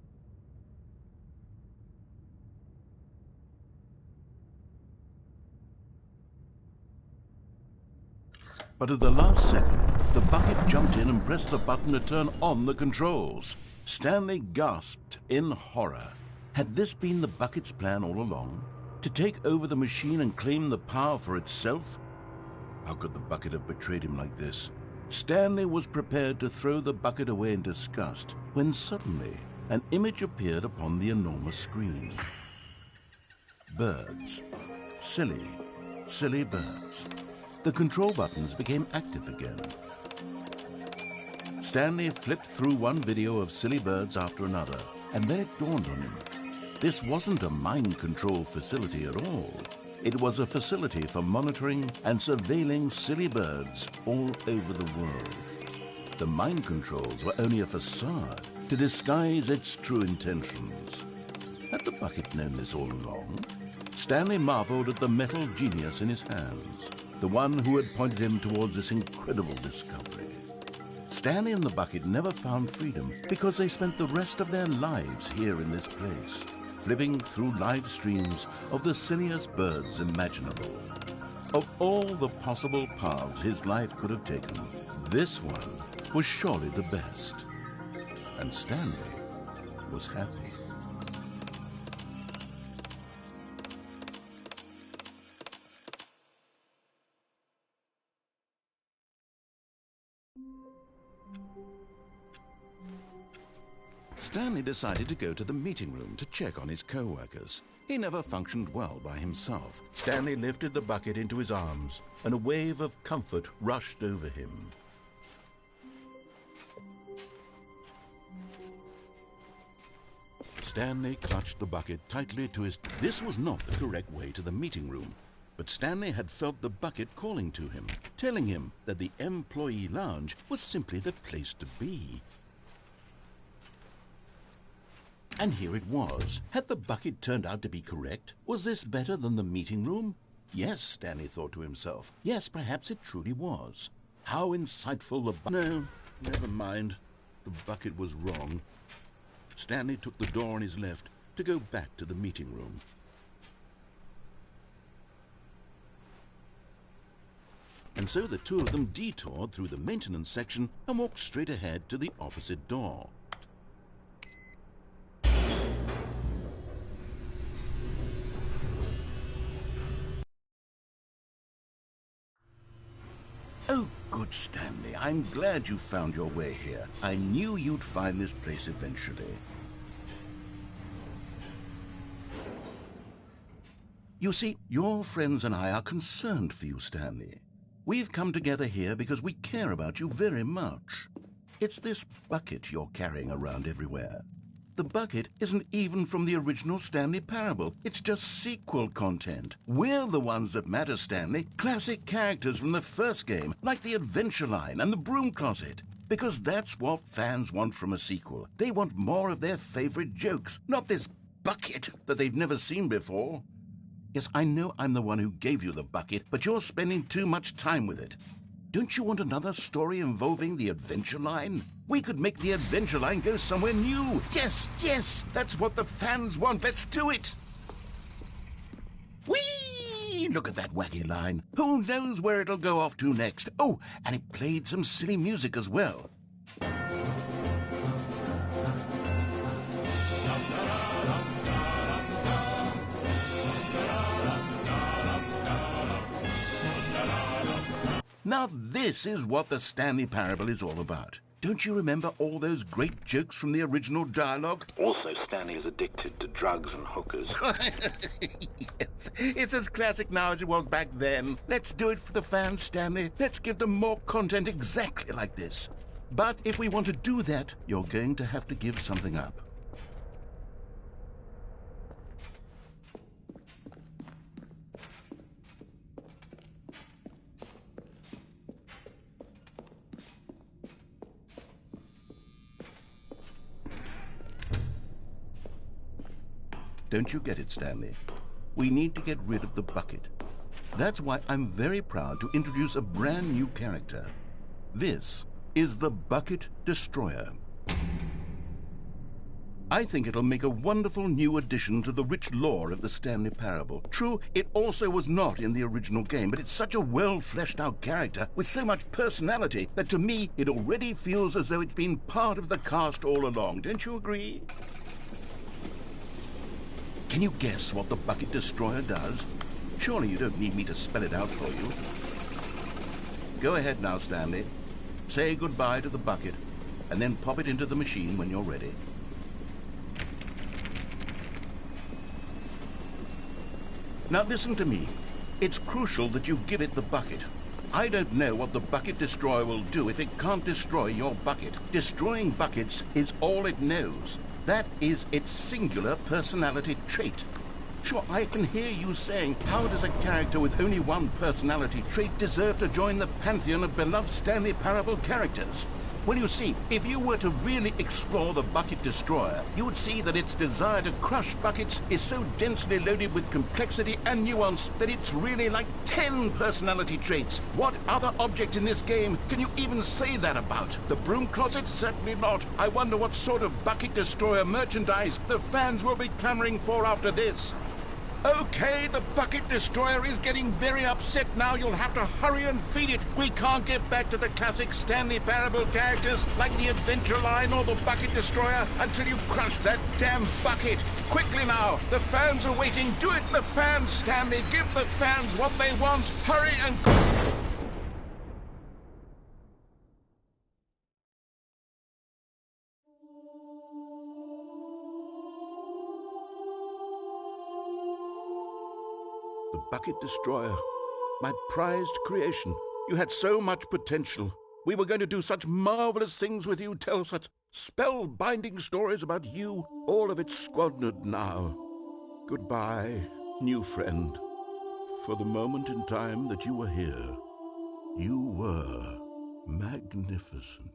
Speaker 2: But at the last second, the bucket jumped in and pressed the button to turn on the controls. Stanley gasped in horror. Had this been the bucket's plan all along? To take over the machine and claim the power for itself? How could the bucket have betrayed him like this? Stanley was prepared to throw the bucket away in disgust when suddenly an image appeared upon the enormous screen. Birds. Silly, silly birds. The control buttons became active again. Stanley flipped through one video of silly birds after another, and then it dawned on him. This wasn't a mind control facility at all. It was a facility for monitoring and surveilling silly birds all over the world. The mind controls were only a facade to disguise its true intentions. Had the bucket known this all along? Stanley marveled at the metal genius in his hands, the one who had pointed him towards this incredible discovery. Stanley and the bucket never found freedom because they spent the rest of their lives here in this place, flipping through live streams of the silliest birds imaginable. Of all the possible paths his life could have taken, this one was surely the best. And Stanley was happy. Stanley decided to go to the meeting room to check on his co-workers. He never functioned well by himself. Stanley lifted the bucket into his arms, and a wave of comfort rushed over him. Stanley clutched the bucket tightly to his... This was not the correct way to the meeting room, but Stanley had felt the bucket calling to him, telling him that the employee lounge was simply the place to be. And here it was. Had the bucket turned out to be correct? Was this better than the meeting room? Yes, Stanley thought to himself. Yes, perhaps it truly was. How insightful the No, never mind. The bucket was wrong. Stanley took the door on his left to go back to the meeting room. and so the two of them detoured through the maintenance section and walked straight ahead to the opposite door. Oh, good, Stanley. I'm glad you found your way here. I knew you'd find this place eventually. You see, your friends and I are concerned for you, Stanley. We've come together here because we care about you very much. It's this bucket you're carrying around everywhere. The bucket isn't even from the original Stanley Parable. It's just sequel content. We're the ones that matter, Stanley. Classic characters from the first game, like the Adventure Line and the Broom Closet. Because that's what fans want from a sequel. They want more of their favorite jokes, not this bucket that they've never seen before. Yes, I know I'm the one who gave you the bucket, but you're spending too much time with it. Don't you want another story involving the Adventure Line? We could make the Adventure Line go somewhere new. Yes, yes, that's what the fans want. Let's do it. Whee! Look at that wacky line. Who knows where it'll go off to next? Oh, and it played some silly music as well. Now this is what the Stanley Parable is all about. Don't you remember all those great jokes from the original dialogue? Also, Stanley is addicted to drugs and hookers. Yes, it's as classic now as it was back then. Let's do it for the fans, Stanley. Let's give them more content exactly like this. But if we want to do that, you're going to have to give something up. Don't you get it, Stanley? We need to get rid of the bucket. That's why I'm very proud to introduce a brand new character. This is the Bucket Destroyer. I think it'll make a wonderful new addition to the rich lore of the Stanley Parable. True, it also was not in the original game, but it's such a well-fleshed-out character with so much personality that to me it already feels as though it's been part of the cast all along. Don't you agree? Can you guess what the Bucket Destroyer does? Surely you don't need me to spell it out for you. Go ahead now, Stanley. Say goodbye to the bucket, and then pop it into the machine when you're ready. Now listen to me. It's crucial that you give it the bucket. I don't know what the Bucket Destroyer will do if it can't destroy your bucket. Destroying buckets is all it knows. That is its singular personality trait. Sure, I can hear you saying, how does a character with only one personality trait deserve to join the pantheon of beloved Stanley Parable characters? Well, you see, if you were to really explore the Bucket Destroyer, you would see that its desire to crush buckets is so densely loaded with complexity and nuance that it's really like 10 personality traits. What other object in this game can you even say that about? The Broom Closet? Certainly not. I wonder what sort of Bucket Destroyer merchandise the fans will be clamoring for after this. Okay, the Bucket Destroyer is getting very upset now. You'll have to hurry and feed it. We can't get back to the classic Stanley Parable characters like the Adventure Line or the Bucket Destroyer until you crush that damn bucket. Quickly now, the fans are waiting. Do it, the fans, Stanley. Give the fans what they want. Hurry and... The Bucket Destroyer, my prized creation. You had so much potential. We were going to do such marvelous things with you, tell such spellbinding stories about you. All of it squandered now. Goodbye, new friend. For the moment in time that you were here, you were magnificent.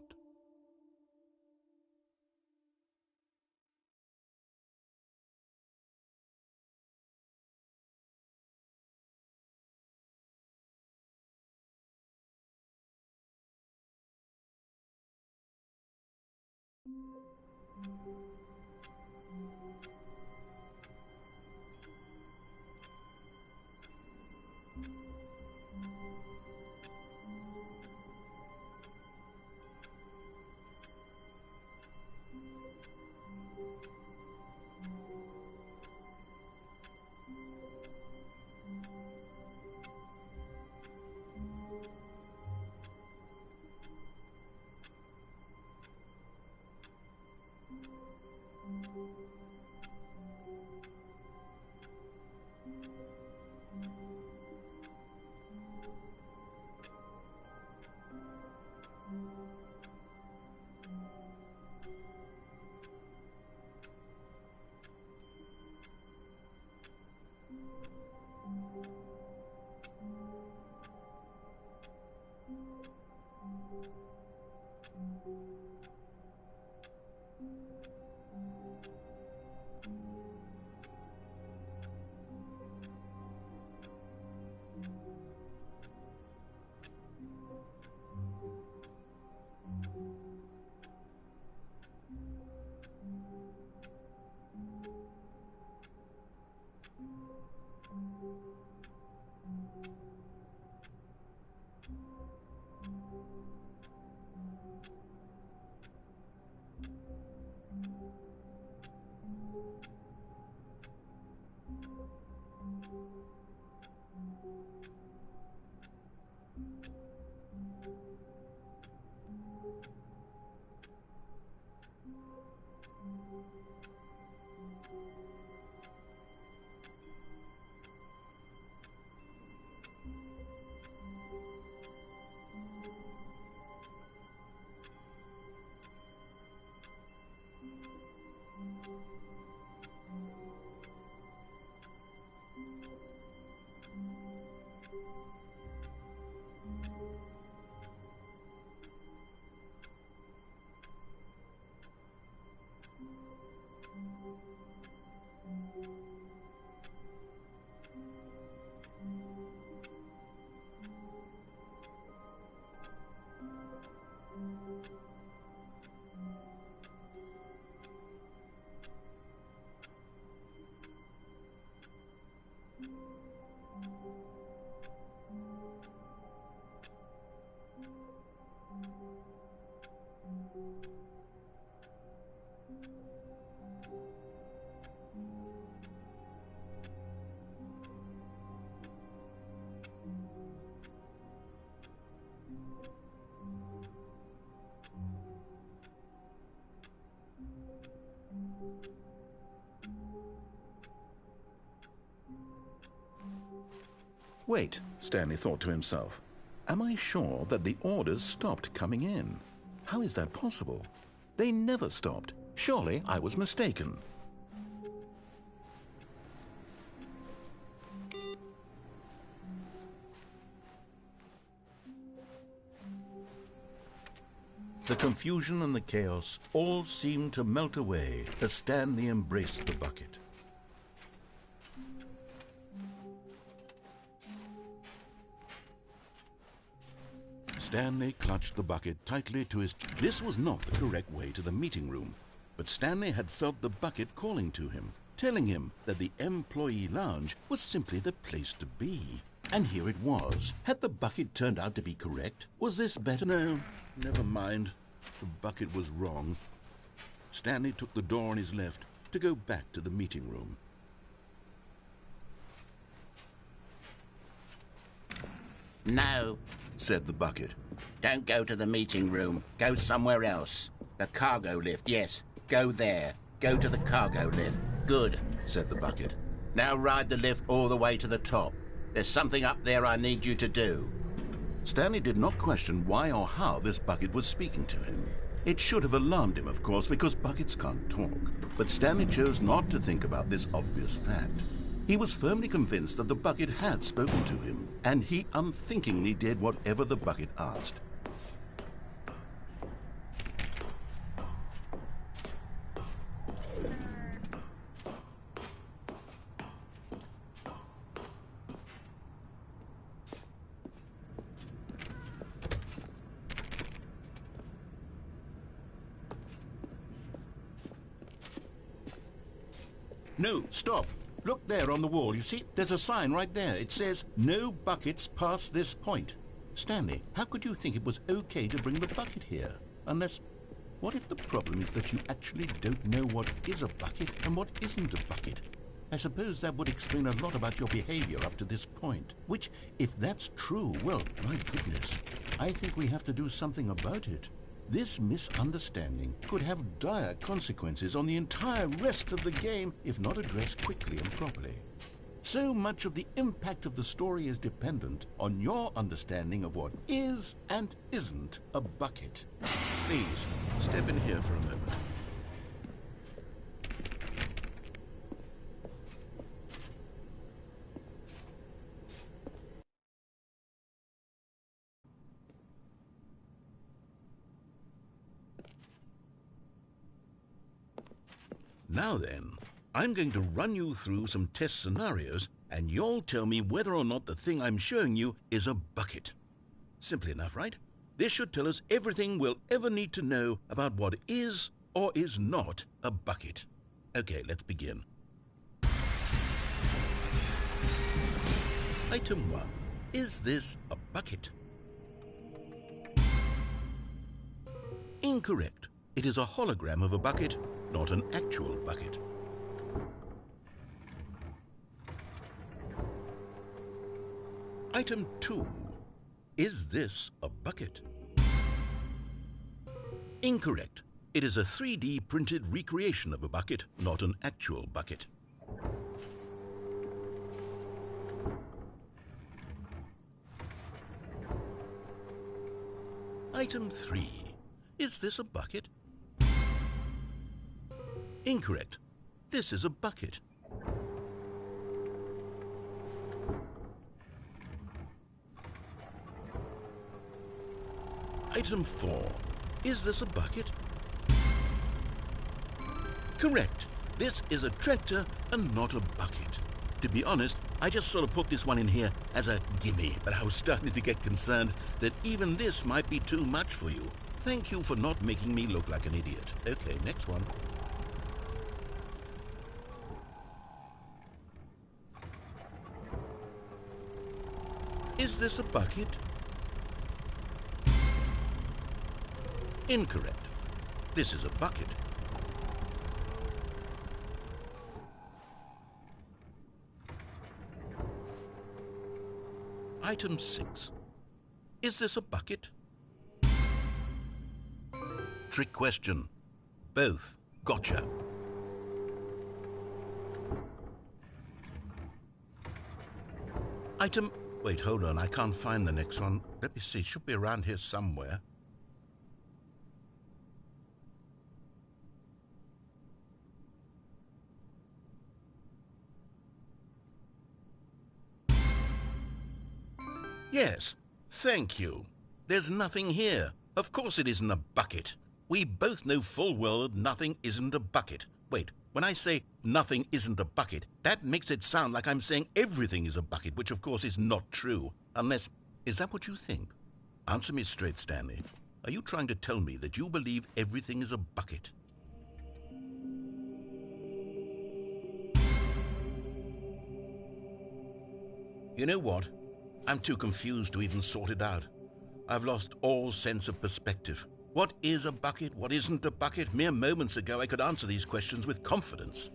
Speaker 2: Wait, Stanley thought to himself. Am I sure that the orders stopped coming in? How is that possible? They never stopped. Surely I was mistaken. The confusion and the chaos all seemed to melt away as Stanley embraced the bucket. Stanley clutched the bucket tightly to his... This was not the correct way to the meeting room, but Stanley had felt the bucket calling to him, telling him that the employee lounge was simply the place to be. And here it was. Had the bucket turned out to be correct? Was this better? No, never mind. The bucket was wrong. Stanley took the door on his left to go back to the meeting room.
Speaker 8: No,
Speaker 2: said the bucket.
Speaker 8: don't go to the meeting room. Go somewhere else. The cargo lift, yes. Go there. Go to the cargo lift. Good,
Speaker 2: said the bucket.
Speaker 8: now ride the lift all the way to the top. There's something up there I need you to do.
Speaker 2: Stanley did not question why or how this bucket was speaking to him. It should have alarmed him, of course, because buckets can't talk. But Stanley chose not to think about this obvious fact. He was firmly convinced that the bucket had spoken to him, and he unthinkingly did whatever the bucket asked. No, stop. Look there on the wall. You see, there's a sign right there. It says, "No buckets past this point." Stanley, how could you think it was okay to bring the bucket here? Unless, what if the problem is that you actually don't know what is a bucket and what isn't a bucket? I suppose that would explain a lot about your behavior up to this point. Which, if that's true, well, my goodness, I think we have to do something about it. This misunderstanding could have dire consequences on the entire rest of the game if not addressed quickly and properly. So much of the impact of the story is dependent on your understanding of what is and isn't a bucket. Please, step in here for a moment. Now then, I'm going to run you through some test scenarios, and you'll tell me whether or not the thing I'm showing you is a bucket. Simple enough, right? This should tell us everything we'll ever need to know about what is or is not a bucket. Okay, let's begin. Item 1. Is this a bucket? Incorrect. It is a hologram of a bucket, not an actual bucket. Item 2. Is this a bucket? Incorrect. It is a 3D printed recreation of a bucket, not an actual bucket. Item 3. Is this a bucket? Incorrect. This is a bucket. Item 4. Is this a bucket? Correct. This is a tractor and not a bucket. To be honest, I just sort of put this one in here as a gimme, but I was starting to get concerned that even this might be too much for you. Thank you for not making me look like an idiot. Okay, next one. Is this a bucket? Incorrect. This is a bucket. Item 6. Is this a bucket? Trick question. Both. Gotcha. Item... Wait, hold on. I can't find the next one. Let me see. It should be around here somewhere. Yes, thank you. There's nothing here. Of course it isn't a bucket. We both know full well that nothing isn't a bucket. Wait, when I say nothing isn't a bucket, that makes it sound like I'm saying everything is a bucket, which of course is not true. Unless, is that what you think? Answer me straight, Stanley. Are you trying to tell me that you believe everything is a bucket? You know what? I'm too confused to even sort it out. I've lost all sense of perspective. What is a bucket? What isn't a bucket? Mere moments ago I could answer these questions with confidence.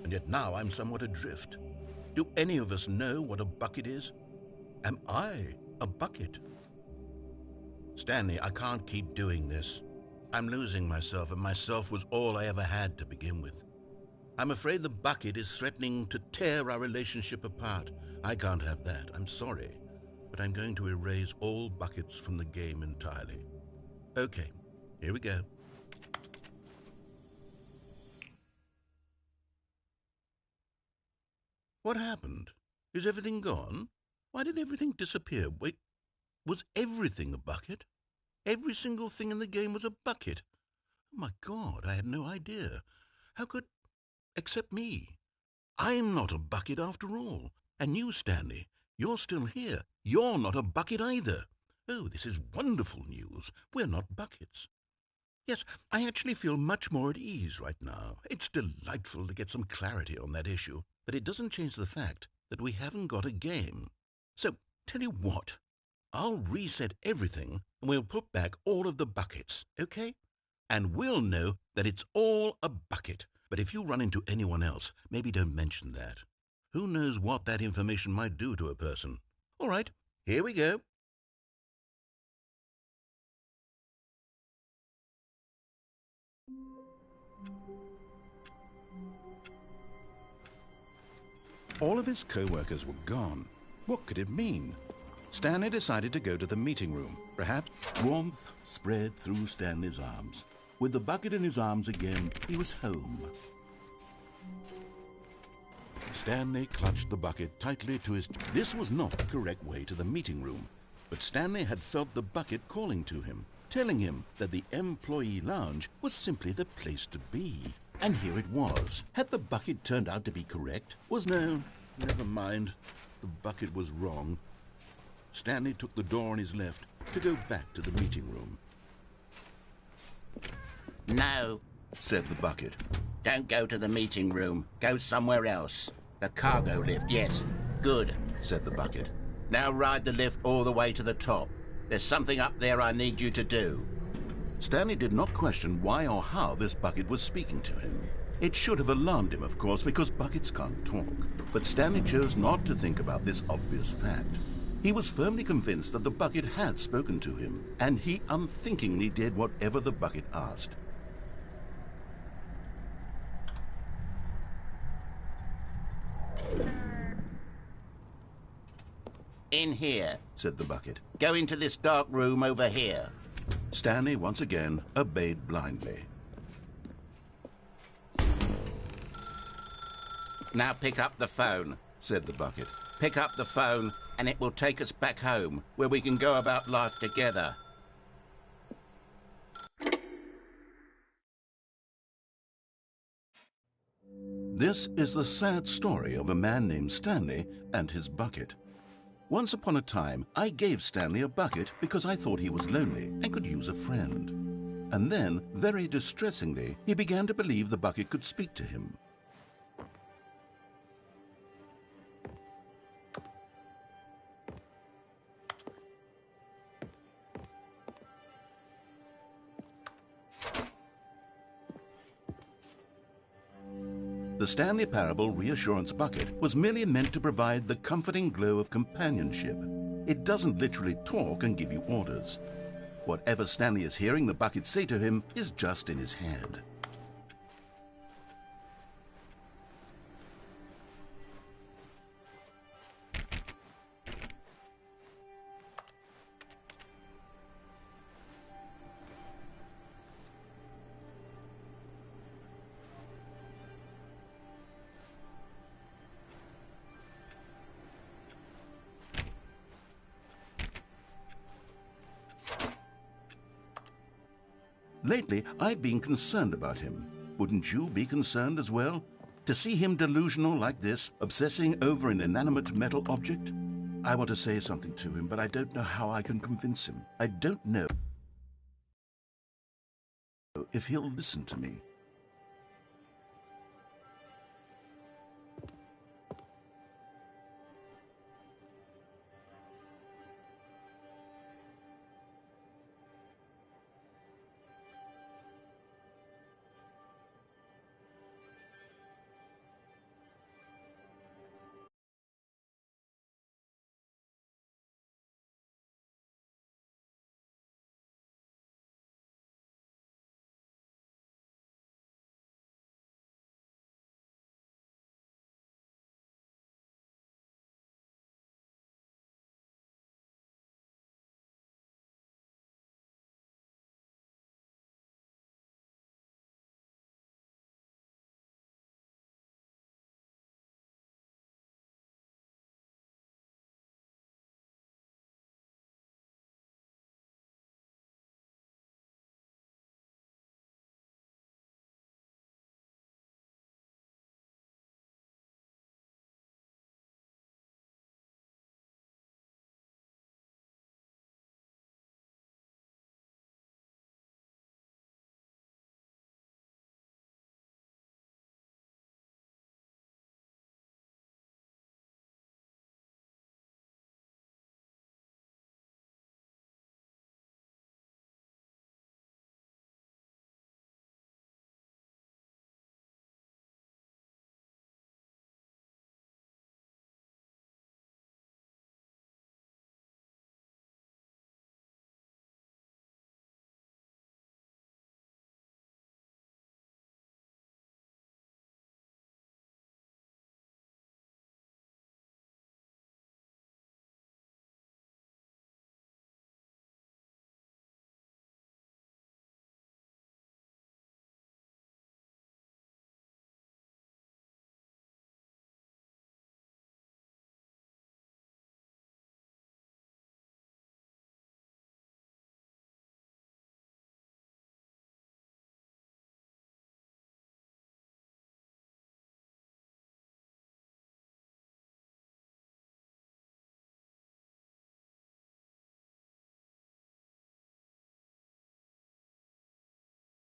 Speaker 2: And yet now I'm somewhat adrift. Do any of us know what a bucket is? Am I a bucket? Stanley, I can't keep doing this. I'm losing myself, and myself was all I ever had to begin with. I'm afraid the bucket is threatening to tear our relationship apart. I can't have that. I'm sorry. But I'm going to erase all buckets from the game entirely. Okay, here we go. What happened? Is everything gone? Why did everything disappear? Wait, was everything a bucket? Every single thing in the game was a bucket? Oh my God, I had no idea. How could... Except me. I'm not a bucket after all. And you, Stanley, you're still here. You're not a bucket either. Oh, this is wonderful news. We're not buckets. Yes, I actually feel much more at ease right now. It's delightful to get some clarity on that issue, but it doesn't change the fact that we haven't got a game. So, tell you what, I'll reset everything and we'll put back all of the buckets, okay? And we'll know that it's all a bucket. But if you run into anyone else, maybe don't mention that. Who knows what that information might do to a person? All right, here we go. All of his co-workers were gone. What could it mean? Stanley decided to go to the meeting room. Perhaps warmth spread through Stanley's arms. With the bucket in his arms again, he was home. Stanley clutched the bucket tightly to his... This was not the correct way to the meeting room, but Stanley had felt the bucket calling to him, telling him that the employee lounge was simply the place to be. And here it was. Had the bucket turned out to be correct? No, never mind. The bucket was wrong. Stanley took the door on his left to go back to the meeting room.
Speaker 8: No,
Speaker 2: Said the bucket.
Speaker 8: don't go to the meeting room. Go somewhere else. The cargo lift, yes. Good,
Speaker 2: Said the bucket.
Speaker 8: now ride the lift all the way to the top. There's something up there I need you to do.
Speaker 2: Stanley did not question why or how this bucket was speaking to him. It should have alarmed him, of course, because buckets can't talk. But Stanley chose not to think about this obvious fact. He was firmly convinced that the bucket had spoken to him, and he unthinkingly did whatever the bucket asked.
Speaker 8: In here.
Speaker 2: Said the bucket.
Speaker 8: Go into this dark room over here.
Speaker 2: Stanley once again obeyed blindly.
Speaker 8: Now pick up the phone.
Speaker 2: Said the bucket.
Speaker 8: Pick up the phone and it will take us back home, where we can go about life together.
Speaker 2: This is the sad story of a man named Stanley and his bucket. Once upon a time, I gave Stanley a bucket because I thought he was lonely and could use a friend. And then, very distressingly, he began to believe the bucket could speak to him. The Stanley Parable Reassurance Bucket was merely meant to provide the comforting glow of companionship. It doesn't literally talk and give you orders. Whatever Stanley is hearing the bucket say to him is just in his head. Lately, I've been concerned about him. Wouldn't you be concerned as well? To see him delusional like this, obsessing over an inanimate metal object? I want to say something to him, but I don't know how I can convince him. I don't know if he'll listen to me.